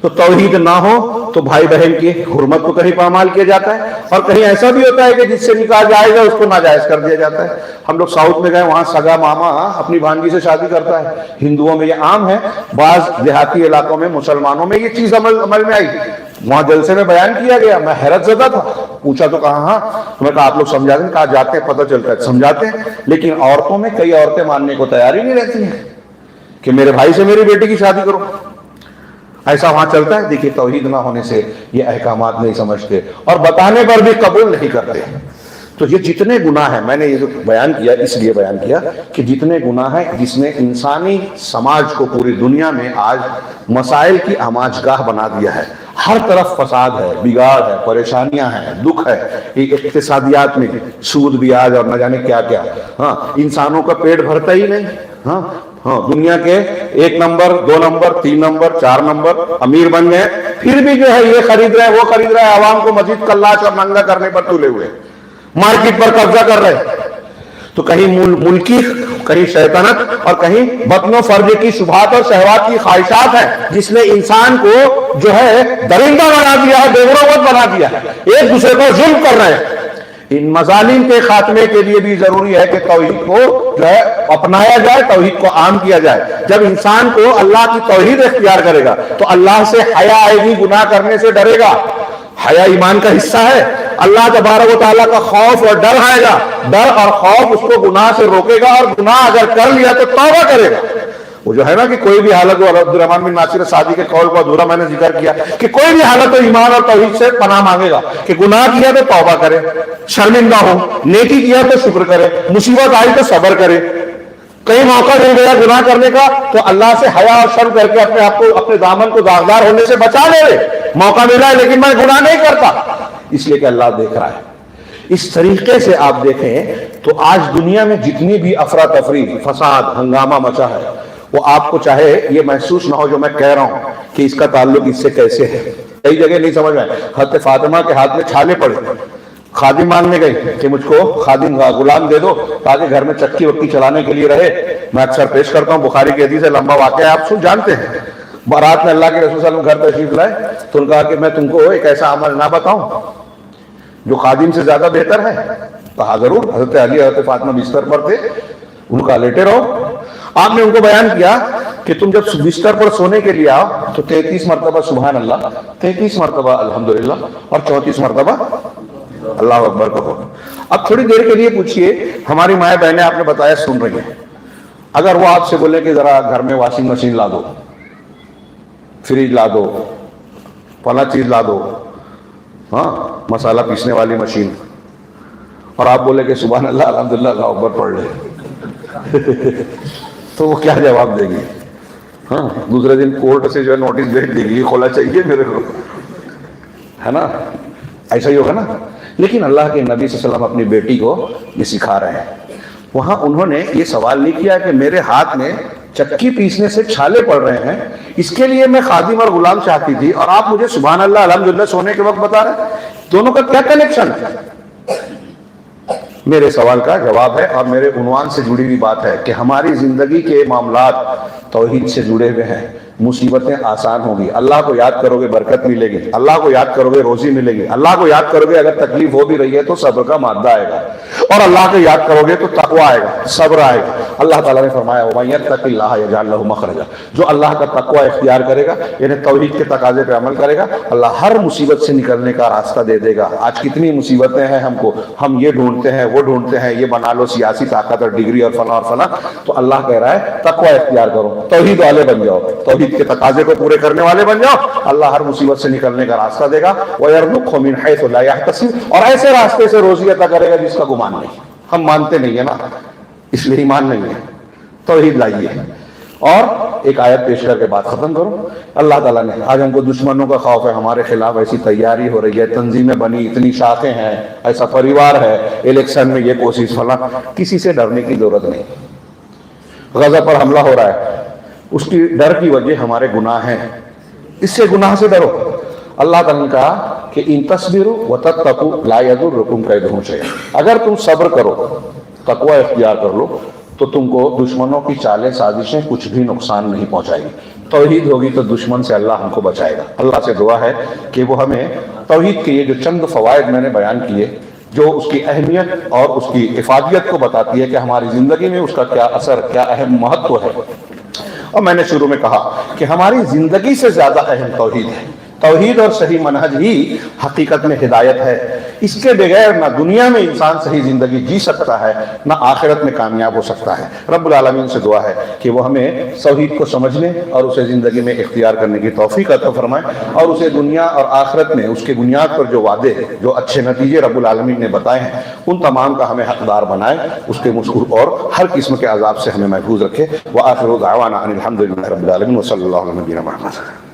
تو توحید نہ ہو تو بھائی بہن کی حرمت کو کہیں پامال کیا جاتا ہے, اور کہیں ایسا بھی ہوتا ہے کہ جس سے نکاح جائے گا اس کو ناجائز کر دیا جاتا ہے. ہم لوگ ساؤتھ میں گئے, وہاں سگا ماما اپنی بھانجی سے شادی کرتا ہے. ہندوؤں میں یہ عام ہے, بعض دیہاتی علاقوں میں مسلمانوں میں یہ چیز عمل میں آئی. وہاں جلسے میں بیان کیا گیا, میں حیرت زدہ تھا. پوچھا تو کہا ہاں, تو میں کہا آپ لوگ سمجھاتے ہیں, کہا جاتے ہیں پتہ چلتا ہے سمجھاتے ہیں. لیکن عورتوں میں کئی عورتیں ماننے کو تیار ہی نہیں رہتی ہیں کہ میرے بھائی سے میری بیٹی کی شادی کرو. ایسا وہاں چلتا ہے. دیکھیے توحید نہ ہونے سے یہ احکامات نہیں سمجھتے, اور بتانے پر بھی قبول نہیں کرتے. تو یہ جتنے گناہ ہیں, میں نے یہ جو بیان کیا اس لیے بیان کیا کہ جتنے گناہ ہیں جس نے انسانی سماج کو پوری دنیا میں آج مسائل کی آماج گاہ بنا دیا ہے. ہر طرف فساد ہے, بگاڑ ہے, پریشانیاں ہیں, دکھ ہے, اقتصادیات میں سود بیاج اور نہ جانے کیا کیا. ہاں, انسانوں کا پیٹ بھرتا ہی نہیں. ہاں, دنیا کے 1 نمبر 2 نمبر 3 نمبر 4 نمبر امیر بن گئے, پھر بھی جو ہے یہ خرید رہے وہ خرید رہے, عوام کو مزید کلاچ اور ننگا کرنے پر تلے ہوئے, مارکیٹ پر قبضہ کر رہے. تو کہیں ملکی, کہیں شیطنت, اور کہیں بطن و فرج کی شبہات اور شہوات کی خواہشات ہیں جس نے انسان کو جو ہے درندہ بنا دیا ہے, بے مروت بنا دیا ہے, ایک دوسرے کو ظلم کر رہے ہیں. ان مظالم کے خاتمے کے لیے بھی ضروری ہے کہ توحید کو جو ہے اپنایا جائے, توحید کو عام کیا جائے. جب انسان کو اللہ کی توحید اختیار کرے گا تو اللہ سے حیا آئے گی, گناہ کرنے سے ڈرے گا. حیا ایمان کا حصہ ہے. اللہ تبارک و تعالیٰ کا خوف اور ڈر آئے گا, ڈر اور خوف اس کو گناہ سے روکے گا, اور گناہ اگر کر لیا تو توبہ کرے گا. وہ جو ہے نا کہ کوئی بھی حالت ہو, عبد الرحمن بن ناصر سعدی کے قول کو ادھورا میں نے ذکر کیا کہ کوئی بھی حالت ہو ایمان اور توحید سے پناہ مانگے گا کہ گناہ کیا تو توبہ کرے, شرمندہ ہو, نیکی کیا تو شکر کرے, مصیبت آئی تو صبر کرے. کہیں موقع مل گیا گناہ کرنے کا تو اللہ سے حیا اور شرم کر کے اپنے آپ کو, اپنے دامن کو داغدار ہونے سے بچا لے. موقع ملا ہے لیکن میں گناہ نہیں کرتا, اس لیے کہ اللہ دیکھ رہا ہے. اس طریقے سے آپ دیکھیں تو آج دنیا میں جتنی بھی افراتفری, فساد, ہنگامہ مچا ہے, وہ آپ کو چاہے یہ محسوس نہ ہو جو میں کہہ رہا ہوں کہ اس کا تعلق اس سے کیسے ہے. کئی جگہ نہیں سمجھ میں. حضرت فاطمہ کے ہاتھ میں چھالے پڑے, خادم مانگنے گئی کہ مجھ کو خادم غلام دے دو تاکہ گھر میں چکی وکی چلانے کے لیے رہے. میں اکثر پیش کرتا ہوں, بخاری کی حدیث ہے, لمبا واقعہ آپ سن جانتے ہیں. بارات میں اللہ کے رسول صلی اللہ علیہ وسلم گھر تشریف لائے تو انہوں نے کہا کہ میں تم کو ایک ایسا عمل نہ بتاؤں جو خادم سے زیادہ بہتر ہے. کہا ضرور. حضرت علی حضرت فاطمہ بستر پر تھے, ان کا لیٹے رہو. آپ نے ان کو بیان کیا کہ تم جب بستر پر سونے کے لیے آؤ تو 33 مرتبہ سبحان اللہ, 33 مرتبہ الحمدللہ, اور 34 مرتبہ اللہ اکبر کہو. اب تھوڑی دیر کے لیے پوچھئے, ہماری مائیں بہنیں آپ نے بتایا سن رہی ہیں, اگر وہ آپ سے بولے کہ ذرا گھر میں واشنگ مشین لا دو, فریج لا دو, فلاں چیز لا دو, ہاں مسالہ پیسنے والی مشین, اور آپ بولے کہ سبحان اللہ الحمدللہ اللہ اکبر پڑھ لے, تو وہ کیا جواب دے گی؟ ہاں, دوسرے دن کورٹ سے جو ہے نوٹس بھیج دے گی, کھولا چاہیے میرے کو, ہے نا, ایسا ہی ہوگا نا. لیکن اللہ کے نبی صلی اللہ علیہ وسلم اپنی بیٹی کو یہ سکھا رہے ہیں. وہاں انہوں نے یہ سوال نہیں کیا کہ میرے ہاتھ میں چکی پیسنے سے چھالے پڑ رہے ہیں, اس کے لیے میں خادم اور غلام چاہتی تھی, اور آپ مجھے سبحان اللہ الحمدللہ سونے کے وقت بتا رہے ہیں. دونوں کا کیا کنیکشن ہے؟ میرے سوال کا جواب ہے, اور میرے عنوان سے جڑی ہوئی بات ہے کہ ہماری زندگی کے معاملات توحید سے جڑے ہوئے ہیں. مصیبتیں آسان ہوگی, اللہ کو یاد کرو گے برکت ملے گی, اللہ کو یاد کرو گے روزی ملے گی, اللہ کو یاد کرو گے اگر تکلیف ہو بھی رہی ہے تو صبر کا مادہ آئے گا, اور اللہ کو یاد کرو گے تو تقوی آئے گا, صبر آئے گا. اللہ تعالیٰ نے فرمایا وَمَن يَتَّقِ اللَّهَ يَجْعَلْ لَهُ مَخْرَجًا, جو اللہ کا تقوی اختیار کرے گا, یعنی توحید کے تقاضے پہ عمل کرے گا, اللہ ہر مصیبت سے نکلنے کا راستہ دے دے گا. آج کتنی مصیبتیں ہیں ہم کو, ہم یہ ڈھونڈتے ہیں وہ ڈھونڈتے ہیں, یہ بنا لو سیاسی طاقت اور ڈگری اور فلاں اور فلاں, تو اللہ کہہ رہا ہے تقوی اختیار کرو, توحید والے بن جاؤ, توحید کے تقاضے کو پورے کرنے والے بن جاؤ, اللہ ہر مصیبت سے نکلنے کا راستہ دے گا. وَيَرْزُقْهُ مِنْ حَيْثُ لَا يَحْتَسِبُ, اور ایسے راستے سے روزی عطا کرے گا جس کا گمان نہیں. ہم مانتے نہیں ہیں نا, اس لیے ایمان نہیں ہے. توحید لائیے, اور ایک آیت پیش کر کے بات ختم کروں. اللہ تعالیٰ نے آج ہم کو دشمنوں کا خوف ہے، ہمارے خلاف ایسی تیاری ہو رہی ہے، تنظیمیں بنی، اتنی شاخیں ہیں، ایسا پریوار ہے، الیکشن میں یہ کوشش فلاں. کسی سے ڈرنے کی ضرورت نہیں. غزہ پر حملہ ہو رہا ہے، اس کی ڈر کی وجہ ہمارے گناہ ہیں، اس سے گناہ سے ڈرو. اللہ تعالیٰ نے کہا کہ ان تصبروا وتتقوا لا یضرکم کیدہم شیئا، اگر تم صبر کرو، تقوی اختیار کر لو، تو تم کو دشمنوں کی چالیں سازشیں کچھ بھی نقصان نہیں پہنچائے گی. توحید ہوگی تو دشمن سے اللہ ہم کو بچائے گا. اللہ سے دعا ہے کہ وہ ہمیں توحید کے یہ جو چند فوائد میں نے بیان کیے، جو اس کی اہمیت اور اس کی افادیت کو بتاتی ہے کہ ہماری زندگی میں اس کا کیا اثر، کیا اہم مہتو ہے. اور میں نے شروع میں کہا کہ ہماری زندگی سے زیادہ اہم توحید ہے. توحید اور صحیح منہج ہی حقیقت میں ہدایت ہے. اس کے بغیر نہ دنیا میں انسان صحیح زندگی جی سکتا ہے، نہ آخرت میں کامیاب ہو سکتا ہے. رب العالمین سے دعا ہے کہ وہ ہمیں توحید کو سمجھنے اور اسے زندگی میں اختیار کرنے کی توفیق عطا فرمائے، اور اسے دنیا اور آخرت میں اس کے بنیاد پر جو وعدے، جو اچھے نتیجے رب العالمین نے بتائے ہیں، ان تمام کا ہمیں حقدار بنائے. اس کے مشکور اور ہر قسم کے عذاب سے ہمیں محفوظ رکھے. وآخر دعوانا ان الحمد للہ رب العالمین وصلی اللہ علیہ وسلم.